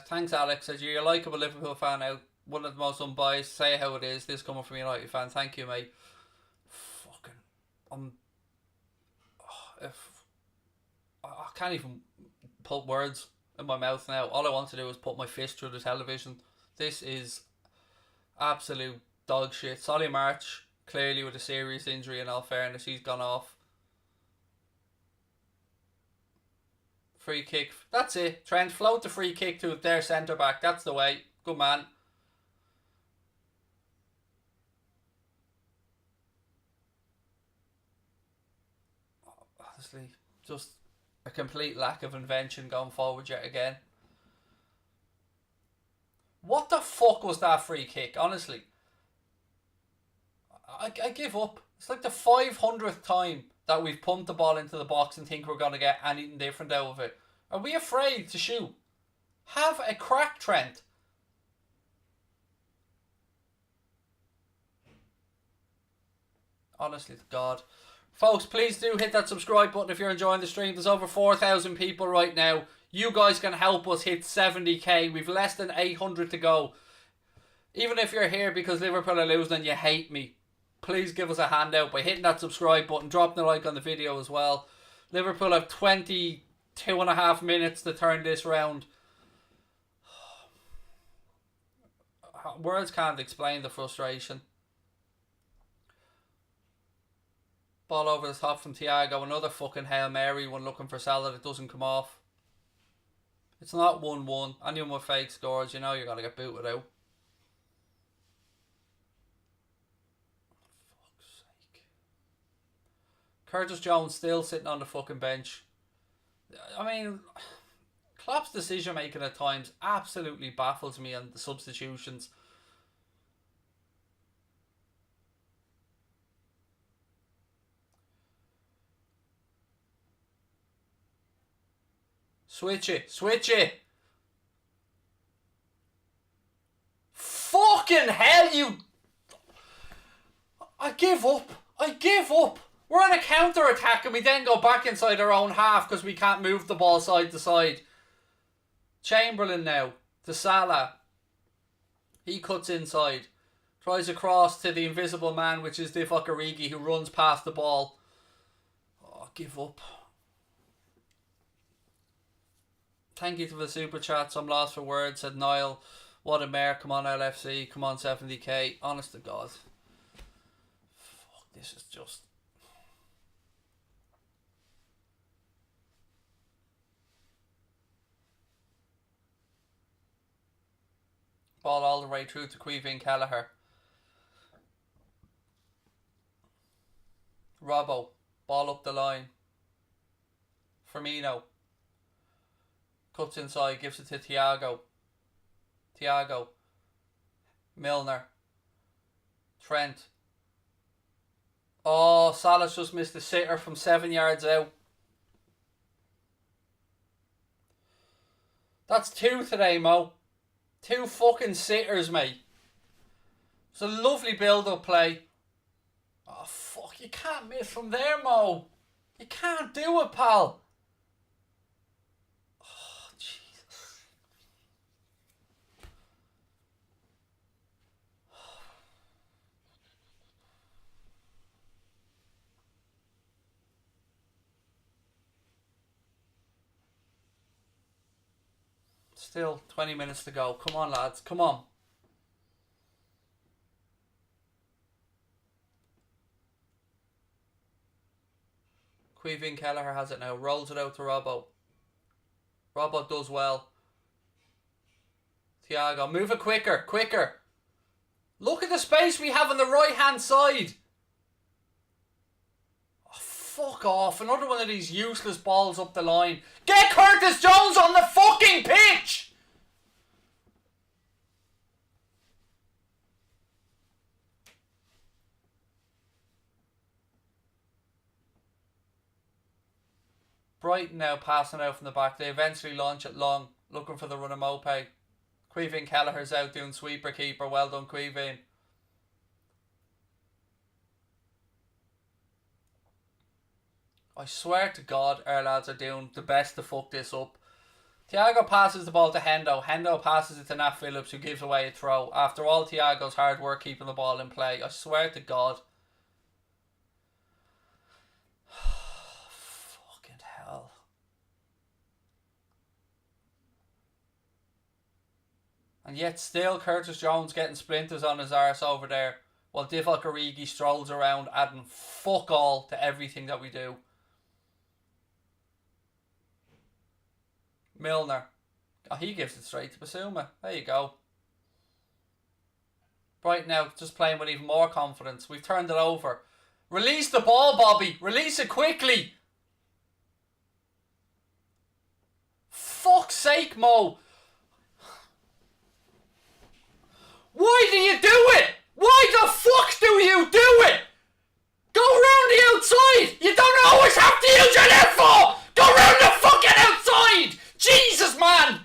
Thanks Alex, says you're a likeable Liverpool fan now. One of the most unbiased. Say how it is. This coming from a United fan. Thank you, mate. Fucking I can't even put words in my mouth now. All I want to do is put my fist through the television. This is absolute dog shit. Solly March, clearly with a serious injury, in all fairness, he's gone off. Free kick. That's it. Trent, float the free kick to their centre back. That's the way. Good man. Honestly, just a complete lack of invention going forward yet again. What the fuck was that free kick, honestly? I give up. It's like the 500th time that we've pumped the ball into the box and think we're going to get anything different out of it. Are we afraid to shoot? Have a crack, Trent. Honestly to God. Folks, please do hit that subscribe button if you're enjoying the stream. There's over 4,000 people right now. You guys can help us hit 70k. We've less than 800 to go. Even if you're here because Liverpool are losing and you hate me, please give us a hand out by hitting that subscribe button, dropping a like on the video as well. Liverpool have 22.5 minutes to turn this round. Words can't explain the frustration. Ball over the top from Thiago. Another fucking Hail Mary one looking for Salah that doesn't come off. It's not 1-1. Anyone with fake scores, you know you're going to get booted out. Fuck's sake. Curtis Jones still sitting on the fucking bench. I mean, Klopp's decision making at times absolutely baffles me on the substitutions. Switch it. Switch it. Fucking hell, you... I give up. I give up. We're on a counter-attack and we then go back inside our own half because we can't move the ball side to side. Chamberlain now to Salah. He cuts inside. Tries across to the invisible man, which is Divock Origi, who runs past the ball. Oh, give up. Thank you for the super chats. I'm lost for words, said Niall. What a mare. Come on, LFC. Come on, 70k. Honest to God. Fuck, this is just... Ball all the way through to Queevin Kelleher. Robbo. Ball up the line. Firmino. Cuts inside, gives it to Thiago. Thiago. Milner. Trent. Oh, Salah's just missed a sitter from 7 yards out. That's 2 today, Mo. 2 fucking sitters, mate. It's a lovely build-up play. Oh, fuck. You can't miss from there, Mo. You can't do it, pal. Still 20 minutes to go. Come on, lads. Come on. Queevin Kelleher has it now. Rolls it out to Robbo. Robbo does well. Thiago. Move it quicker. Quicker. Look at the space we have on the right-hand side. Oh, fuck off. Another one of these useless balls up the line. Get Curtis Jones on the fucking pitch! Brighton now passing out from the back. They eventually launch it long, looking for the run of Mope. Queevin Kelleher's out doing sweeper keeper. Well done, Queevin. I swear to God, our lads are doing the best to fuck this up. Thiago passes the ball to Hendo. Hendo passes it to Nat Phillips, who gives away a throw. After all Thiago's hard work keeping the ball in play. I swear to God. Fucking hell. And yet still Curtis Jones getting splinters on his arse over there, while Divock Origi strolls around adding fuck all to everything that we do. Milner. Oh, he gives it straight to Basuma. There you go. Right now, just playing with even more confidence. We've turned it over. Release the ball, Bobby. Release it quickly. Fuck's sake, Mo. Why do you do it? Why the fuck do you do it? Go round the outside. You don't always have to use your left foot. Go round the fucking outside. Jesus, man.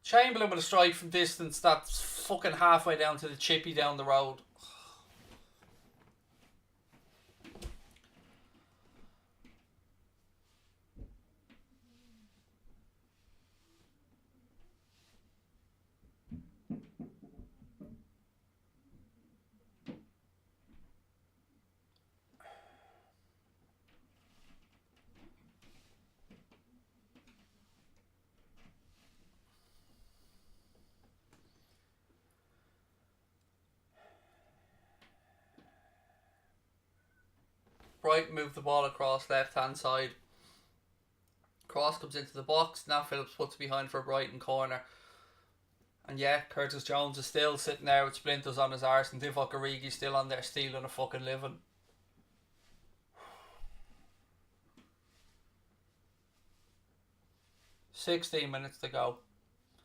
Chamberlain with a strike from distance that's fucking halfway down to the chippy down the road. Brighton move the ball across left hand side. Cross comes into the box. Now Phillips puts it behind for a Brighton corner. And yeah, Curtis Jones is still sitting there with splinters on his arse, and Divock Origi's still on there stealing a fucking living. $16 minutes to go.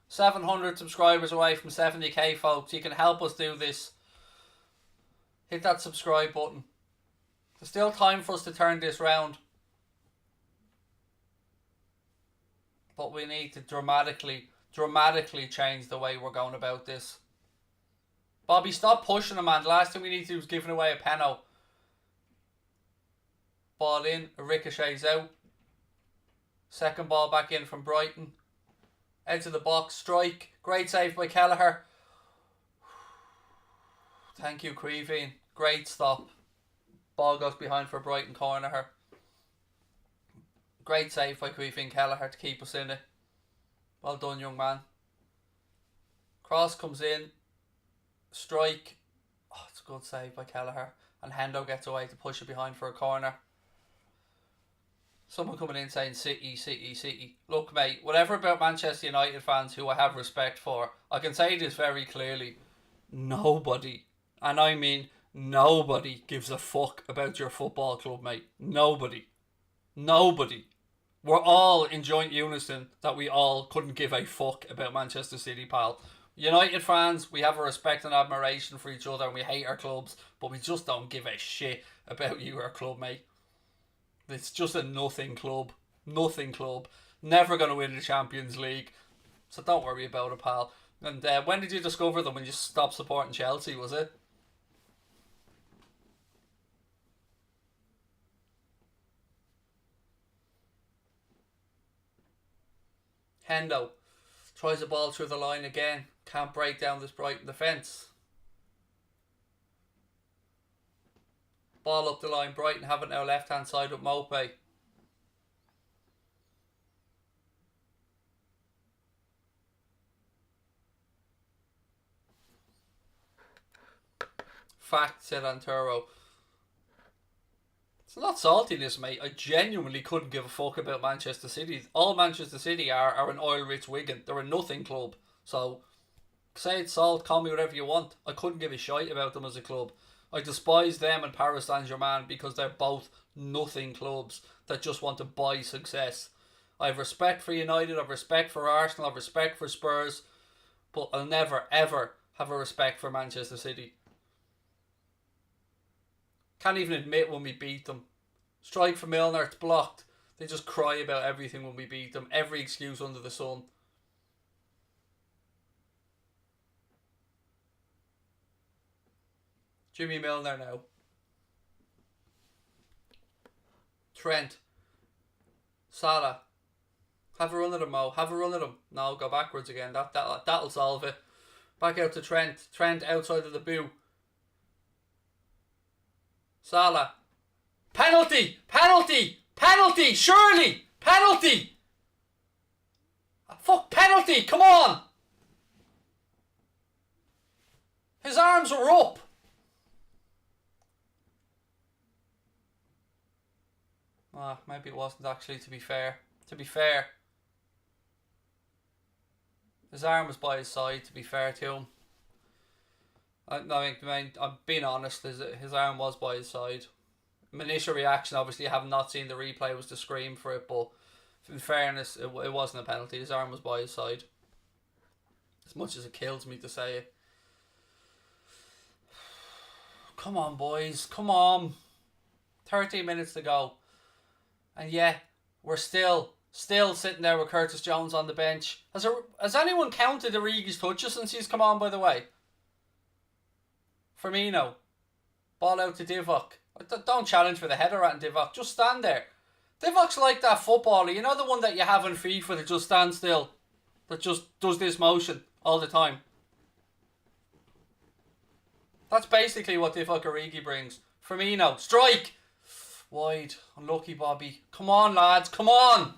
700 subscribers away from 70k, folks. You can help us do this. Hit that subscribe button. There's still time for us to turn this round. But we need to dramatically change the way we're going about this. Bobby, stop pushing him, man. The last thing we need to do is giving away a penalty. Ball in, a ricochets out. Second ball back in from Brighton. Edge of the box, strike. Great save by Kelleher. Thank you, Creeveen. Great stop. Ball goes behind for a Brighton corner. Great save by Creeveen Kelleher to keep us in it. Well done, young man. Cross comes in. Strike. Oh, it's a good save by Kelleher. And Hendo gets away to push it behind for a corner. Someone coming in saying City, City, City. Look, mate, whatever about Manchester United fans who I have respect for, I can say this very clearly. Nobody, and I mean nobody, gives a fuck about your football club, mate. Nobody. Nobody. We're all in joint unison that we all couldn't give a fuck about Manchester City, pal. United fans, we have a respect and admiration for each other and we hate our clubs, but we just don't give a shit about you, our club, mate. It's just a nothing club. Nothing club. Never going to win the Champions League. So don't worry about it, pal. And when did you discover them? When you stopped supporting Chelsea, was it? Hendo tries the ball through the line again. Can't break down this Brighton defence. Ball up the line. Brighton have it now left hand side with Mopé. Fact, said Antero. It's not saltiness, mate. I genuinely couldn't give a fuck about Manchester City. All Manchester City are an oil-rich Wigan. They're a nothing club. So, say it's salt, call me whatever you want. I couldn't give a shite about them as a club. I despise them and Paris Saint-Germain because they're both nothing clubs that just want to buy success. I have respect for United, I have respect for Arsenal, I have respect for Spurs, but I'll never, ever have a respect for Manchester City. Can't even admit when we beat them. Strike from Milner, it's blocked. They just cry about everything when we beat them. Every excuse under the sun. Jimmy Milner now. Trent. Salah. Have a run at him, Mo. Have a run at him. No, go backwards again. That'll solve it. Back out to Trent. Trent outside of the boo. Salah. Penalty! Penalty! Penalty! Surely! Penalty! Fuck, penalty! Come on! His arms were up. Maybe it wasn't actually, to be fair. To be fair. His arm was by his side, to be fair to him. I mean, I'm being honest, his arm was by his side. My initial reaction, obviously, having not seen the replay, was to scream for it, but In fairness, it wasn't a penalty. His arm was by his side. As much as it kills me to say it. Come on, boys. Come on. 13 minutes to go. And yeah, we're still sitting there with Curtis Jones on the bench. Has anyone counted Origi's touches since he's come on, by the way? Firmino. Ball out to Divock. Don't challenge for the header at Divock. Just stand there. Divock's like that footballer. You know the one that you have in FIFA that just stands still? That just does this motion all the time. That's basically what Divock Origi brings. Firmino. Strike! Wide. Unlucky, Bobby. Come on, lads. Come on!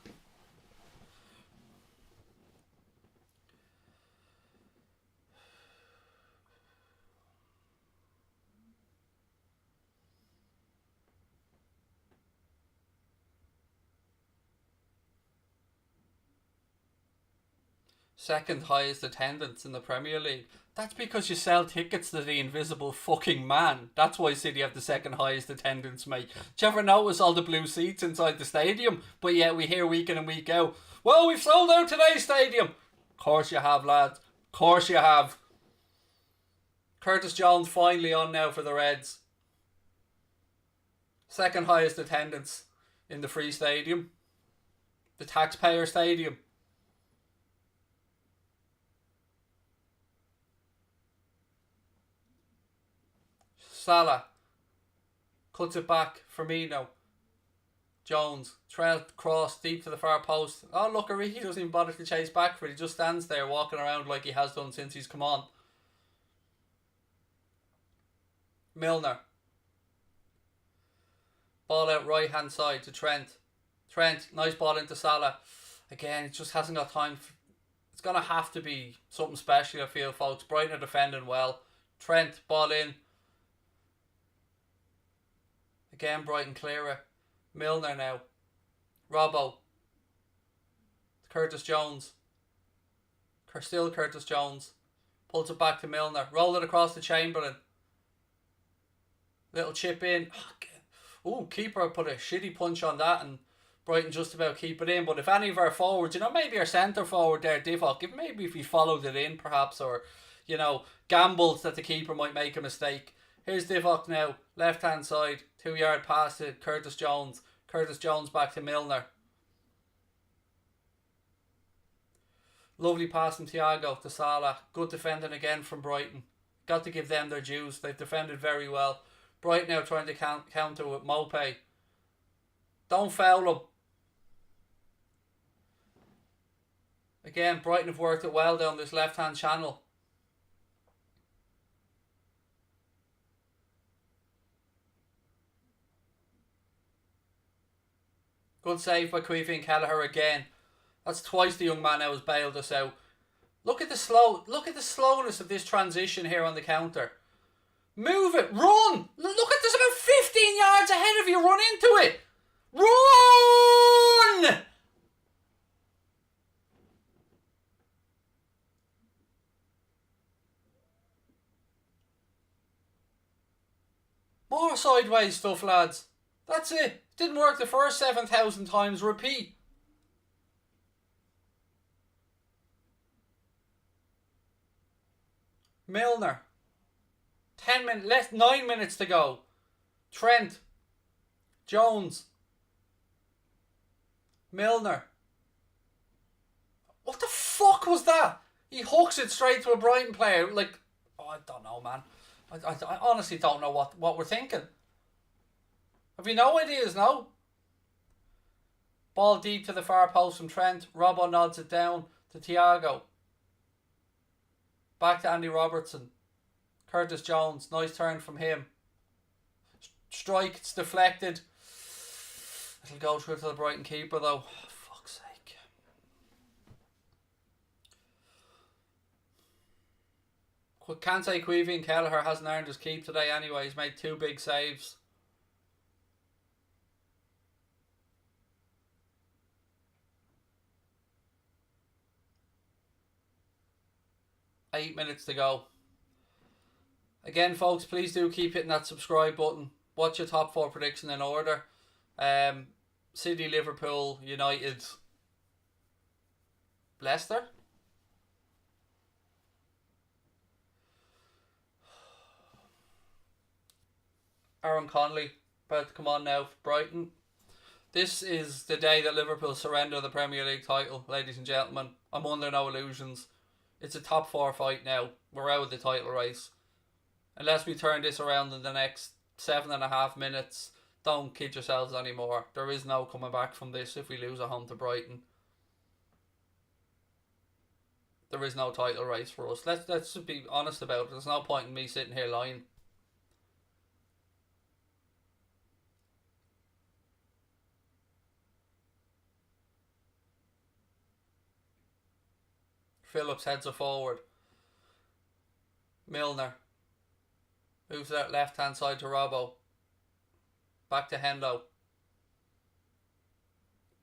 Second highest attendance in the Premier League. That's because you sell tickets to the invisible fucking man. That's why City have the second highest attendance, mate. Do you ever notice all the blue seats inside the stadium? But yet we hear week in and week out, well, we've sold out today's stadium. Of course you have, lads. Of course you have. Curtis Jones finally on now for the Reds. Second highest attendance in the free stadium. The taxpayer stadium. Salah cuts it back. Firmino. Jones. Trent cross deep to the far post. Oh look, Origi doesn't even bother to chase back for it. He just stands there walking around like he has done since he's come on. Milner. Ball out right hand side to Trent. Trent, nice ball into Salah. Again, it just hasn't got time. It's going to have to be something special, I feel, folks. Brighton are defending well. Trent, ball in. Again, Brighton clearer. Milner now. Robbo. Curtis Jones. Still Curtis Jones. Pulls it back to Milner. Roll it across to Chamberlain. Little chip in. Oh, keeper put a shitty punch on that and Brighton just about keep it in. But if any of our forwards, maybe our centre forward there, Divock, if he followed it in perhaps, or, gambled that the keeper might make a mistake. Here's Divock now, left hand side, 2-yard pass to Curtis Jones. Curtis Jones back to Milner. Lovely pass from Thiago to Salah. Good defending again from Brighton. Got to give them their dues. They've defended very well. Brighton now trying to counter with Mopé. Don't foul him. Again, Brighton have worked it well down this left hand channel. Good save by Queevy and Kelleher again. That's twice the young man now has bailed us out. Look at the slowness of this transition here on the counter. Move it, run! Look at this, about 15 yards ahead of you, run into it! Run! More sideways stuff, lads. That's it. Didn't work the first 7,000 times. Repeat. Milner. 9 minutes to go. Trent. Jones. Milner. What the fuck was that? He hooks it straight to a Brighton player. I don't know, man. I honestly don't know what we're thinking. Have you no ideas, no? Ball deep to the far post from Trent. Robbo nods it down to Thiago. Back to Andy Robertson. Curtis Jones. Nice turn from him. Strike. It's deflected. It'll go through to the Brighton keeper though. Fuck's sake. Can't say Queevy and Kelleher hasn't earned his keep today anyway. He's made 2 big saves. Eight minutes to go. Again, folks, please do keep hitting that subscribe button. Watch your top 4 prediction in order. City, Liverpool, United, Leicester. Aaron Connolly about to come on now for Brighton. This is the day that Liverpool surrender the Premier League title, ladies and gentlemen. I'm under no illusions. It's a top 4 fight now. We're out of the title race. Unless we turn this around in the next 7.5 minutes, don't kid yourselves anymore. There is no coming back from this if we lose at home to Brighton. There is no title race for us. Let's just be honest about it. There's no point in me sitting here lying. Phillips heads it forward. Milner moves that left hand side to Robbo. Back to Hendo.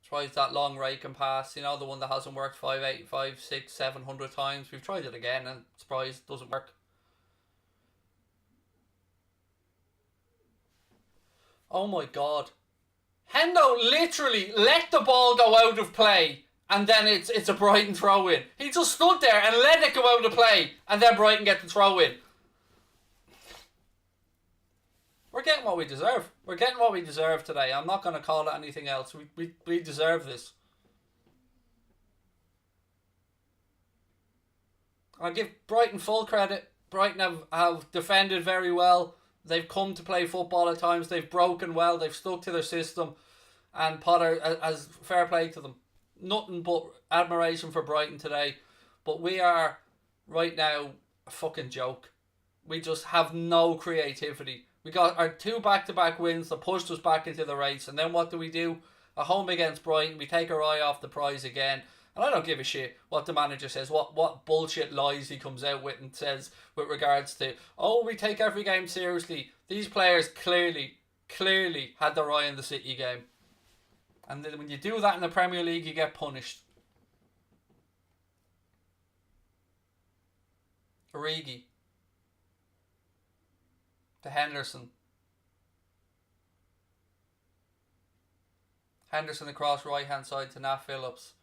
Tries that long raking pass, you know, the one that hasn't worked 5, 6, 700 times. We've tried it again and surprised it doesn't work. Oh my god. Hendo literally let the ball go out of play and then it's a Brighton throw in. He just stood there and let it go out of play and then Brighton get the throw in. We're getting what we deserve. We're getting what we deserve today. I'm not going to call it anything else. We deserve this. I'll give Brighton full credit. Brighton have defended very well. They've come to play football at times. They've broken well. They've stuck to their system. And Potter, as fair play to them. Nothing but admiration for Brighton today. But we are, right now, a fucking joke. We just have no creativity. We got our 2 back-to-back wins that pushed us back into the race. And then what do? At home against Brighton, we take our eye off the prize again. And I don't give a shit what the manager says, what bullshit lies he comes out with and says with regards to, oh, we take every game seriously. These players clearly had their eye on the City game. And then when you do that in the Premier League, you get punished. Origi. To Henderson. Henderson across right hand side to Nat Phillips.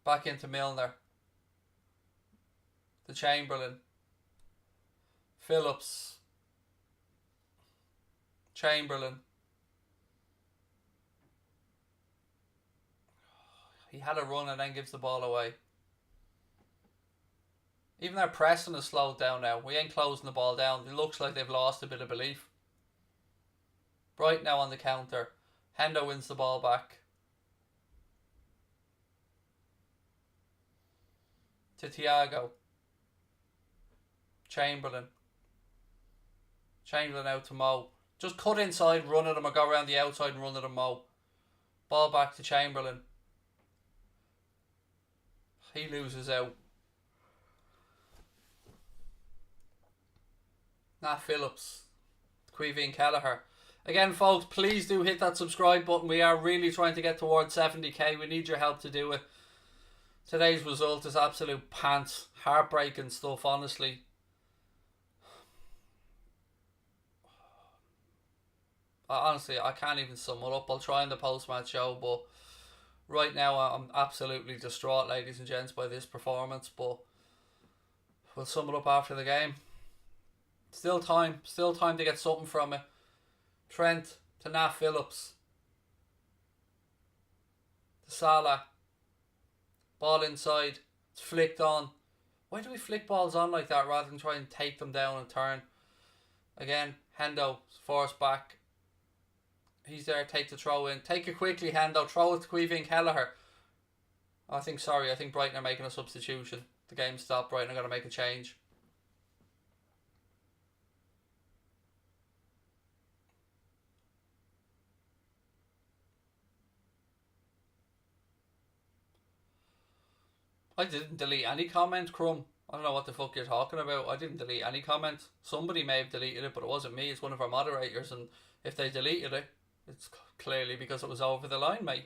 Back into Milner. To Chamberlain. Phillips. Chamberlain. He had a run and then gives the ball away. Even our pressing is slowed down now. We ain't closing the ball down. It looks like they've lost a bit of belief. Bright now on the counter. Hendo wins the ball back. To Thiago. Chamberlain. Chamberlain out to Mo. Just cut inside, run at him, or go around the outside and run at him, Mo. Ball back to Chamberlain. He loses out. Nat Phillips. Queevy and Kelleher. Again, folks, please do hit that subscribe button. We are really trying to get towards 70k. We need your help to do it. Today's result is absolute pants. Heartbreaking stuff, honestly. Honestly, I can't even sum it up. I'll try in the post-match show, but right now I'm absolutely distraught, ladies and gents, by this performance, but we'll sum it up after the game. Still time to get something from it. Trent to Nat Phillips. To Salah. Ball inside. It's flicked on. Why do we flick balls on like that rather than try and take them down and turn? Again, Hendo forced back. He's there, take the throw in. Take it quickly, Hendo. Throw it to Queevy and Kelleher. I think Brighton are making a substitution. The game stopped. Brighton are going to make a change. I didn't delete any comment, Crumb. I don't know what the fuck you're talking about. I didn't delete any comment. Somebody may have deleted it, but it wasn't me. It's one of our moderators, and if they deleted it, it's clearly because it was over the line, mate.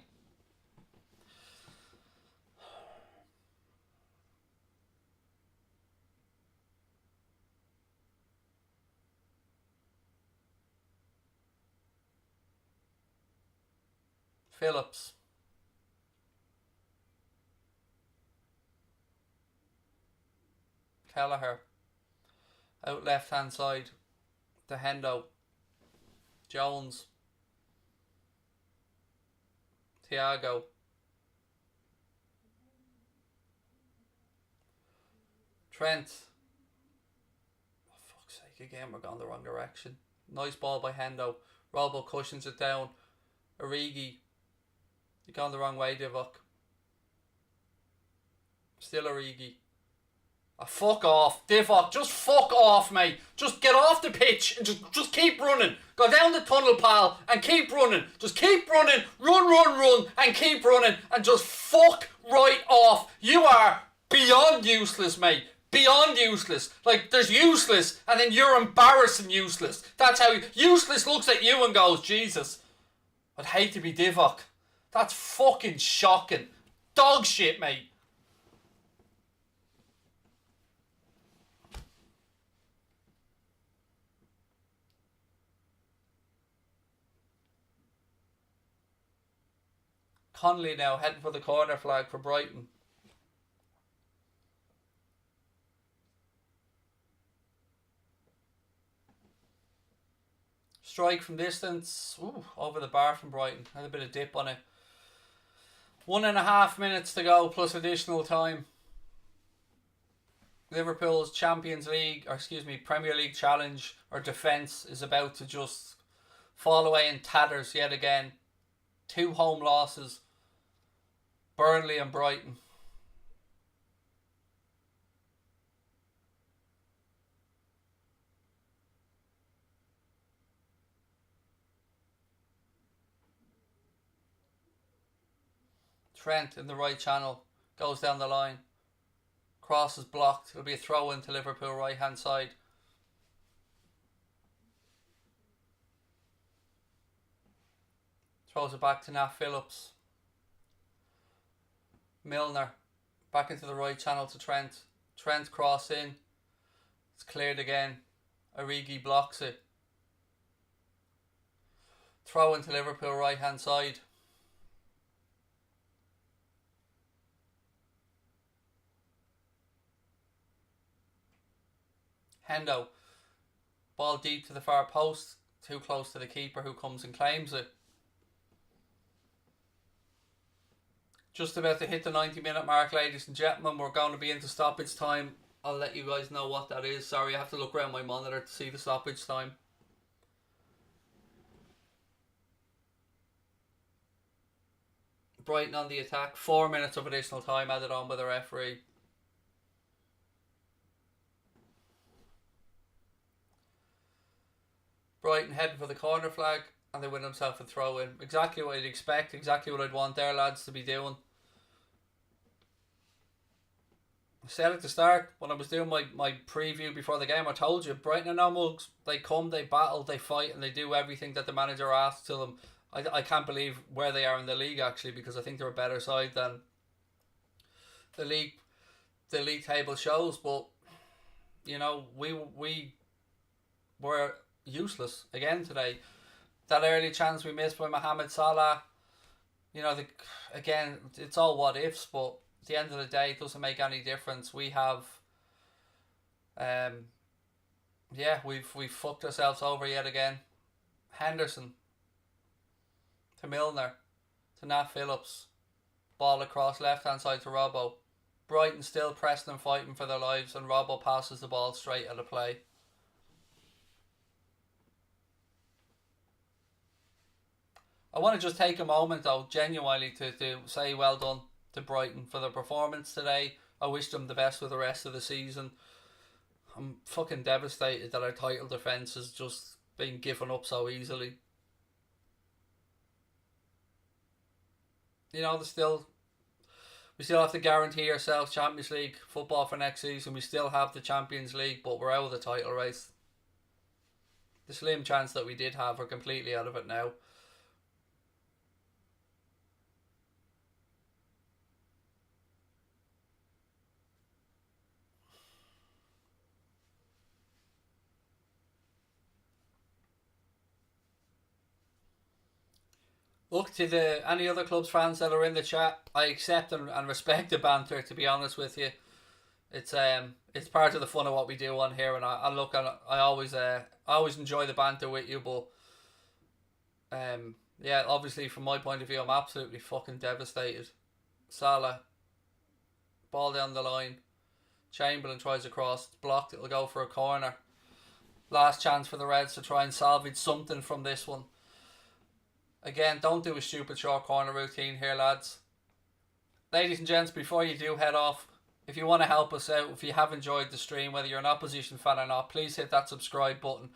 Phillips. Kelleher. Out left hand side to Hendo. Jones. Thiago. Trent. Oh, fuck's sake, again we're going the wrong direction. Nice ball by Hendo. Robbo cushions it down. Origi. You're going the wrong way, Divock. Still Origi. Oh, fuck off. Divock, just fuck off, mate. Just get off the pitch and just keep running. Go down the tunnel, pal, and keep running. Just keep running. Run, and keep running. And just fuck right off. You are beyond useless, mate. Beyond useless. Like, there's useless, and then you're embarrassing useless. That's how useless looks at you and goes, Jesus, I'd hate to be Divock. That's fucking shocking. Dog shit, mate. Connolly now heading for the corner flag for Brighton. Strike from distance. Ooh, over the bar from Brighton. Had a bit of dip on it. 1.5 minutes to go plus additional time. Liverpool's Champions League, or excuse me, Premier League challenge or defence is about to just fall away in tatters yet again. 2 home losses. Burnley and Brighton. Trent in the right channel. Goes down the line. Cross is blocked. It'll be a throw into Liverpool right hand side. Throws it back to Nat Phillips. Milner back into the right channel to Trent. Trent cross in. It's cleared again. Origi blocks it. Throw into Liverpool right hand side. Hendo. Ball deep to the far post. Too close to the keeper who comes and claims it. Just about to hit the 90-minute mark, ladies and gentlemen. We're going to be into stoppage time. I'll let you guys know what that is. Sorry, I have to look around my monitor to see the stoppage time. Brighton on the attack. 4 minutes of additional time added on by the referee. Brighton heading for the corner flag, and they win themselves a throw in. Exactly what I'd expect, exactly what I'd want their lads to be doing. I said at the start, when I was doing my preview before the game, I told you, Brighton are no mugs. They come, they battle, they fight, and they do everything that the manager asks to them. I can't believe where they are in the league, actually, because I think they're a better side than the league table shows. But, you know, we were useless again today. That early chance we missed by Mohamed Salah, you know, again, it's all what ifs, but at the end of the day, it doesn't make any difference. We have, we've fucked ourselves over yet again. Henderson to Milner to Nat Phillips, ball across left hand side to Robbo. Brighton still pressing and fighting for their lives, and Robbo passes the ball straight out of play. I want to just take a moment though, genuinely, to say well done to Brighton for their performance today. I wish them the best with the rest of the season. I'm fucking devastated that our title defence has just been given up so easily. You know, we still have to guarantee ourselves Champions League football for next season. We still have the Champions League, but we're out of the title race. The slim chance that we did have, we're completely out of it now. Look, to any other clubs fans that are in the chat, I accept and respect the banter, to be honest with you. It's part of the fun of what we do on here, and I always enjoy the banter with you, but yeah, obviously from my point of view, I'm absolutely fucking devastated. Salah, ball down the line, Chamberlain tries a cross, it's blocked, it'll go for a corner. Last chance for the Reds to try and salvage something from this one. Again, don't do a stupid short corner routine here, lads. Ladies and gents, before you do head off, if you want to help us out, if you have enjoyed the stream, whether you're an opposition fan or not, please hit that subscribe button.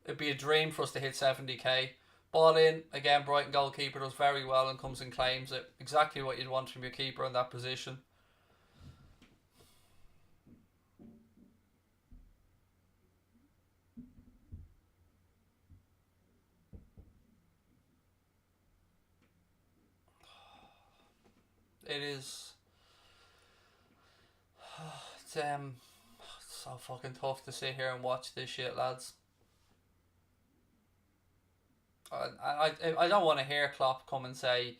It'd be a dream for us to hit 70k. Ball in, again, Brighton goalkeeper does very well and comes and claims it. Exactly what you'd want from your keeper in that position. It is... It's so fucking tough to sit here and watch this shit, lads. I don't want to hear Klopp come and say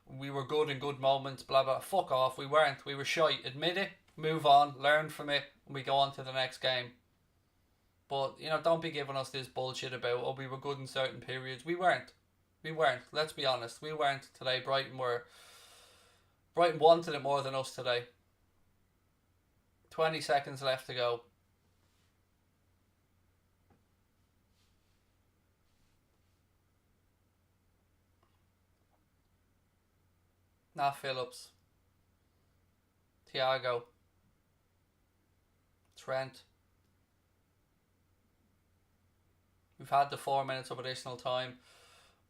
we were good in good moments, blah blah. Fuck off. We weren't. We were shite. Admit it. Move on. Learn from it. And we go on to the next game. But you know, don't be giving us this bullshit about we were good in certain periods. We weren't. We weren't. Let's be honest. We weren't today. Brighton wanted it more than us today. 20 seconds left to go. Nat Phillips. Thiago. Trent. We've had the 4 minutes of additional time.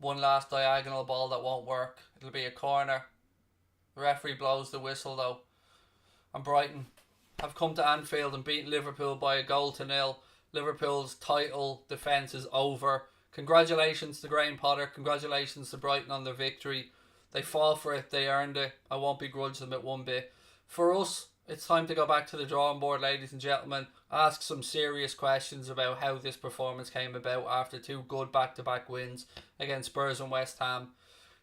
One last diagonal ball that won't work. It'll be a corner. The referee blows the whistle though. And Brighton have come to Anfield and beaten Liverpool by 1-0. Liverpool's title defence is over. Congratulations to Graham Potter. Congratulations to Brighton on their victory. They fought for it. They earned it. I won't begrudge them at one bit. For us, it's time to go back to the drawing board, ladies and gentlemen. Ask some serious questions about how this performance came about after 2 good back-to-back wins against Spurs and West Ham.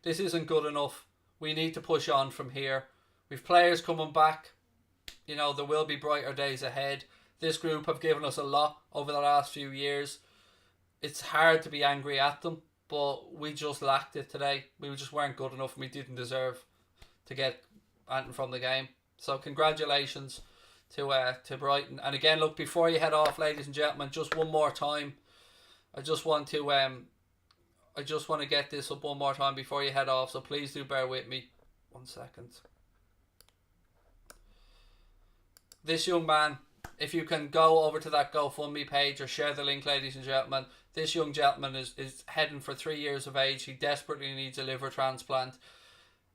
This isn't good enough. We need to push on from here. We've players coming back. You know, there will be brighter days ahead. This group have given us a lot over the last few years. It's hard to be angry at them, but we just lacked it today. We just weren't good enough and we didn't deserve to get anything from the game. So congratulations to Brighton. And again, look, before you head off, ladies and gentlemen, just one more time. I just want to get this up one more time before you head off, so please do bear with me. 1 second. This young man, if you can go over to that GoFundMe page or share the link, ladies and gentlemen, this young gentleman is heading for 3 years of age. He desperately needs a liver transplant.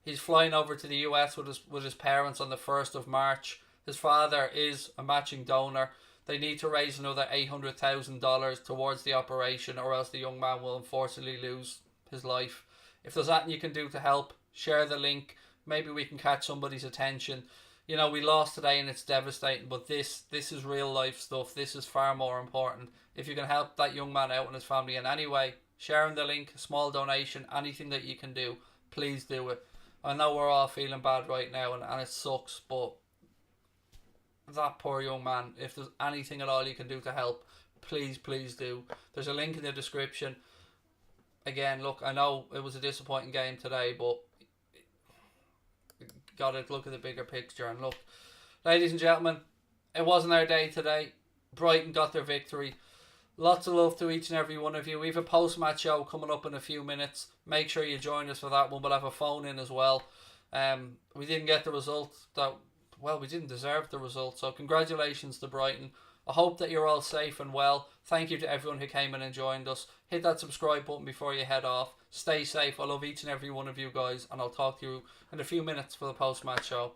He's flying over to the US with his parents on the 1st of March. His father is a matching donor. They need to raise another $800,000 towards the operation, or else the young man will unfortunately lose his life. If there's anything you can do to help, share the link. Maybe we can catch somebody's attention. You know, we lost today and it's devastating, but this is real life stuff. This is far more important. If you can help that young man out and his family in any way, sharing the link, a small donation, anything that you can do, please do it. I know we're all feeling bad right now and it sucks, but that poor young man, if there's anything at all you can do to help, please do. There's a link in the description. Again, look, I know it was a disappointing game today, but got to look at the bigger picture. And look, ladies and gentlemen, it wasn't our day today. Brighton got their victory. Lots of love to each and every one of you. We have a post-match show coming up in a few minutes. Make sure you join us for that one. We'll have a phone in as well. We didn't get the result we didn't deserve the result. So congratulations to Brighton. I hope that you're all safe and well. Thank you to everyone who came in and joined us. Hit that subscribe button before you head off. Stay safe. I love each and every one of you guys, and I'll talk to you in a few minutes for the post-match show.